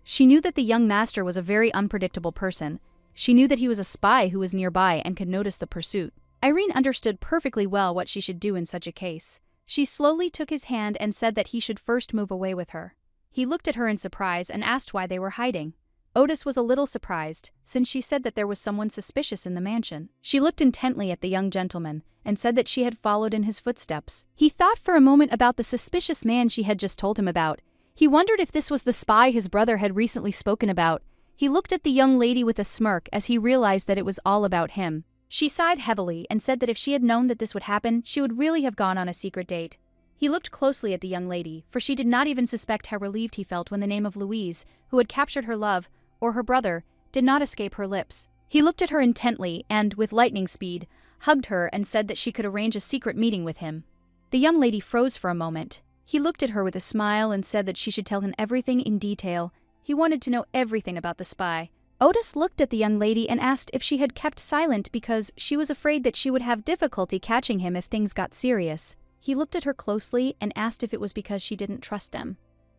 She knew that the young master was a very unpredictable person. She knew that he was a spy who was nearby and could notice the pursuit. Irene understood perfectly well what she should do in such a case. She slowly took his hand and said that he should first move away with her. He looked at her in surprise and asked why they were hiding. Otis was a little surprised, since she said that there was someone suspicious in the mansion. She looked intently at the young gentleman and said that she had followed in his footsteps. He thought for a moment about the suspicious man she had just told him about. He wondered if this was the spy his brother had recently spoken about. He looked at the young lady with a smirk as he realized that it was all about him. She sighed heavily and said that if she had known that this would happen, she would really have gone on a secret date. He looked closely at the young lady, for she did not even suspect how relieved he felt when the name of Louise, who had captured her love, or her brother, did not escape her lips. He looked at her intently and, with lightning speed, hugged her and said that she could arrange a secret meeting with him. The young lady froze for a moment. He looked at her with a smile and said that she should tell him everything in detail. He wanted to know everything about the spy. Otis looked at the young lady and asked if she had kept silent because she was afraid that she would have difficulty catching him if things got serious. He looked at her closely and asked if it was because she didn't trust them.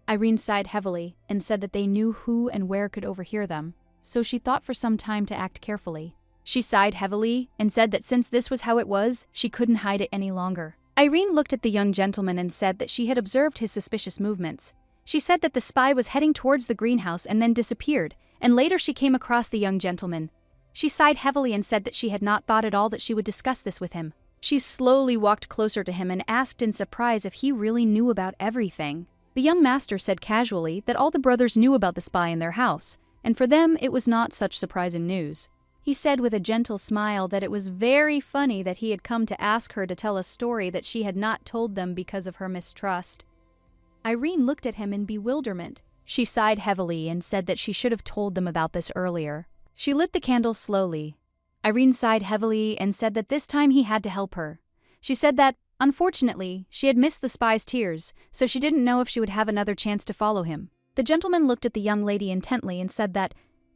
Irene sighed heavily and said that they knew who and where could overhear them, so she thought for some time to act carefully. She sighed heavily and said that since this was how it was, she couldn't hide it any longer. Irene looked at the young gentleman and said that she had observed his suspicious movements. She said that the spy was heading towards the greenhouse and then disappeared, and later she came across the young gentleman. She sighed heavily and said that she had not thought at all that she would discuss this with him. She slowly walked closer to him and asked in surprise if he really knew about everything. The young master said casually that all the brothers knew about the spy in their house, and for them it was not such surprising news. He said with a gentle smile that it was very funny that he had come to ask her to tell a story that she had not told them because of her mistrust. Irene looked at him in bewilderment. She sighed heavily and said that she should have told them about this earlier. She lit the candle slowly. Irene sighed heavily and said that this time he had to help her. She said that, unfortunately, she had missed the spy's tears, so she didn't know if she would have another chance to follow him. The gentleman looked at the young lady intently and said that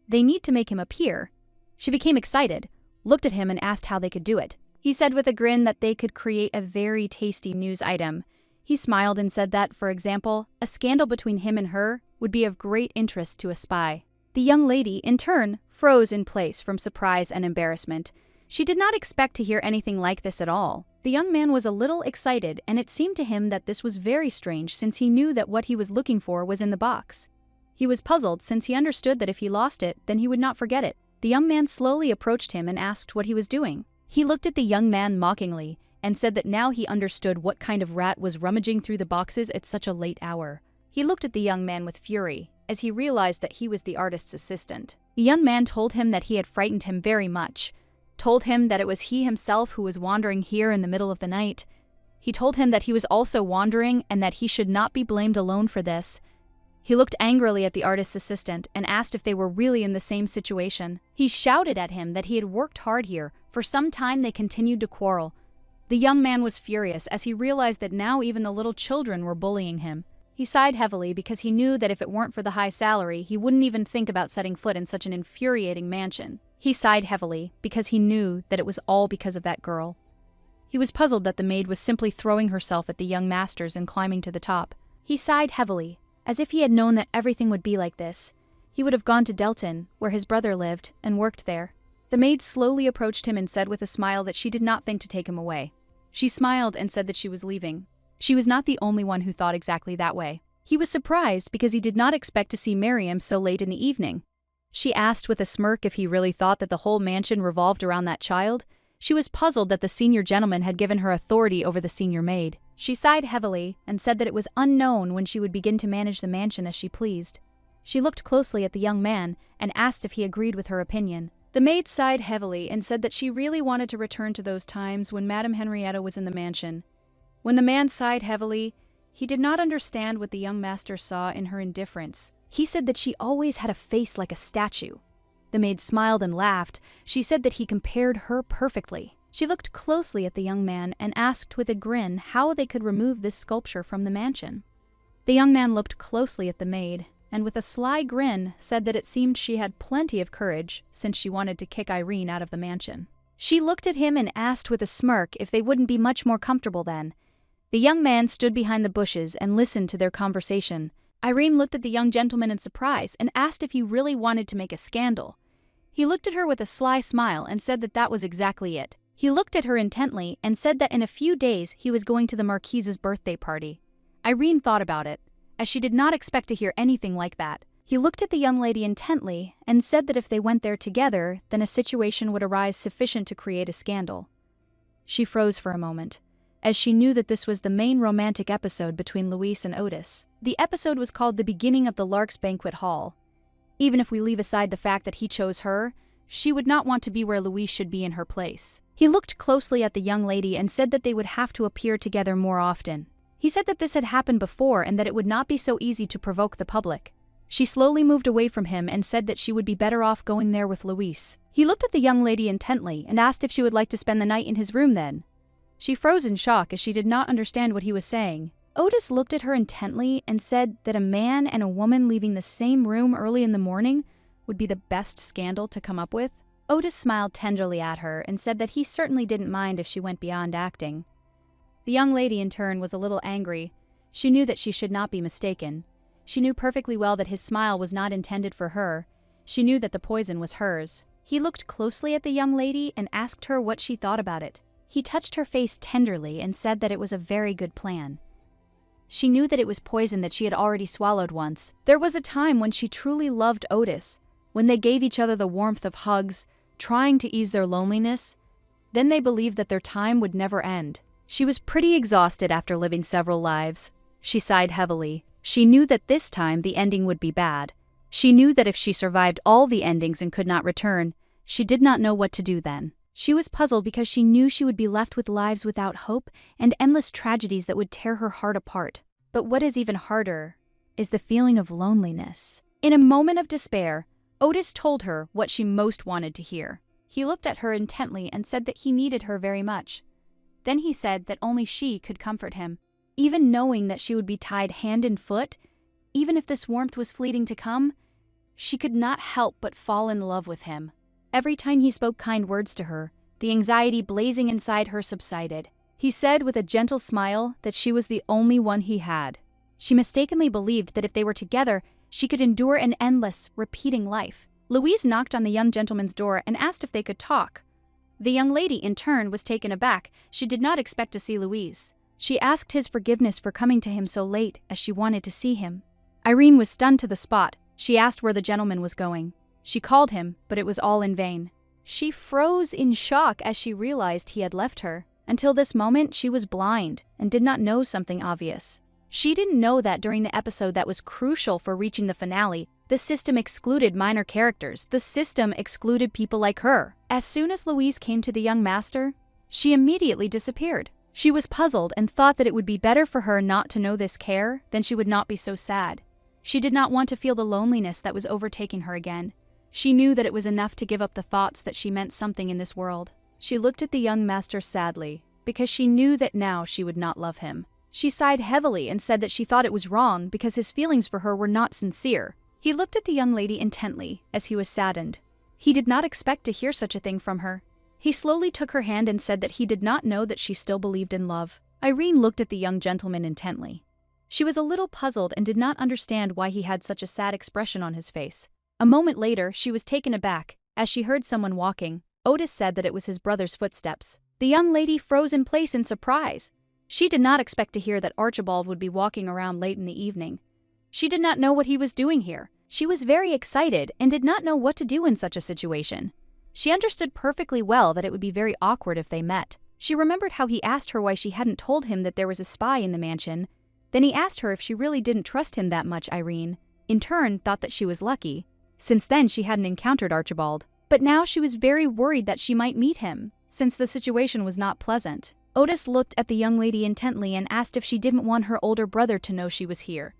they need to make him appear. She became excited, looked at him and asked how they could do it. He said with a grin that they could create a very tasty news item. He smiled and said that, for example, a scandal between him and her would be of great interest to a spy. The young lady, in turn, froze in place from surprise and embarrassment. She did not expect to hear anything like this at all. The young man was a little excited, and it seemed to him that this was very strange since he knew that what he was looking for was in the box. He was puzzled since he understood that if he lost it, then he would not forget it. The young man slowly approached him and asked what he was doing. He looked at the young man mockingly and said that now he understood what kind of rat was rummaging through the boxes at such a late hour. He looked at the young man with fury, as he realized that he was the artist's assistant. The young man told him that he had frightened him very much, told him that it was he himself who was wandering here in the middle of the night. He told him that he was also wandering and that he should not be blamed alone for this. He looked angrily at the artist's assistant and asked if they were really in the same situation. He shouted at him that he had worked hard here. For some time they continued to quarrel. The young man was furious as he realized that now even the little children were bullying him. He sighed heavily because he knew that if it weren't for the high salary, he wouldn't even think about setting foot in such an infuriating mansion. He sighed heavily because he knew that it was all because of that girl. He was puzzled that the maid was simply throwing herself at the young masters and climbing to the top. He sighed heavily, as if he had known that everything would be like this. He would have gone to Delton, where his brother lived, and worked there. The maid slowly approached him and said with a smile that she did not think to take him away. She smiled and said that she was leaving. She was not the only one who thought exactly that way. He was surprised because he did not expect to see Miriam so late in the evening. She asked with a smirk if he really thought that the whole mansion revolved around that child. She was puzzled that the senior gentleman had given her authority over the senior maid. She sighed heavily and said that it was unknown when she would begin to manage the mansion as she pleased. She looked closely at the young man and asked if he agreed with her opinion. The maid sighed heavily and said that she really wanted to return to those times when Madame Henrietta was in the mansion. When the man sighed heavily, he did not understand what the young master saw in her indifference. He said that she always had a face like a statue. The maid smiled and laughed. She said that he compared her perfectly. She looked closely at the young man and asked with a grin how they could remove this sculpture from the mansion. The young man looked closely at the maid, and with a sly grin said that it seemed she had plenty of courage since she wanted to kick Irene out of the mansion. She looked at him and asked with a smirk if they wouldn't be much more comfortable then. The young man stood behind the bushes and listened to their conversation. Irene looked at the young gentleman in surprise and asked if he really wanted to make a scandal. He looked at her with a sly smile and said that that was exactly it. He looked at her intently and said that in a few days he was going to the Marquise's birthday party. Irene thought about it, as she did not expect to hear anything like that. He looked at the young lady intently and said that if they went there together, then a situation would arise sufficient to create a scandal. She froze for a moment, as she knew that this was the main romantic episode between Luis and Otis. The episode was called The Beginning of the Lark's Banquet Hall. Even if we leave aside the fact that he chose her, she would not want to be where Luis should be in her place. He looked closely at the young lady and said that they would have to appear together more often. He said that this had happened before and that it would not be so easy to provoke the public. She slowly moved away from him and said that she would be better off going there with Luis. He looked at the young lady intently and asked if she would like to spend the night in his room then. She froze in shock as she did not understand what he was saying. Otis looked at her intently and said that a man and a woman leaving the same room early in the morning would be the best scandal to come up with? Otis smiled tenderly at her and said that he certainly didn't mind if she went beyond acting. The young lady, in turn, was a little angry. She knew that she should not be mistaken. She knew perfectly well that his smile was not intended for her. She knew that the poison was hers. He looked closely at the young lady and asked her what she thought about it. He touched her face tenderly and said that it was a very good plan. She knew that it was poison that she had already swallowed once. There was a time when she truly loved Otis, when they gave each other the warmth of hugs, trying to ease their loneliness. Then they believed that their time would never end. She was pretty exhausted after living several lives. She sighed heavily. She knew that this time the ending would be bad. She knew that if she survived all the endings and could not return, she did not know what to do then. She was puzzled because she knew she would be left with lives without hope and endless tragedies that would tear her heart apart. But what is even harder is the feeling of loneliness. In a moment of despair, Otis told her what she most wanted to hear. He looked at her intently and said that he needed her very much. Then he said that only she could comfort him. Even knowing that she would be tied hand and foot, even if this warmth was fleeting to come, she could not help but fall in love with him. Every time he spoke kind words to her, the anxiety blazing inside her subsided. He said with a gentle smile that she was the only one he had. She mistakenly believed that if they were together, she could endure an endless, repeating life. Louise knocked on the young gentleman's door and asked if they could talk. The young lady, in turn, was taken aback. She did not expect to see Louise. She asked his forgiveness for coming to him so late, as she wanted to see him. Irene was stunned to the spot. She asked where the gentleman was going. She called him, but it was all in vain. She froze in shock as she realized he had left her. Until this moment, she was blind and did not know something obvious. She didn't know that during the episode that was crucial for reaching the finale, the system excluded minor characters. The system excluded people like her. As soon as Louise came to the young master, she immediately disappeared. She was puzzled and thought that it would be better for her not to know this care, then she would not be so sad. She did not want to feel the loneliness that was overtaking her again. She knew that it was enough to give up the thoughts that she meant something in this world. She looked at the young master sadly, because she knew that now she would not love him. She sighed heavily and said that she thought it was wrong because his feelings for her were not sincere. He looked at the young lady intently, as he was saddened. He did not expect to hear such a thing from her. He slowly took her hand and said that he did not know that she still believed in love. Irene looked at the young gentleman intently. She was a little puzzled and did not understand why he had such a sad expression on his face. A moment later, she was taken aback, as she heard someone walking. Otis said that it was his brother's footsteps. The young lady froze in place in surprise. She did not expect to hear that Archibald would be walking around late in the evening. She did not know what he was doing here. She was very excited and did not know what to do in such a situation. She understood perfectly well that it would be very awkward if they met. She remembered how he asked her why she hadn't told him that there was a spy in the mansion. Then he asked her if she really didn't trust him that much. Irene, in turn, thought that she was lucky. Since then, she hadn't encountered Archibald. But now she was very worried that she might meet him, since the situation was not pleasant. Otis looked at the young lady intently and asked if she didn't want her older brother to know she was here.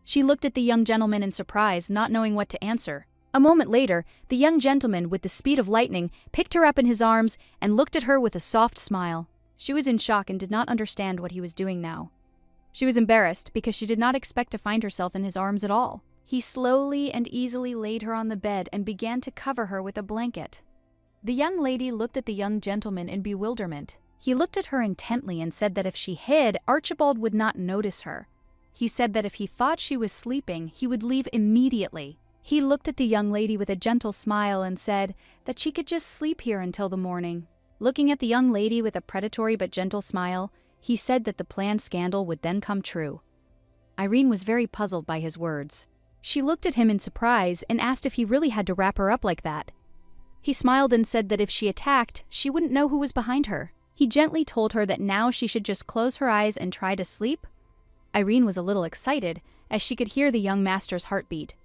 She looked at the young gentleman in surprise, not knowing what to answer. A moment later, the young gentleman, with the speed of lightning, picked her up in his arms and looked at her with a soft smile. She was in shock and did not understand what he was doing now. She was embarrassed because she did not expect to find herself in his arms at all. He slowly and easily laid her on the bed and began to cover her with a blanket. The young lady looked at the young gentleman in bewilderment. He looked at her intently and said that if she hid, Archibald would not notice her. He said that if he thought she was sleeping, he would leave immediately. He looked at the young lady with a gentle smile and said that she could just sleep here until the morning. Looking at the young lady with a predatory but gentle smile, he said that the planned scandal would then come true. Irene was very puzzled by his words. She looked at him in surprise and asked if he really had to wrap her up like that. He smiled and said that if she attacked, she wouldn't know who was behind her. He gently told her that now she should just close her eyes and try to sleep. Irene was a little excited, as she could hear the young master's heartbeat.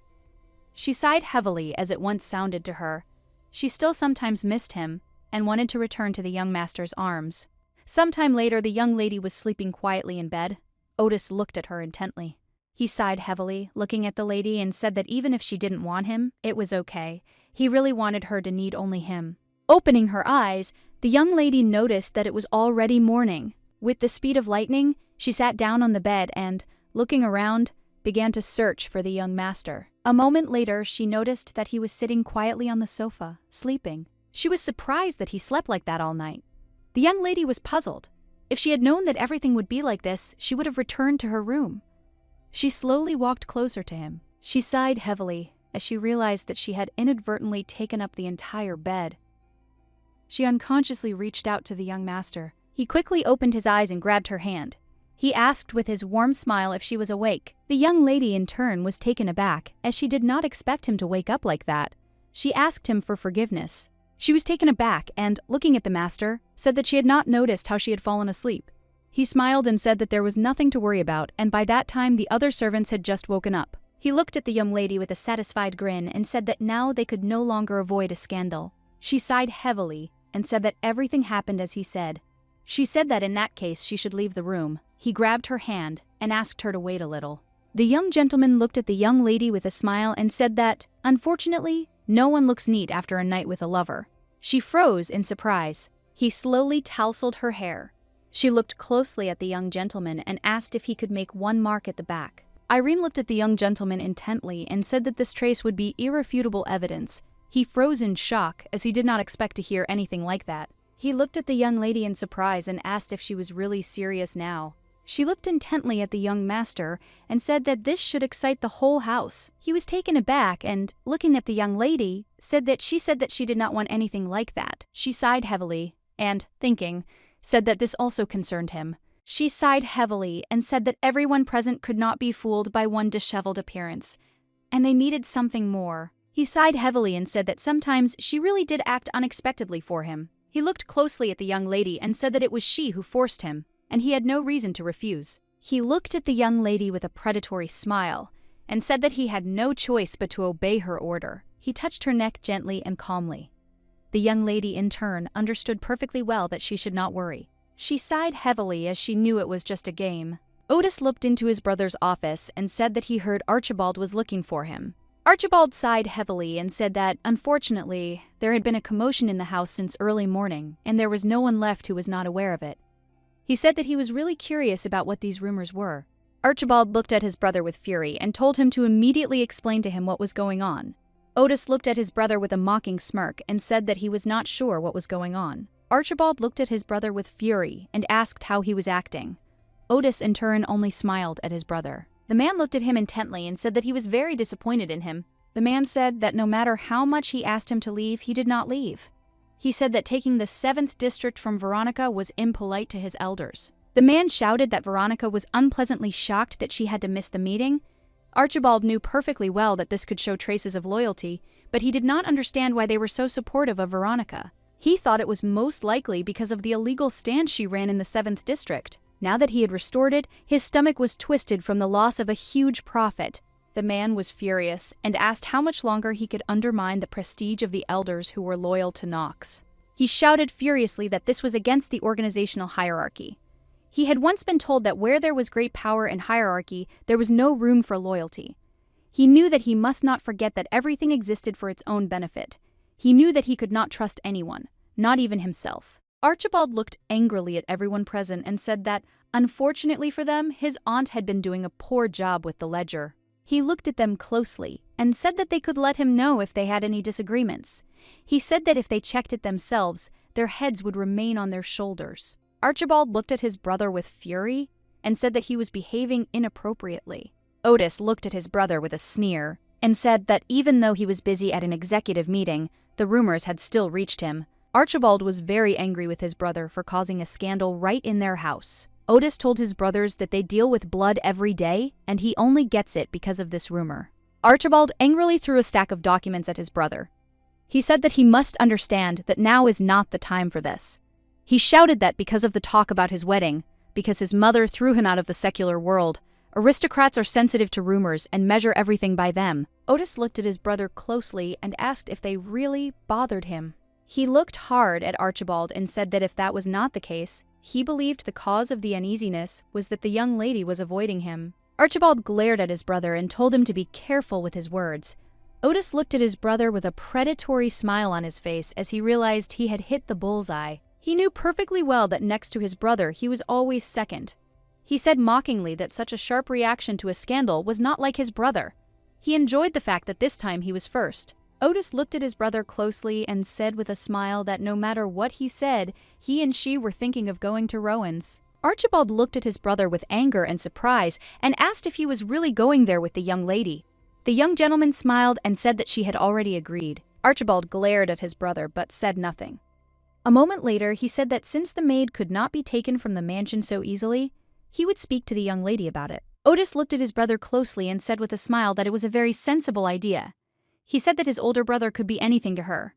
She sighed heavily as it once sounded to her. She still sometimes missed him and wanted to return to the young master's arms. Sometime later, the young lady was sleeping quietly in bed. Otis looked at her intently. He sighed heavily, looking at the lady, and said that even if she didn't want him, it was okay. He really wanted her to need only him. Opening her eyes, the young lady noticed that it was already morning. With the speed of lightning, she sat down on the bed and, looking around, began to search for the young master. A moment later, she noticed that he was sitting quietly on the sofa, sleeping. She was surprised that he slept like that all night. The young lady was puzzled. If she had known that everything would be like this, she would have returned to her room. She slowly walked closer to him. She sighed heavily as she realized that she had inadvertently taken up the entire bed. She unconsciously reached out to the young master. He quickly opened his eyes and grabbed her hand. He asked with his warm smile if she was awake. The young lady in turn was taken aback, as she did not expect him to wake up like that. She asked him for forgiveness. She was taken aback and, looking at the master, said that she had not noticed how she had fallen asleep. He smiled and said that there was nothing to worry about, and by that time the other servants had just woken up. He looked at the young lady with a satisfied grin and said that now they could no longer avoid a scandal. She sighed heavily and said that everything happened as he said. She said that in that case she should leave the room. He grabbed her hand and asked her to wait a little. The young gentleman looked at the young lady with a smile and said that, unfortunately, no one looks neat after a night with a lover. She froze in surprise. He slowly tousled her hair. She looked closely at the young gentleman and asked if he could make one mark at the back. Irene looked at the young gentleman intently and said that this trace would be irrefutable evidence. He froze in shock, as he did not expect to hear anything like that. He looked at the young lady in surprise and asked if she was really serious now. She looked intently at the young master and said that this should excite the whole house. He was taken aback and, looking at the young lady, said that she did not want anything like that. She sighed heavily and, thinking, said that this also concerned him. She sighed heavily and said that everyone present could not be fooled by one disheveled appearance, and they needed something more. He sighed heavily and said that sometimes she really did act unexpectedly for him. He looked closely at the young lady and said that it was she who forced him, and he had no reason to refuse. He looked at the young lady with a predatory smile and said that he had no choice but to obey her order. He touched her neck gently and calmly. The young lady, in turn, understood perfectly well that she should not worry. She sighed heavily as she knew it was just a game. Otis looked into his brother's office and said that he heard Archibald was looking for him. Archibald sighed heavily and said that, unfortunately, there had been a commotion in the house since early morning, and there was no one left who was not aware of it. He said that he was really curious about what these rumors were. Archibald looked at his brother with fury and told him to immediately explain to him what was going on. Otis looked at his brother with a mocking smirk and said that he was not sure what was going on. Archibald looked at his brother with fury and asked how he was acting. Otis, in turn, only smiled at his brother. The man looked at him intently and said that he was very disappointed in him. The man said that no matter how much he asked him to leave, he did not leave. He said that taking the 7th district from Veronica was impolite to his elders. The man shouted that Veronica was unpleasantly shocked that she had to miss the meeting. Archibald knew perfectly well that this could show traces of loyalty, but he did not understand why they were so supportive of Veronica. He thought it was most likely because of the illegal stand she ran in the 7th district. Now that he had restored it, his stomach was twisted from the loss of a huge profit. The man was furious and asked how much longer he could undermine the prestige of the elders who were loyal to Nox. He shouted furiously that this was against the organizational hierarchy. He had once been told that where there was great power and hierarchy, there was no room for loyalty. He knew that he must not forget that everything existed for its own benefit. He knew that he could not trust anyone, not even himself. Archibald looked angrily at everyone present and said that, unfortunately for them, his aunt had been doing a poor job with the ledger. He looked at them closely and said that they could let him know if they had any disagreements. He said that if they checked it themselves, their heads would remain on their shoulders. Archibald looked at his brother with fury and said that he was behaving inappropriately. Otis looked at his brother with a sneer and said that even though he was busy at an executive meeting, the rumors had still reached him. Archibald was very angry with his brother for causing a scandal right in their house. Otis told his brothers that they deal with blood every day, and he only gets it because of this rumor. Archibald angrily threw a stack of documents at his brother. He said that he must understand that now is not the time for this. He shouted that because of the talk about his wedding, because his mother threw him out of the secular world, aristocrats are sensitive to rumors and measure everything by them. Otis looked at his brother closely and asked if they really bothered him. He looked hard at Archibald and said that if that was not the case, he believed the cause of the uneasiness was that the young lady was avoiding him. Archibald glared at his brother and told him to be careful with his words. Otis looked at his brother with a predatory smile on his face as he realized he had hit the bullseye. He knew perfectly well that next to his brother he was always second. He said mockingly that such a sharp reaction to a scandal was not like his brother. He enjoyed the fact that this time he was first. Otis looked at his brother closely and said with a smile that no matter what he said, he and she were thinking of going to Rowan's. Archibald looked at his brother with anger and surprise and asked if he was really going there with the young lady. The young gentleman smiled and said that she had already agreed. Archibald glared at his brother but said nothing. A moment later, he said that since the maid could not be taken from the mansion so easily, he would speak to the young lady about it. Otis looked at his brother closely and said with a smile that it was a very sensible idea. He said that his older brother could be anything to her.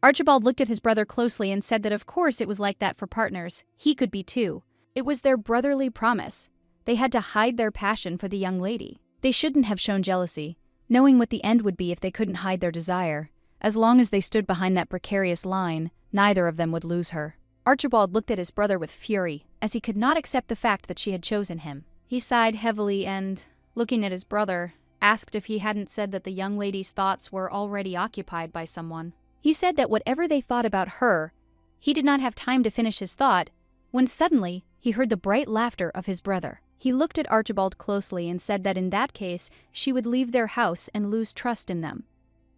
Archibald looked at his brother closely and said that of course it was like that for partners. He could be too. It was their brotherly promise. They had to hide their passion for the young lady. They shouldn't have shown jealousy, knowing what the end would be if they couldn't hide their desire. As long as they stood behind that precarious line, neither of them would lose her. Archibald looked at his brother with fury, as he could not accept the fact that she had chosen him. He sighed heavily and, looking at his brother, asked if he hadn't said that the young lady's thoughts were already occupied by someone. He said that whatever they thought about her, he did not have time to finish his thought, when suddenly he heard the bright laughter of his brother. He looked at Archibald closely and said that in that case, she would leave their house and lose trust in them.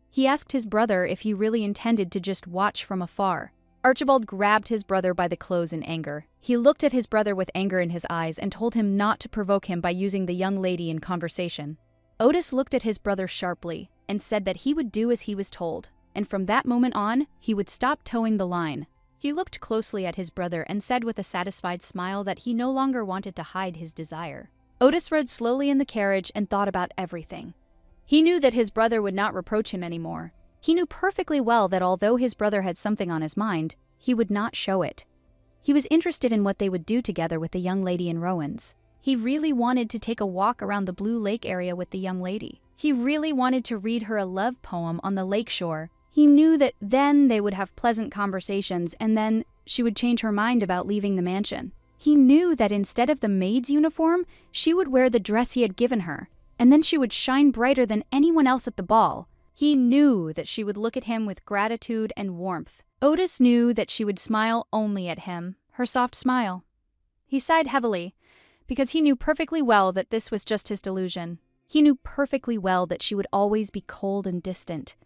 He asked his brother if he really intended to just watch from afar. Archibald grabbed his brother by the clothes in anger. He looked at his brother with anger in his eyes and told him not to provoke him by using the young lady in conversation. Otis looked at his brother sharply and said that he would do as he was told, and from that moment on, he would stop towing the line. He looked closely at his brother and said with a satisfied smile that he no longer wanted to hide his desire. Otis rode slowly in the carriage and thought about everything. He knew that his brother would not reproach him anymore. He knew perfectly well that although his brother had something on his mind, he would not show it. He was interested in what they would do together with the young lady in Rowan's. He really wanted to take a walk around the Blue Lake area with the young lady. He really wanted to read her a love poem on the lake shore. He knew that then they would have pleasant conversations and then she would change her mind about leaving the mansion. He knew that instead of the maid's uniform, she would wear the dress he had given her, and then she would shine brighter than anyone else at the ball. He knew that she would look at him with gratitude and warmth. Otis knew that she would smile only at him, her soft smile. He sighed heavily, because he knew perfectly well that this was just his delusion. He knew perfectly well that she would always be cold and distant.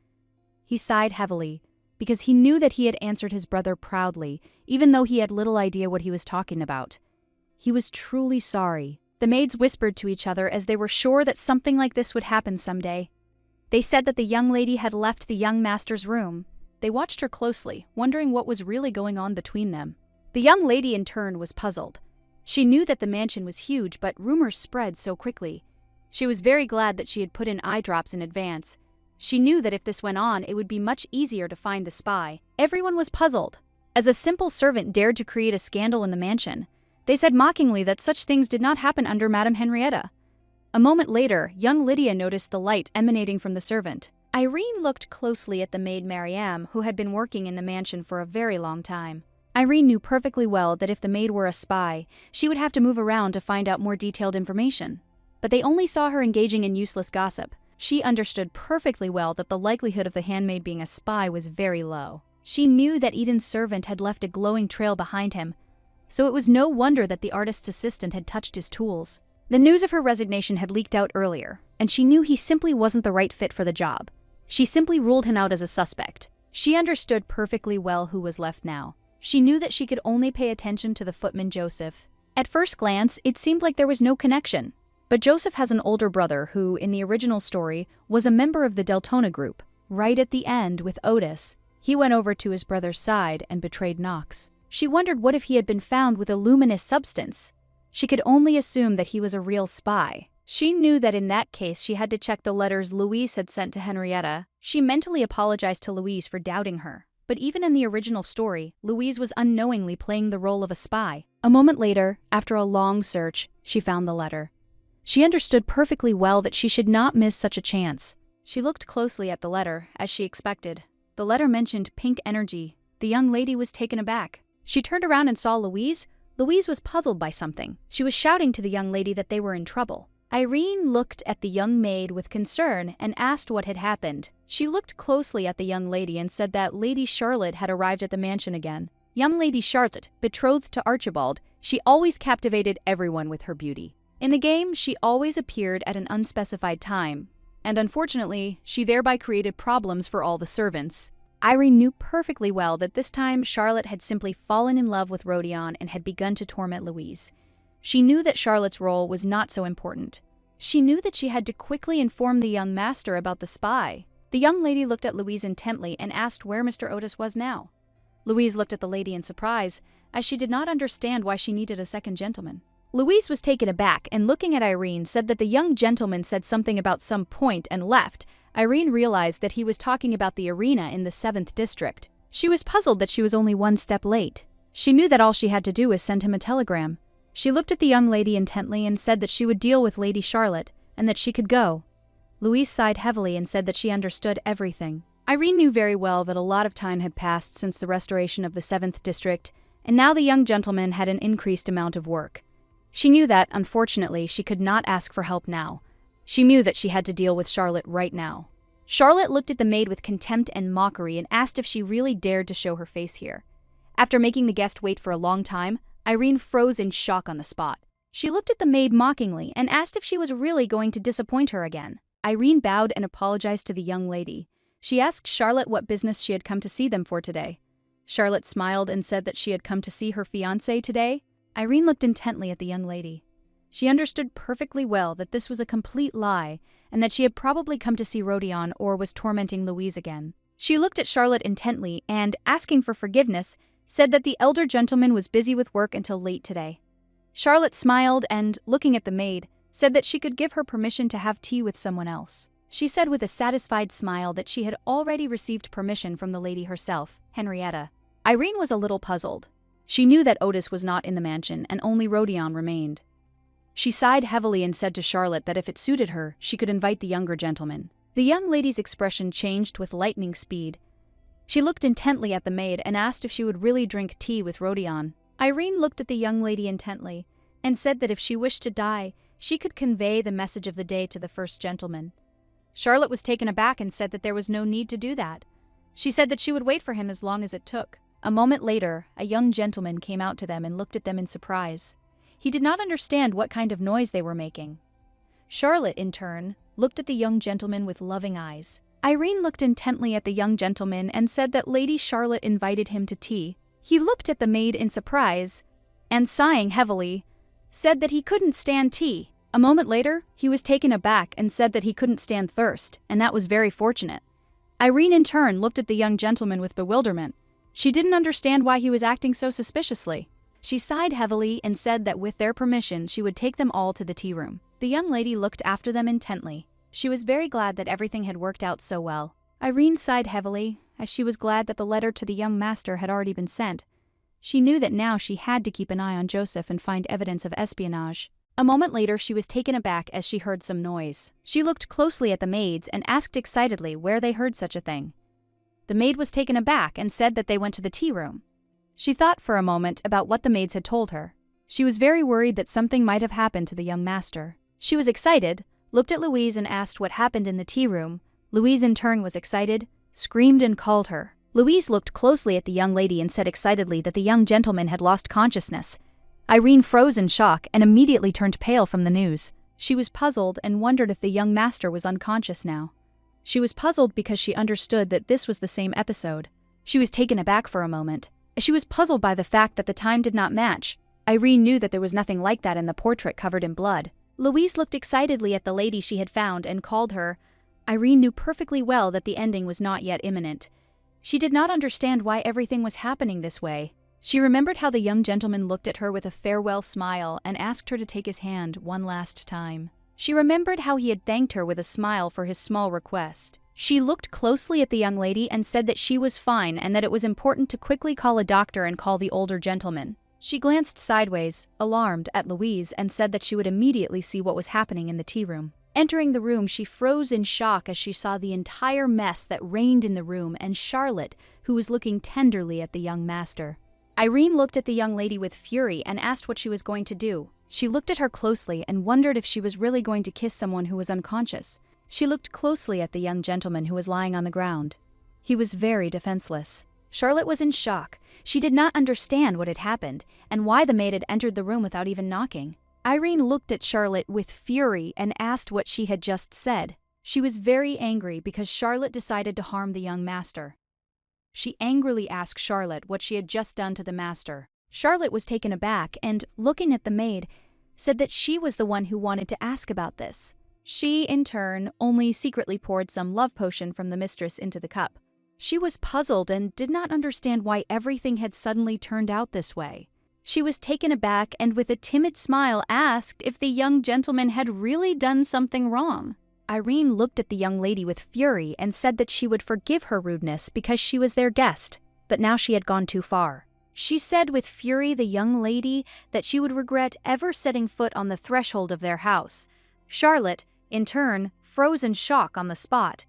He sighed heavily, because he knew that he had answered his brother proudly, even though he had little idea what he was talking about. He was truly sorry. The maids whispered to each other as they were sure that something like this would happen someday. They said that the young lady had left the young master's room. They watched her closely, wondering what was really going on between them. The young lady in turn was puzzled. She knew that the mansion was huge, but rumors spread so quickly. She was very glad that she had put in eye drops in advance. She knew that if this went on, it would be much easier to find the spy. Everyone was puzzled. As a simple servant dared to create a scandal in the mansion, they said mockingly that such things did not happen under Madame Henrietta. A moment later, young Lydia noticed the light emanating from the servant. Irene looked closely at the maid Mariam, who had been working in the mansion for a very long time. Irene knew perfectly well that if the maid were a spy, she would have to move around to find out more detailed information. But they only saw her engaging in useless gossip. She understood perfectly well that the likelihood of the handmaid being a spy was very low. She knew that Eden's servant had left a glowing trail behind him, so it was no wonder that the artist's assistant had touched his tools. The news of her resignation had leaked out earlier, and she knew he simply wasn't the right fit for the job. She simply ruled him out as a suspect. She understood perfectly well who was left now. She knew that she could only pay attention to the footman Joseph. At first glance, it seemed like there was no connection. But Joseph has an older brother who, in the original story, was a member of the Deltona group. Right at the end, with Otis, he went over to his brother's side and betrayed Knox. She wondered what if he had been found with a luminous substance. She could only assume that he was a real spy. She knew that in that case she had to check the letters Louise had sent to Henrietta. She mentally apologized to Louise for doubting her. But even in the original story, Louise was unknowingly playing the role of a spy. A moment later, after a long search, she found the letter. She understood perfectly well that she should not miss such a chance. She looked closely at the letter, as she expected. The letter mentioned pink energy. The young lady was taken aback. She turned around and saw Louise. Louise was puzzled by something. She was shouting to the young lady that they were in trouble. Irene looked at the young maid with concern and asked what had happened. She looked closely at the young lady and said that Lady Charlotte had arrived at the mansion again. Young Lady Charlotte, betrothed to Archibald, she always captivated everyone with her beauty. In the game, she always appeared at an unspecified time, and unfortunately, she thereby created problems for all the servants. Irene knew perfectly well that this time Charlotte had simply fallen in love with Rodion and had begun to torment Louise. She knew that Charlotte's role was not so important. She knew that she had to quickly inform the young master about the spy. The young lady looked at Louise intently and asked where Mr. Otis was now. Louise looked at the lady in surprise, as she did not understand why she needed a second gentleman. Louise was taken aback and, looking at Irene, said that the young gentleman said something about some point and left. Irene realized that he was talking about the arena in the 7th district. She was puzzled that she was only one step late. She knew that all she had to do was send him a telegram. She looked at the young lady intently and said that she would deal with Lady Charlotte and that she could go. Louise sighed heavily and said that she understood everything. Irene knew very well that a lot of time had passed since the restoration of the 7th district, and now the young gentleman had an increased amount of work. She knew that, unfortunately, she could not ask for help now. She knew that she had to deal with Charlotte right now. Charlotte looked at the maid with contempt and mockery and asked if she really dared to show her face here. After making the guest wait for a long time, Irene froze in shock on the spot. She looked at the maid mockingly and asked if she was really going to disappoint her again. Irene bowed and apologized to the young lady. She asked Charlotte what business she had come to see them for today. Charlotte smiled and said that she had come to see her fiancé today. Irene looked intently at the young lady. She understood perfectly well that this was a complete lie and that she had probably come to see Rodion or was tormenting Louise again. She looked at Charlotte intently and, asking for forgiveness, said that the elder gentleman was busy with work until late today. Charlotte smiled and, looking at the maid, said that she could give her permission to have tea with someone else. She said with a satisfied smile that she had already received permission from the lady herself, Henrietta. Irene was a little puzzled. She knew that Otis was not in the mansion and only Rodion remained. She sighed heavily and said to Charlotte that if it suited her, she could invite the younger gentleman. The young lady's expression changed with lightning speed. She looked intently at the maid and asked if she would really drink tea with Rodion. Irene looked at the young lady intently and said that if she wished to die, she could convey the message of the day to the first gentleman. Charlotte was taken aback and said that there was no need to do that. She said that she would wait for him as long as it took. A moment later, a young gentleman came out to them and looked at them in surprise. He did not understand what kind of noise they were making. Charlotte, in turn, looked at the young gentleman with loving eyes. Irene looked intently at the young gentleman and said that Lady Charlotte invited him to tea. He looked at the maid in surprise and, sighing heavily, said that he couldn't stand tea. A moment later, he was taken aback and said that he couldn't stand thirst, and that was very fortunate. Irene, in turn, looked at the young gentleman with bewilderment. She didn't understand why he was acting so suspiciously. She sighed heavily and said that with their permission, she would take them all to the tea room. The young lady looked after them intently. She was very glad that everything had worked out so well. Irene sighed heavily, as she was glad that the letter to the young master had already been sent. She knew that now she had to keep an eye on Joseph and find evidence of espionage. A moment later, she was taken aback as she heard some noise. She looked closely at the maids and asked excitedly where they heard such a thing. The maid was taken aback and said that they went to the tea room. She thought for a moment about what the maids had told her. She was very worried that something might have happened to the young master. She was excited, looked at Louise and asked what happened in the tea room. Louise in turn was excited, screamed and called her. Louise looked closely at the young lady and said excitedly that the young gentleman had lost consciousness. Irene froze in shock and immediately turned pale from the news. She was puzzled and wondered if the young master was unconscious now. She was puzzled because she understood that this was the same episode. She was taken aback for a moment. She was puzzled by the fact that the time did not match. Irene knew that there was nothing like that in the portrait covered in blood. Louise looked excitedly at the lady she had found and called her. Irene knew perfectly well that the ending was not yet imminent. She did not understand why everything was happening this way. She remembered how the young gentleman looked at her with a farewell smile and asked her to take his hand one last time. She remembered how he had thanked her with a smile for his small request. She looked closely at the young lady and said that she was fine and that it was important to quickly call a doctor and call the older gentleman. She glanced sideways, alarmed, at Louise and said that she would immediately see what was happening in the tea room. Entering the room, she froze in shock as she saw the entire mess that reigned in the room and Charlotte, who was looking tenderly at the young master. Irene looked at the young lady with fury and asked what she was going to do. She looked at her closely and wondered if she was really going to kiss someone who was unconscious. She looked closely at the young gentleman who was lying on the ground. He was very defenseless. Charlotte was in shock. She did not understand what had happened and why the maid had entered the room without even knocking. Irene looked at Charlotte with fury and asked what she had just said. She was very angry because Charlotte decided to harm the young master. She angrily asked Charlotte what she had just done to the master. Charlotte was taken aback and, looking at the maid, said that she was the one who wanted to ask about this. She, in turn, only secretly poured some love potion from the mistress into the cup. She was puzzled and did not understand why everything had suddenly turned out this way. She was taken aback and with a timid smile asked if the young gentleman had really done something wrong. Irene looked at the young lady with fury and said that she would forgive her rudeness because she was their guest, but now she had gone too far. She said with fury the young lady that she would regret ever setting foot on the threshold of their house. Charlotte, in turn, froze in shock on the spot.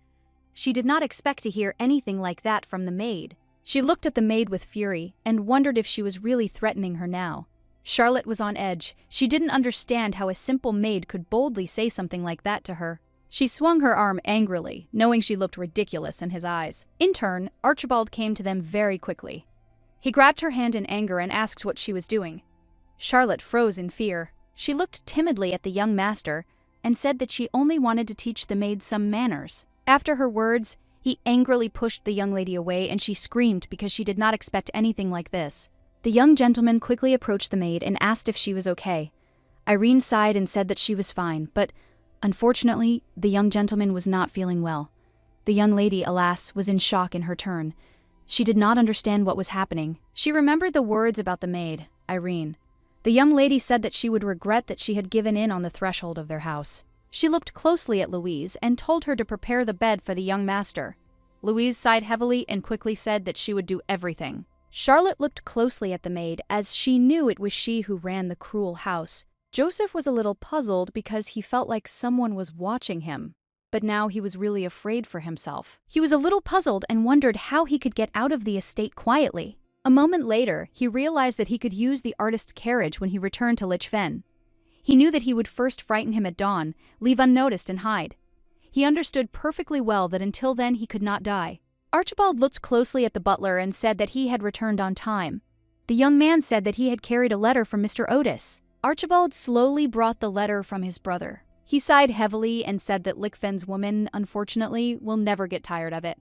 She did not expect to hear anything like that from the maid. She looked at the maid with fury and wondered if she was really threatening her now. Charlotte was on edge. She didn't understand how a simple maid could boldly say something like that to her. She swung her arm angrily, knowing she looked ridiculous in his eyes. In turn, Archibald came to them very quickly. He grabbed her hand in anger and asked what she was doing. Charlotte froze in fear. She looked timidly at the young master and said that she only wanted to teach the maid some manners. After her words, he angrily pushed the young lady away and she screamed because she did not expect anything like this. The young gentleman quickly approached the maid and asked if she was okay. Irene sighed and said that she was fine, but unfortunately, the young gentleman was not feeling well. The young lady, alas, was in shock in her turn. She did not understand what was happening. She remembered the words about the maid, Irene. The young lady said that she would regret that she had given in on the threshold of their house. She looked closely at Louise and told her to prepare the bed for the young master. Louise sighed heavily and quickly said that she would do everything. Charlotte looked closely at the maid as she knew it was she who ran the cruel house. Joseph was a little puzzled because he felt like someone was watching him. But now he was really afraid for himself. He was a little puzzled and wondered how he could get out of the estate quietly. A moment later, he realized that he could use the artist's carriage when he returned to Lichfen. He knew that he would first frighten him at dawn, leave unnoticed and hide. He understood perfectly well that until then he could not die. Archibald looked closely at the butler and said that he had returned on time. The young man said that he had carried a letter from Mr. Otis. Archibald slowly brought the letter from his brother. He sighed heavily and said that Lichfen's woman, unfortunately, will never get tired of it.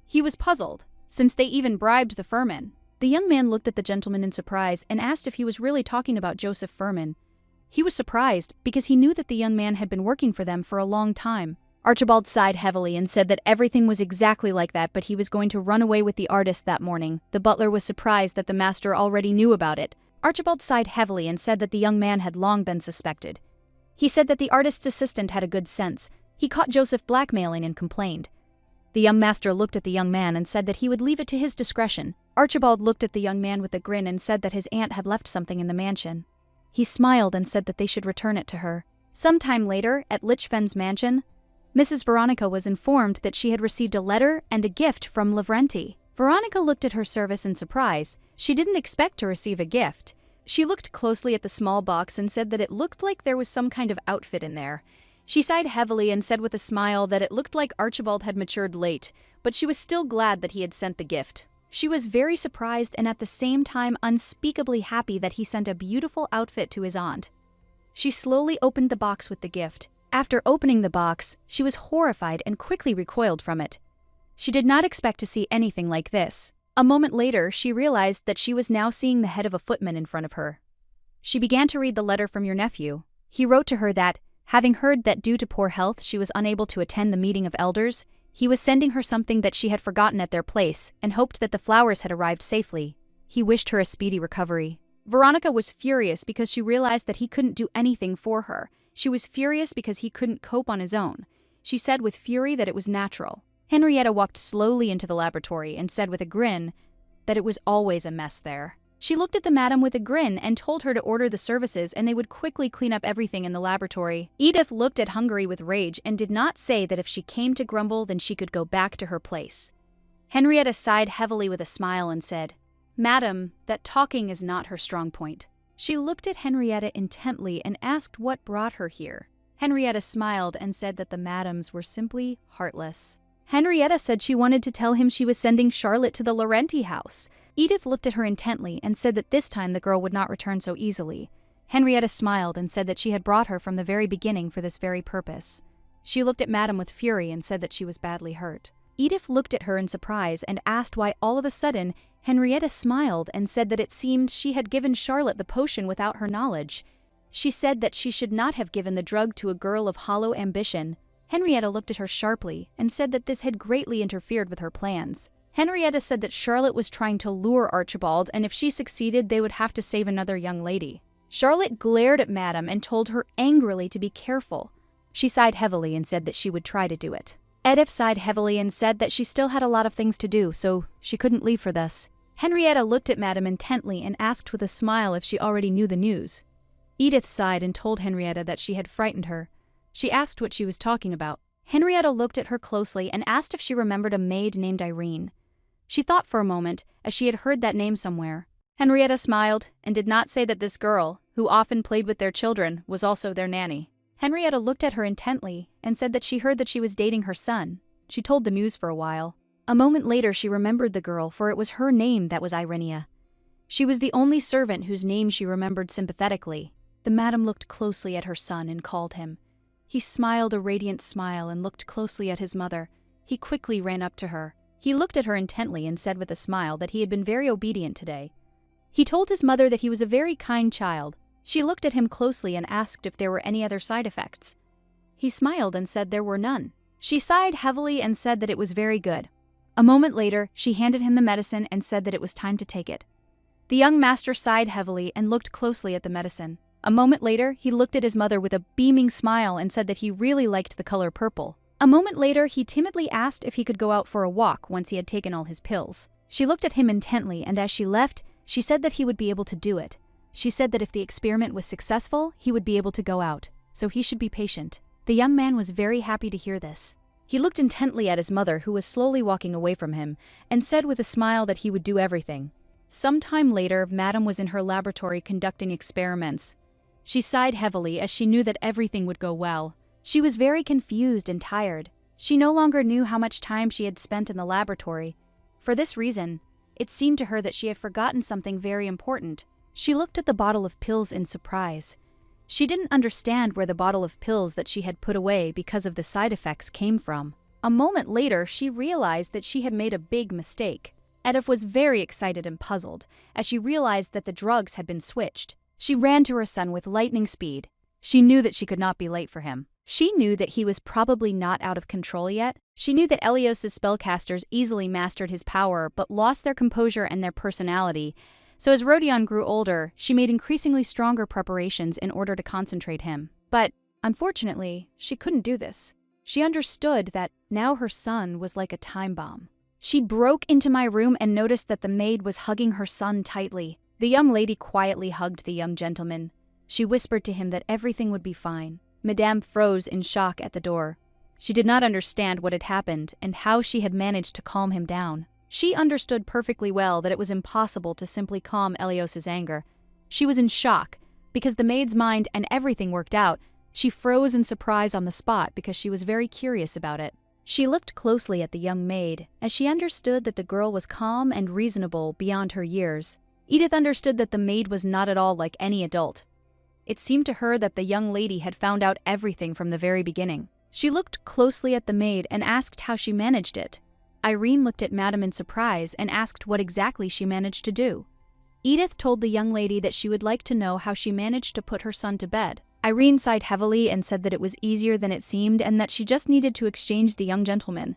He was puzzled, since they even bribed the Furman. The young man looked at the gentleman in surprise and asked if he was really talking about Joseph Furman. He was surprised because he knew that the young man had been working for them for a long time. Archibald sighed heavily and said that everything was exactly like that, but he was going to run away with the artist that morning. The butler was surprised that the master already knew about it. Archibald sighed heavily and said that the young man had long been suspected. He said that the artist's assistant had a good sense. He caught Joseph blackmailing and complained. The young master looked at the young man and said that he would leave it to his discretion. Archibald looked at the young man with a grin and said that his aunt had left something in the mansion. He smiled and said that they should return it to her. Some time later, at Lichfen's mansion, Mrs. Veronica was informed that she had received a letter and a gift from Lavrenti. Veronica looked at her service in surprise. She didn't expect to receive a gift. She looked closely at the small box and said that it looked like there was some kind of outfit in there. She sighed heavily and said with a smile that it looked like Archibald had matured late, but she was still glad that he had sent the gift. She was very surprised and at the same time unspeakably happy that he sent a beautiful outfit to his aunt. She slowly opened the box with the gift. After opening the box, she was horrified and quickly recoiled from it. She did not expect to see anything like this. A moment later, she realized that she was now seeing the head of a footman in front of her. She began to read the letter from your nephew. He wrote to her that, having heard that due to poor health she was unable to attend the meeting of elders, he was sending her something that she had forgotten at their place and hoped that the flowers had arrived safely. He wished her a speedy recovery. Veronica was furious because she realized that he couldn't do anything for her. She was furious because he couldn't cope on his own. She said with fury that it was natural. Henrietta walked slowly into the laboratory and said with a grin that it was always a mess there. She looked at the madam with a grin and told her to order the services and they would quickly clean up everything in the laboratory. Edith looked at Hungary with rage and did not say that if she came to grumble then she could go back to her place. Henrietta sighed heavily with a smile and said, "Madam, that talking is not her strong point." She looked at Henrietta intently and asked what brought her here. Henrietta smiled and said that the madams were simply heartless. Henrietta said she wanted to tell him she was sending Charlotte to the Laurenti house. Edith looked at her intently and said that this time the girl would not return so easily. Henrietta smiled and said that she had brought her from the very beginning for this very purpose. She looked at Madame with fury and said that she was badly hurt. Edith looked at her in surprise and asked why all of a sudden Henrietta smiled and said that it seemed she had given Charlotte the potion without her knowledge. She said that she should not have given the drug to a girl of hollow ambition. Henrietta looked at her sharply and said that this had greatly interfered with her plans. Henrietta said that Charlotte was trying to lure Archibald, and if she succeeded, they would have to save another young lady. Charlotte glared at Madame and told her angrily to be careful. She sighed heavily and said that she would try to do it. Edith sighed heavily and said that she still had a lot of things to do, so she couldn't leave for this. Henrietta looked at Madame intently and asked with a smile if she already knew the news. Edith sighed and told Henrietta that she had frightened her. She asked what she was talking about. Henrietta looked at her closely and asked if she remembered a maid named Irene. She thought for a moment, as she had heard that name somewhere. Henrietta smiled and did not say that this girl, who often played with their children, was also their nanny. Henrietta looked at her intently and said that she heard that she was dating her son. She told the news for a while. A moment later she remembered the girl, for it was her name that was Irenia. She was the only servant whose name she remembered sympathetically. The madam looked closely at her son and called him. He smiled a radiant smile and looked closely at his mother. He quickly ran up to her. He looked at her intently and said with a smile that he had been very obedient today. He told his mother that he was a very kind child. She looked at him closely and asked if there were any other side effects. He smiled and said there were none. She sighed heavily and said that it was very good. A moment later, she handed him the medicine and said that it was time to take it. The young master sighed heavily and looked closely at the medicine. A moment later, he looked at his mother with a beaming smile and said that he really liked the color purple. A moment later, he timidly asked if he could go out for a walk once he had taken all his pills. She looked at him intently, and as she left, she said that he would be able to do it. She said that if the experiment was successful, he would be able to go out, so he should be patient. The young man was very happy to hear this. He looked intently at his mother, who was slowly walking away from him, and said with a smile that he would do everything. Some time later, Madame was in her laboratory conducting experiments. She sighed heavily as she knew that everything would go well. She was very confused and tired. She no longer knew how much time she had spent in the laboratory. For this reason, it seemed to her that she had forgotten something very important. She looked at the bottle of pills in surprise. She didn't understand where the bottle of pills that she had put away because of the side effects came from. A moment later, she realized that she had made a big mistake. Edith was very excited and puzzled as she realized that the drugs had been switched. She ran to her son with lightning speed. She knew that she could not be late for him. She knew that he was probably not out of control yet. She knew that Elios's spellcasters easily mastered his power but lost their composure and their personality. So as Rodion grew older, she made increasingly stronger preparations in order to concentrate him. But, unfortunately, she couldn't do this. She understood that now her son was like a time bomb. She broke into my room and noticed that the maid was hugging her son tightly. The young lady quietly hugged the young gentleman. She whispered to him that everything would be fine. Madame froze in shock at the door. She did not understand what had happened and how she had managed to calm him down. She understood perfectly well that it was impossible to simply calm Elios's anger. She was in shock, because the maid's mind and everything worked out. She froze in surprise on the spot because she was very curious about it. She looked closely at the young maid, as she understood that the girl was calm and reasonable beyond her years. Edith understood that the maid was not at all like any adult. It seemed to her that the young lady had found out everything from the very beginning. She looked closely at the maid and asked how she managed it. Irene looked at Madame in surprise and asked what exactly she managed to do. Edith told the young lady that she would like to know how she managed to put her son to bed. Irene sighed heavily and said that it was easier than it seemed and that she just needed to exchange the young gentleman.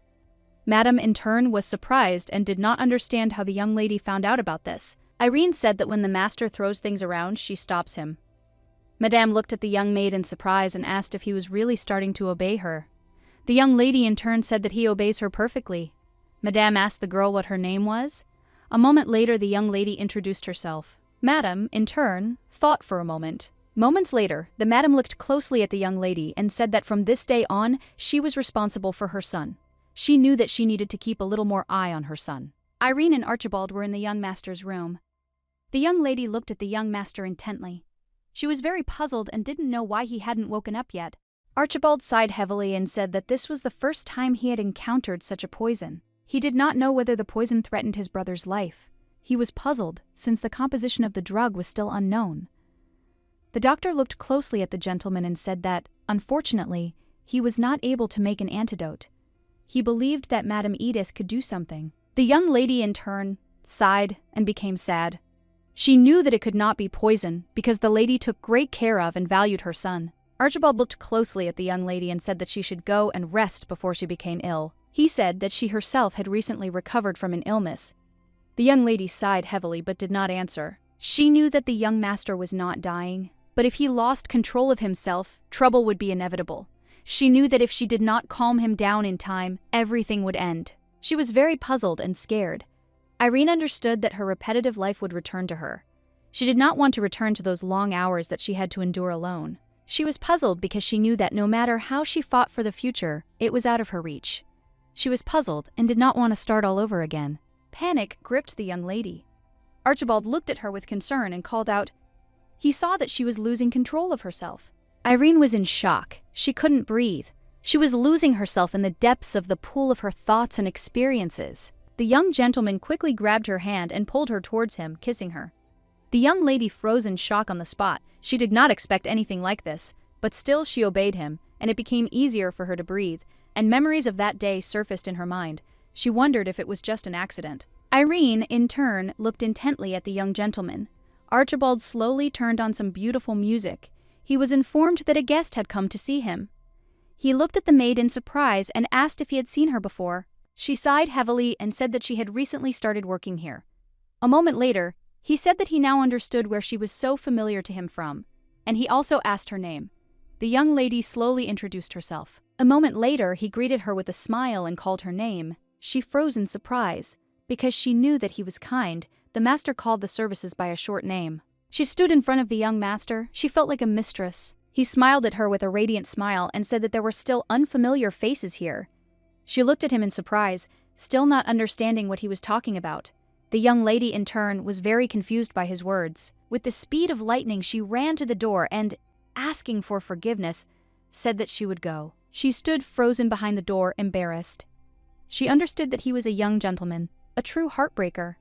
Madame, in turn, was surprised and did not understand how the young lady found out about this. Irene said that when the master throws things around, she stops him. Madame looked at the young maid in surprise and asked if he was really starting to obey her. The young lady in turn said that he obeys her perfectly. Madame asked the girl what her name was. A moment later, the young lady introduced herself. Madame, in turn, thought for a moment. Moments later, the madam looked closely at the young lady and said that from this day on, she was responsible for her son. She knew that she needed to keep a little more eye on her son. Irene and Archibald were in the young master's room. The young lady looked at the young master intently. She was very puzzled and didn't know why he hadn't woken up yet. Archibald sighed heavily and said that this was the first time he had encountered such a poison. He did not know whether the poison threatened his brother's life. He was puzzled, since the composition of the drug was still unknown. The doctor looked closely at the gentleman and said that, unfortunately, he was not able to make an antidote. He believed that Madam Edith could do something. The young lady, in turn, sighed and became sad. She knew that it could not be poison because the lady took great care of and valued her son. Archibald looked closely at the young lady and said that she should go and rest before she became ill. He said that she herself had recently recovered from an illness. The young lady sighed heavily but did not answer. She knew that the young master was not dying, but if he lost control of himself, trouble would be inevitable. She knew that if she did not calm him down in time, everything would end. She was very puzzled and scared. Irene understood that her repetitive life would return to her. She did not want to return to those long hours that she had to endure alone. She was puzzled because she knew that no matter how she fought for the future, it was out of her reach. She was puzzled and did not want to start all over again. Panic gripped the young lady. Archibald looked at her with concern and called out. He saw that she was losing control of herself. Irene was in shock. She couldn't breathe. She was losing herself in the depths of the pool of her thoughts and experiences. The young gentleman quickly grabbed her hand and pulled her towards him, kissing her. The young lady froze in shock on the spot. She did not expect anything like this, but still she obeyed him, and it became easier for her to breathe, and memories of that day surfaced in her mind. She wondered if it was just an accident. Irene, in turn, looked intently at the young gentleman. Archibald slowly turned on some beautiful music. He was informed that a guest had come to see him. He looked at the maid in surprise and asked if he had seen her before. She sighed heavily and said that she had recently started working here. A moment later, he said that he now understood where she was so familiar to him from, and he also asked her name. The young lady slowly introduced herself. A moment later, he greeted her with a smile and called her name. She froze in surprise. Because she knew that he was kind, the master called the services by a short name. She stood in front of the young master. She felt like a mistress. He smiled at her with a radiant smile and said that there were still unfamiliar faces here. She looked at him in surprise, still not understanding what he was talking about. The young lady, in turn, was very confused by his words. With the speed of lightning, she ran to the door and, asking for forgiveness, said that she would go. She stood frozen behind the door, embarrassed. She understood that he was a young gentleman, a true heartbreaker.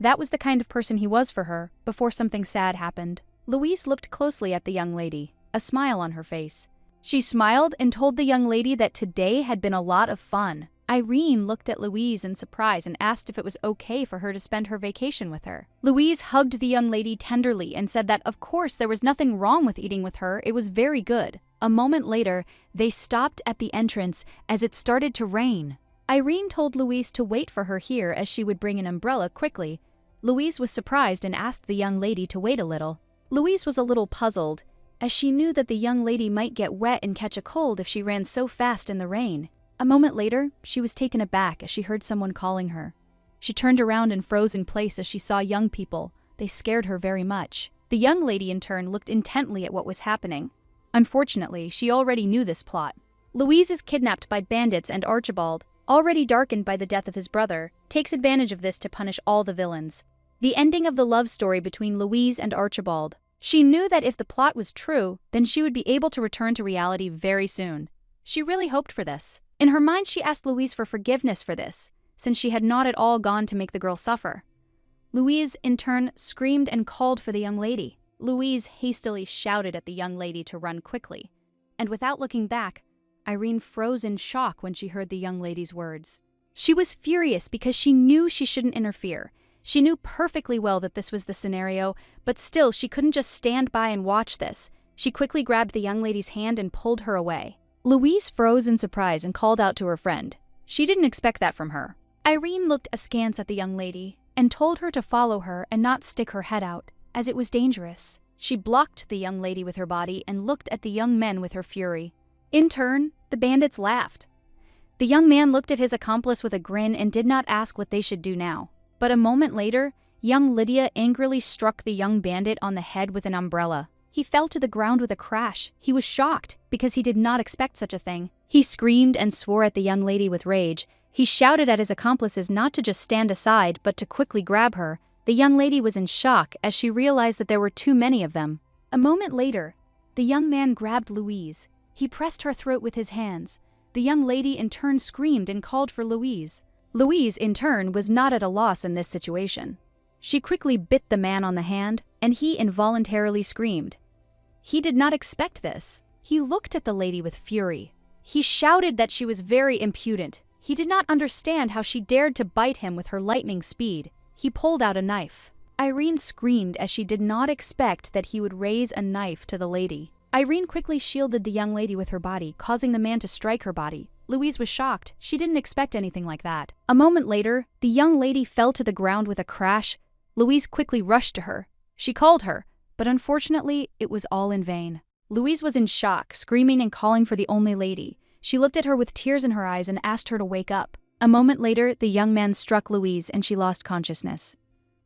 That was the kind of person he was for her, before something sad happened. Louise looked closely at the young lady, a smile on her face. She smiled and told the young lady that today had been a lot of fun. Irene looked at Louise in surprise and asked if it was okay for her to spend her vacation with her. Louise hugged the young lady tenderly and said that of course there was nothing wrong with eating with her, it was very good. A moment later, they stopped at the entrance as it started to rain. Irene told Louise to wait for her here as she would bring an umbrella quickly. Louise was surprised and asked the young lady to wait a little. Louise was a little puzzled, as she knew that the young lady might get wet and catch a cold if she ran so fast in the rain. A moment later, she was taken aback as she heard someone calling her. She turned around and froze in place as she saw young people. They scared her very much. The young lady, in turn, looked intently at what was happening. Unfortunately, she already knew this plot. Louise is kidnapped by bandits, and Archibald, already darkened by the death of his brother, takes advantage of this to punish all the villains. The ending of the love story between Louise and Archibald. She knew that if the plot was true, then she would be able to return to reality very soon. She really hoped for this. In her mind, she asked Louise for forgiveness for this, since she had not at all gone to make the girl suffer. Louise, in turn, screamed and called for the young lady. Louise hastily shouted at the young lady to run quickly, and without looking back, Irene froze in shock when she heard the young lady's words. She was furious because she knew she shouldn't interfere. She knew perfectly well that this was the scenario, but still she couldn't just stand by and watch this. She quickly grabbed the young lady's hand and pulled her away. Louise froze in surprise and called out to her friend. She didn't expect that from her. Irene looked askance at the young lady and told her to follow her and not stick her head out, as it was dangerous. She blocked the young lady with her body and looked at the young men with her fury. In turn, the bandits laughed. The young man looked at his accomplice with a grin and did not ask what they should do now. But a moment later, young Lydia angrily struck the young bandit on the head with an umbrella. He fell to the ground with a crash. He was shocked because he did not expect such a thing. He screamed and swore at the young lady with rage. He shouted at his accomplices not to just stand aside, but to quickly grab her. The young lady was in shock as she realized that there were too many of them. A moment later, the young man grabbed Louise. He pressed her throat with his hands. The young lady in turn screamed and called for Louise. Louise, in turn, was not at a loss in this situation. She quickly bit the man on the hand, and he involuntarily screamed. He did not expect this. He looked at the lady with fury. He shouted that she was very impudent. He did not understand how she dared to bite him with her lightning speed. He pulled out a knife. Irene screamed as she did not expect that he would raise a knife to the lady. Irene quickly shielded the young lady with her body, causing the man to strike her body. Louise was shocked. She didn't expect anything like that. A moment later, the young lady fell to the ground with a crash. Louise quickly rushed to her. She called her, but unfortunately, it was all in vain. Louise was in shock, screaming and calling for the only lady. She looked at her with tears in her eyes and asked her to wake up. A moment later, the young man struck Louise and she lost consciousness.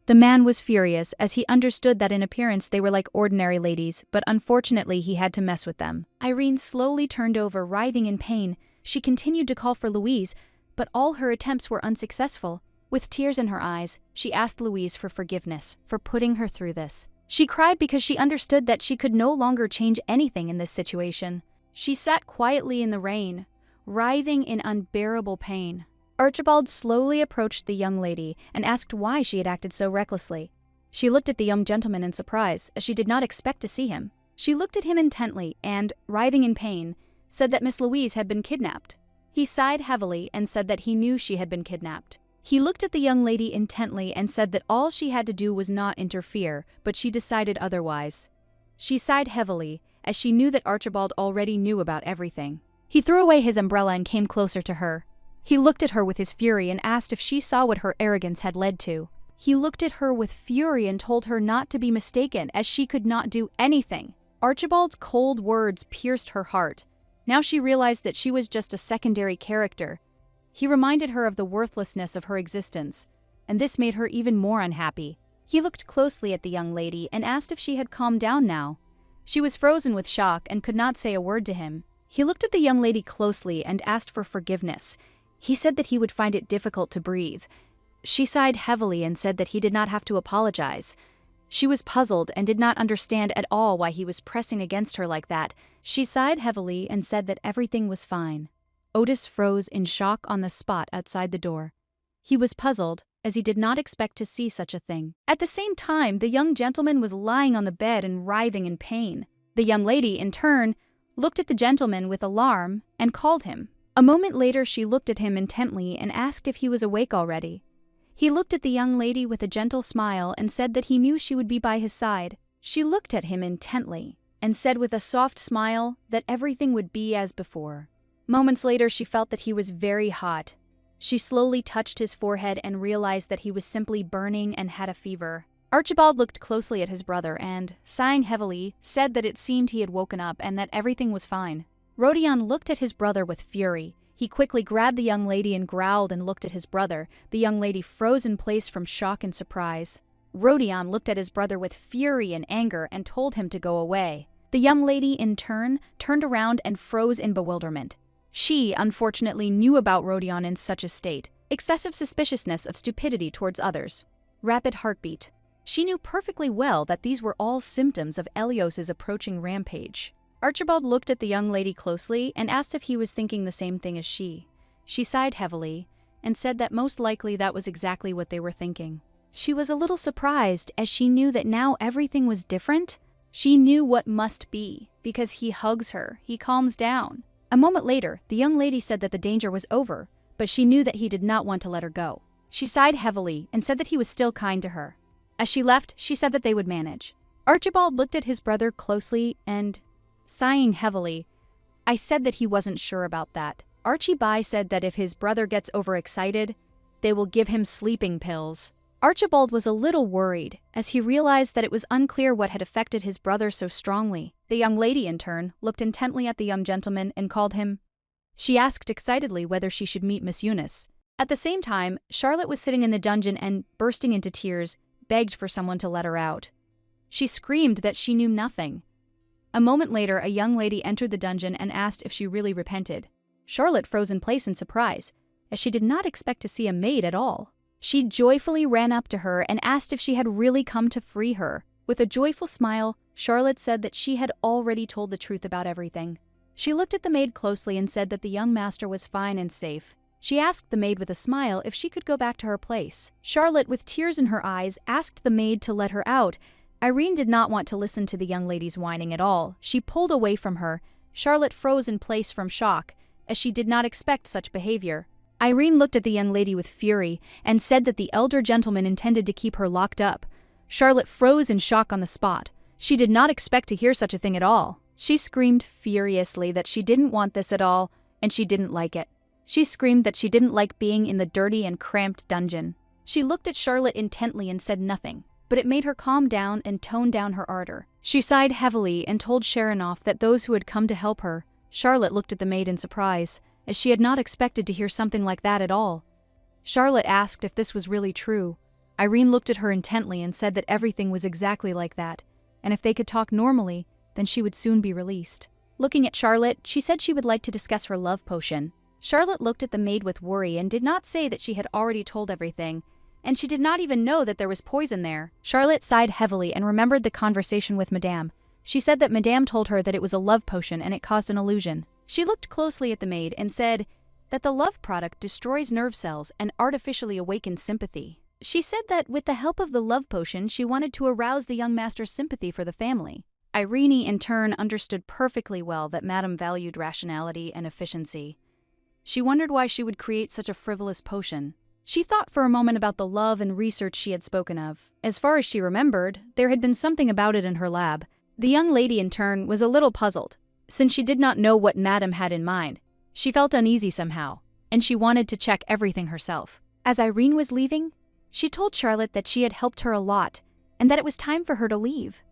The man was furious as he understood that in appearance they were like ordinary ladies, but unfortunately he had to mess with them. Irene slowly turned over, writhing in pain. She continued to call for Louise, but all her attempts were unsuccessful. With tears in her eyes, she asked Louise for forgiveness for putting her through this. She cried because she understood that she could no longer change anything in this situation. She sat quietly in the rain, writhing in unbearable pain. Archibald slowly approached the young lady and asked why she had acted so recklessly. She looked at the young gentleman in surprise, as she did not expect to see him. She looked at him intently and, writhing in pain, said that Miss Louise had been kidnapped. He sighed heavily and said that he knew she had been kidnapped. He looked at the young lady intently and said that all she had to do was not interfere, but she decided otherwise. She sighed heavily, as she knew that Archibald already knew about everything. He threw away his umbrella and came closer to her. He looked at her with his fury and asked if she saw what her arrogance had led to. He looked at her with fury and told her not to be mistaken, as she could not do anything. Archibald's cold words pierced her heart. Now she realized that she was just a secondary character. He reminded her of the worthlessness of her existence, and this made her even more unhappy. He looked closely at the young lady and asked if she had calmed down now. She was frozen with shock and could not say a word to him. He looked at the young lady closely and asked for forgiveness. He said that he would find it difficult to breathe. She sighed heavily and said that he did not have to apologize. She was puzzled and did not understand at all why he was pressing against her like that. She sighed heavily and said that everything was fine. Otis froze in shock on the spot outside the door. He was puzzled, as he did not expect to see such a thing. At the same time, the young gentleman was lying on the bed and writhing in pain. The young lady, in turn, looked at the gentleman with alarm and called him. A moment later, she looked at him intently and asked if he was awake already. He looked at the young lady with a gentle smile and said that he knew she would be by his side. She looked at him intently and said with a soft smile that everything would be as before. Moments later, she felt that he was very hot. She slowly touched his forehead and realized that he was simply burning and had a fever. Archibald looked closely at his brother and, sighing heavily, said that it seemed he had woken up and that everything was fine. Rodion looked at his brother with fury. He quickly grabbed the young lady and growled and looked at his brother. The young lady froze in place from shock and surprise. Rodion looked at his brother with fury and anger and told him to go away. The young lady, in turn, turned around and froze in bewilderment. She, unfortunately, knew about Rodion in such a state. Excessive suspiciousness of stupidity towards others. Rapid heartbeat. She knew perfectly well that these were all symptoms of Elios's approaching rampage. Archibald looked at the young lady closely and asked if he was thinking the same thing as she. She sighed heavily and said that most likely that was exactly what they were thinking. She was a little surprised as she knew that now everything was different. She knew what must be, because he hugs her, he calms down. A moment later, the young lady said that the danger was over, but she knew that he did not want to let her go. She sighed heavily and said that he was still kind to her. As she left, she said that they would manage. Archibald looked at his brother closely and, sighing heavily, I said that he wasn't sure about that. Archie Bai said that if his brother gets overexcited, they will give him sleeping pills. Archibald was a little worried, as he realized that it was unclear what had affected his brother so strongly. The young lady, in turn, looked intently at the young gentleman and called him. She asked excitedly whether she should meet Miss Eunice. At the same time, Charlotte was sitting in the dungeon and, bursting into tears, begged for someone to let her out. She screamed that she knew nothing. A moment later, a young lady entered the dungeon and asked if she really repented. Charlotte froze in place in surprise, as she did not expect to see a maid at all. She joyfully ran up to her and asked if she had really come to free her. With a joyful smile, Charlotte said that she had already told the truth about everything. She looked at the maid closely and said that the young master was fine and safe. She asked the maid with a smile if she could go back to her place. Charlotte, with tears in her eyes, asked the maid to let her out. Irene did not want to listen to the young lady's whining at all. She pulled away from her. Charlotte froze in place from shock, as she did not expect such behavior. Irene looked at the young lady with fury and said that the elder gentleman intended to keep her locked up. Charlotte froze in shock on the spot. She did not expect to hear such a thing at all. She screamed furiously that she didn't want this at all, and she didn't like it. She screamed that she didn't like being in the dirty and cramped dungeon. She looked at Charlotte intently and said nothing, but it made her calm down and tone down her ardor. She sighed heavily and told Sharonoff that those who had come to help her. Charlotte looked at the maid in surprise, as she had not expected to hear something like that at all. Charlotte asked if this was really true. Irene looked at her intently and said that everything was exactly like that, and if they could talk normally, then she would soon be released. Looking at Charlotte, she said she would like to discuss her love potion. Charlotte looked at the maid with worry and did not say that she had already told everything, and she did not even know that there was poison there. Charlotte sighed heavily and remembered the conversation with Madame. She said that Madame told her that it was a love potion and it caused an illusion. She looked closely at the maid and said that the love product destroys nerve cells and artificially awakens sympathy. She said that with the help of the love potion, she wanted to arouse the young master's sympathy for the family. Irene, in turn, understood perfectly well that Madame valued rationality and efficiency. She wondered why she would create such a frivolous potion. She thought for a moment about the love and research she had spoken of. As far as she remembered, there had been something about it in her lab. The young lady, in turn, was a little puzzled, since she did not know what Madame had in mind. She felt uneasy somehow, and she wanted to check everything herself. As Irene was leaving, she told Charlotte that she had helped her a lot, and that it was time for her to leave.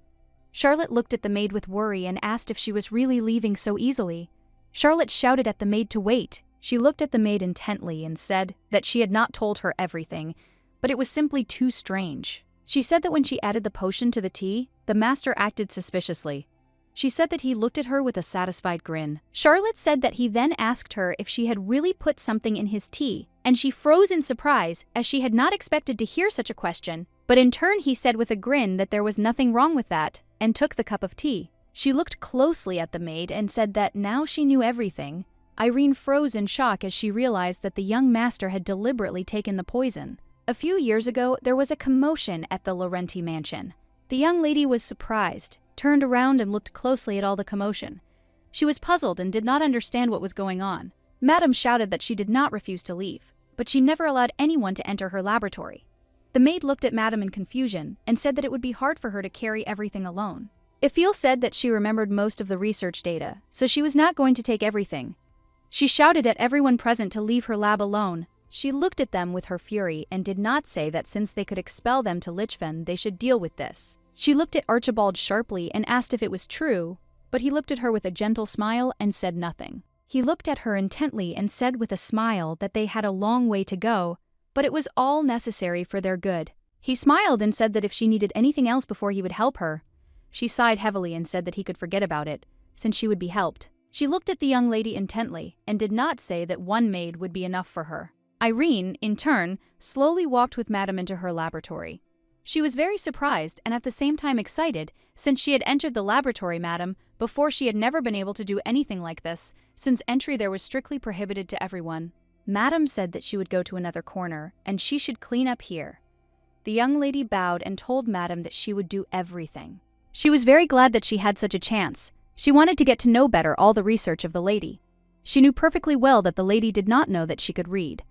Charlotte looked at the maid with worry and asked if she was really leaving so easily. Charlotte shouted at the maid to wait. She looked at the maid intently and said that she had not told her everything, but it was simply too strange. She said that when she added the potion to the tea, the master acted suspiciously. She said that he looked at her with a satisfied grin. Charlotte said that he then asked her if she had really put something in his tea, and she froze in surprise as she had not expected to hear such a question, but in turn he said with a grin that there was nothing wrong with that, and took the cup of tea. She looked closely at the maid and said that now she knew everything. Irene froze in shock as she realized that the young master had deliberately taken the poison. A few years ago, there was a commotion at the Laurenti mansion. The young lady was surprised, turned around and looked closely at all the commotion. She was puzzled and did not understand what was going on. Madame shouted that she did not refuse to leave, but she never allowed anyone to enter her laboratory. The maid looked at Madame in confusion and said that it would be hard for her to carry everything alone. Ifil said that she remembered most of the research data, so she was not going to take everything. She shouted at everyone present to leave her lab alone. She looked at them with her fury and did not say that since they could expel them to Lichven, they should deal with this. She looked at Archibald sharply and asked if it was true, but he looked at her with a gentle smile and said nothing. He looked at her intently and said with a smile that they had a long way to go, but it was all necessary for their good. He smiled and said that if she needed anything else before he would help her. She sighed heavily and said that he could forget about it, since she would be helped. She looked at the young lady intently and did not say that one maid would be enough for her. Irene, in turn, slowly walked with Madame into her laboratory. She was very surprised and at the same time excited, since she had entered the laboratory, Madame, before she had never been able to do anything like this, since entry there was strictly prohibited to everyone. Madame said that she would go to another corner, and she should clean up here. The young lady bowed and told Madame that she would do everything. She was very glad that she had such a chance. She wanted to get to know better all the research of the lady. She knew perfectly well that the lady did not know that she could read.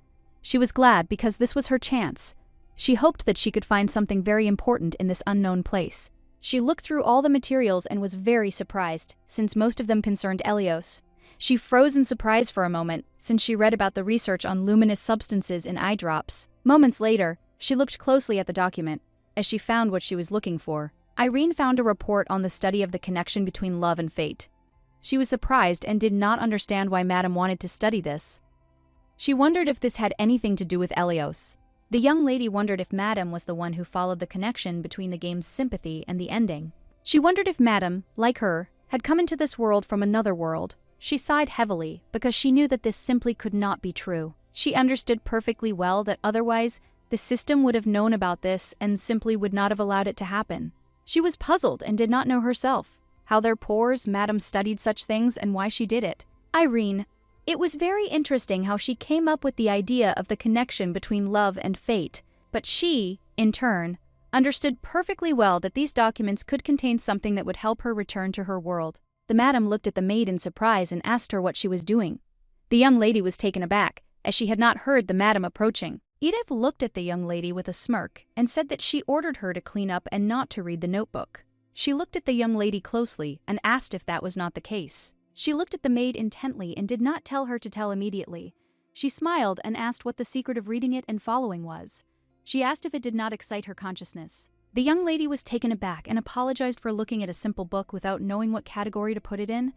She was glad because this was her chance. She hoped that she could find something very important in this unknown place. She looked through all the materials and was very surprised, since most of them concerned Elios. She froze in surprise for a moment, since she read about the research on luminous substances in eye drops. Moments later, she looked closely at the document, as she found what she was looking for. Irene found a report on the study of the connection between love and fate. She was surprised and did not understand why Madame wanted to study this. She wondered if this had anything to do with Elios. The young lady wondered if Madame was the one who followed the connection between the game's sympathy and the ending. She wondered if Madame, like her, had come into this world from another world. She sighed heavily because she knew that this simply could not be true. She understood perfectly well that otherwise the system would have known about this and simply would not have allowed it to happen. She was puzzled and did not know herself. how their pores Madam studied such things and why she did it. Irene. It was very interesting how she came up with the idea of the connection between love and fate, but she, in turn, understood perfectly well that these documents could contain something that would help her return to her world. The madam looked at the maid in surprise and asked her what she was doing. The young lady was taken aback, as she had not heard the madam approaching. Edith looked at the young lady with a smirk and said that she ordered her to clean up and not to read the notebook. She looked at the young lady closely and asked if that was not the case. She looked at the maid intently and did not tell her to tell immediately. She smiled and asked what the secret of reading it and following was. She asked if it did not excite her consciousness. The young lady was taken aback and apologized for looking at a simple book without knowing what category to put it in.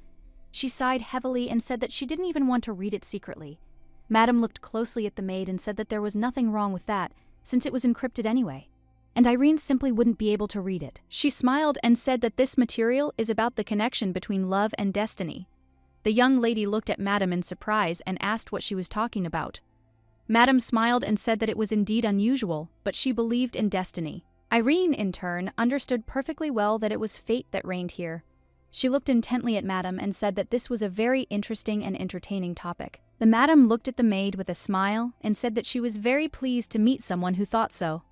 She sighed heavily and said that she didn't even want to read it secretly. Madam looked closely at the maid and said that there was nothing wrong with that, since it was encrypted anyway. And Irene simply wouldn't be able to read it. She smiled and said that this material is about the connection between love and destiny. The young lady looked at Madam in surprise and asked what she was talking about. Madam smiled and said that it was indeed unusual, but she believed in destiny. Irene, in turn, understood perfectly well that it was fate that reigned here. She looked intently at Madam and said that this was a very interesting and entertaining topic. The madam looked at the maid with a smile and said that she was very pleased to meet someone who thought so.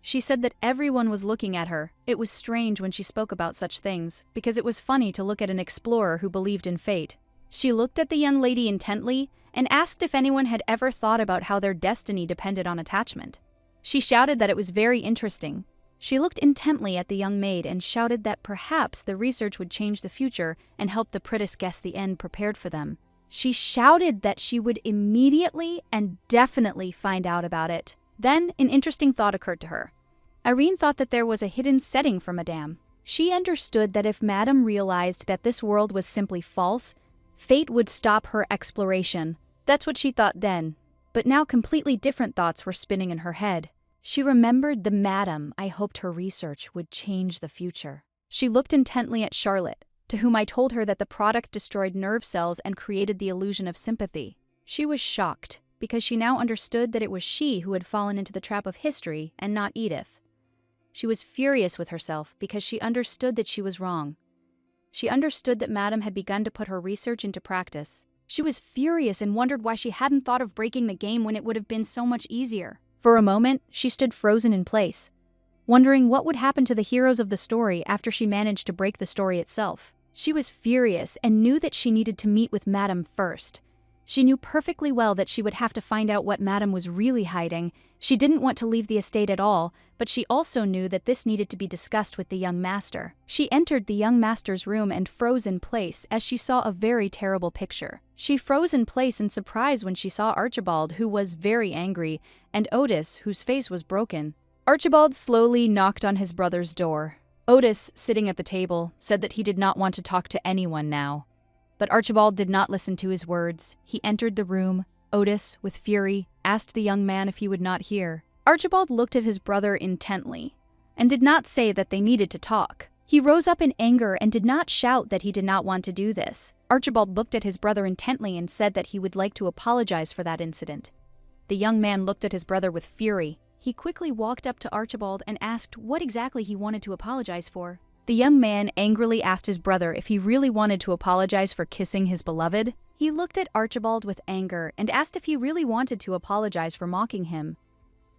She said that everyone was looking at her. It was strange when she spoke about such things, because it was funny to look at an explorer who believed in fate. She looked at the young lady intently and asked if anyone had ever thought about how their destiny depended on attachment. She shouted that it was very interesting. She looked intently at the young maid and shouted that perhaps the research would change the future and help the Pritis guess the end prepared for them. She shouted that she would immediately and definitely find out about it. Then an interesting thought occurred to her. Irene thought that there was a hidden setting for Madame. She understood that if Madame realized that this world was simply false, fate would stop her exploration. That's what she thought then. But now completely different thoughts were spinning in her head. She remembered the madam I hoped her research would change the future. She looked intently at Charlotte, to whom I told her that the product destroyed nerve cells and created the illusion of sympathy. She was shocked, because she now understood that it was she who had fallen into the trap of history and not Edith. She was furious with herself because she understood that she was wrong. She understood that Madame had begun to put her research into practice. She was furious and wondered why she hadn't thought of breaking the game when it would have been so much easier. For a moment, she stood frozen in place, wondering what would happen to the heroes of the story after she managed to break the story itself. She was furious and knew that she needed to meet with Madame first. She knew perfectly well that she would have to find out what Madame was really hiding. She didn't want to leave the estate at all, but she also knew that this needed to be discussed with the young master. She entered the young master's room and froze in place as she saw a very terrible picture. She froze in place in surprise when she saw Archibald, who was very angry, and Otis, whose face was broken. Archibald slowly knocked on his brother's door. Otis, sitting at the table, said that he did not want to talk to anyone now. But Archibald did not listen to his words. He entered the room. Otis, with fury, asked the young man if he would not hear. Archibald looked at his brother intently, and did not say that they needed to talk. He rose up in anger and did not shout that he did not want to do this. Archibald looked at his brother intently and said that he would like to apologize for that incident. The young man looked at his brother with fury. He quickly walked up to Archibald and asked what exactly he wanted to apologize for. The young man angrily asked his brother if he really wanted to apologize for kissing his beloved. He looked at Archibald with anger and asked if he really wanted to apologize for mocking him.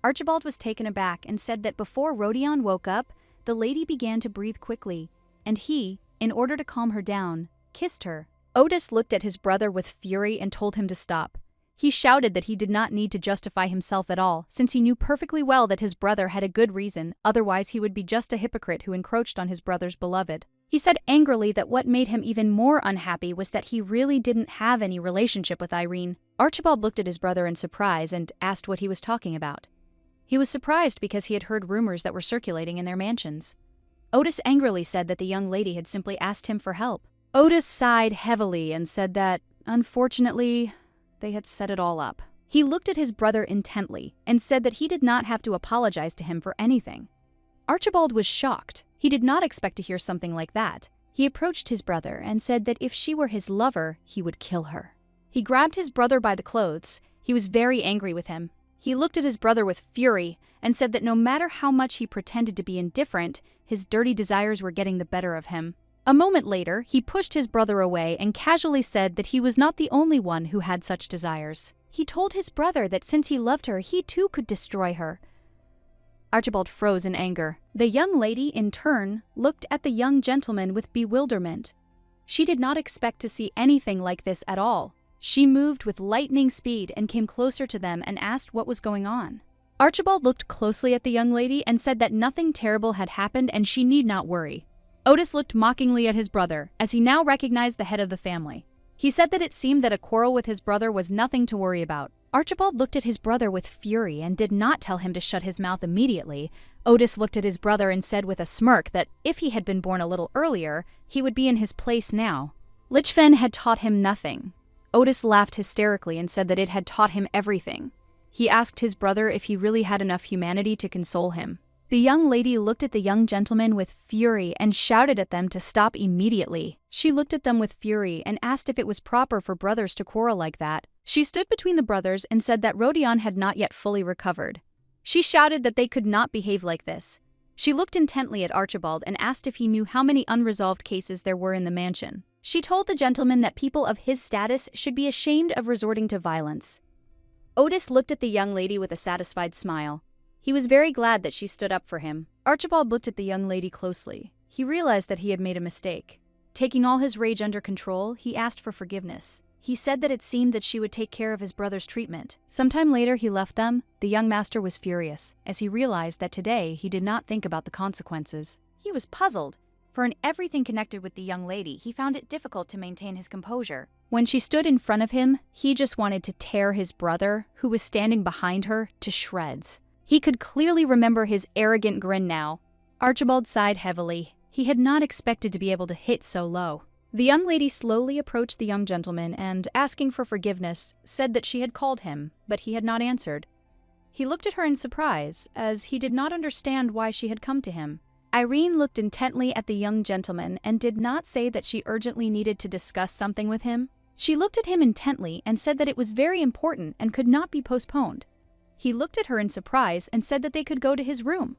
Archibald was taken aback and said that before Rodion woke up, the lady began to breathe quickly, and he, in order to calm her down, kissed her. Otis looked at his brother with fury and told him to stop. He shouted that he did not need to justify himself at all, since he knew perfectly well that his brother had a good reason, otherwise he would be just a hypocrite who encroached on his brother's beloved. He said angrily that what made him even more unhappy was that he really didn't have any relationship with Irene. Archibald looked at his brother in surprise and asked what he was talking about. He was surprised because he had heard rumors that were circulating in their mansions. Otis angrily said that the young lady had simply asked him for help. Otis sighed heavily and said that, unfortunately, they had set it all up. He looked at his brother intently and said that he did not have to apologize to him for anything. Archibald was shocked. He did not expect to hear something like that. He approached his brother and said that if she were his lover, he would kill her. He grabbed his brother by the clothes. He was very angry with him. He looked at his brother with fury and said that no matter how much he pretended to be indifferent, his dirty desires were getting the better of him. A moment later, he pushed his brother away and casually said that he was not the only one who had such desires. He told his brother that since he loved her, he too could destroy her. Archibald froze in anger. The young lady, in turn, looked at the young gentleman with bewilderment. She did not expect to see anything like this at all. She moved with lightning speed and came closer to them and asked what was going on. Archibald looked closely at the young lady and said that nothing terrible had happened and she need not worry. Otis looked mockingly at his brother, as he now recognized the head of the family. He said that it seemed that a quarrel with his brother was nothing to worry about. Archibald looked at his brother with fury and did not tell him to shut his mouth immediately. Otis looked at his brother and said with a smirk that if he had been born a little earlier, he would be in his place now. Lichfen had taught him nothing. Otis laughed hysterically and said that it had taught him everything. He asked his brother if he really had enough humanity to console him. The young lady looked at the young gentleman with fury and shouted at them to stop immediately. She looked at them with fury and asked if it was proper for brothers to quarrel like that. She stood between the brothers and said that Rodion had not yet fully recovered. She shouted that they could not behave like this. She looked intently at Archibald and asked if he knew how many unresolved cases there were in the mansion. She told the gentleman that people of his status should be ashamed of resorting to violence. Otis looked at the young lady with a satisfied smile. He was very glad that she stood up for him. Archibald looked at the young lady closely. He realized that he had made a mistake. Taking all his rage under control, he asked for forgiveness. He said that it seemed that she would take care of his brother's treatment. Sometime later he left them. The young master was furious, as he realized that today he did not think about the consequences. He was puzzled, for in everything connected with the young lady, he found it difficult to maintain his composure. When she stood in front of him, he just wanted to tear his brother, who was standing behind her, to shreds. He could clearly remember his arrogant grin now. Archibald sighed heavily. He had not expected to be able to hit so low. The young lady slowly approached the young gentleman and, asking for forgiveness, said that she had called him, but he had not answered. He looked at her in surprise, as he did not understand why she had come to him. Irene looked intently at the young gentleman and did not say that she urgently needed to discuss something with him. She looked at him intently and said that it was very important and could not be postponed. He looked at her in surprise and said that they could go to his room.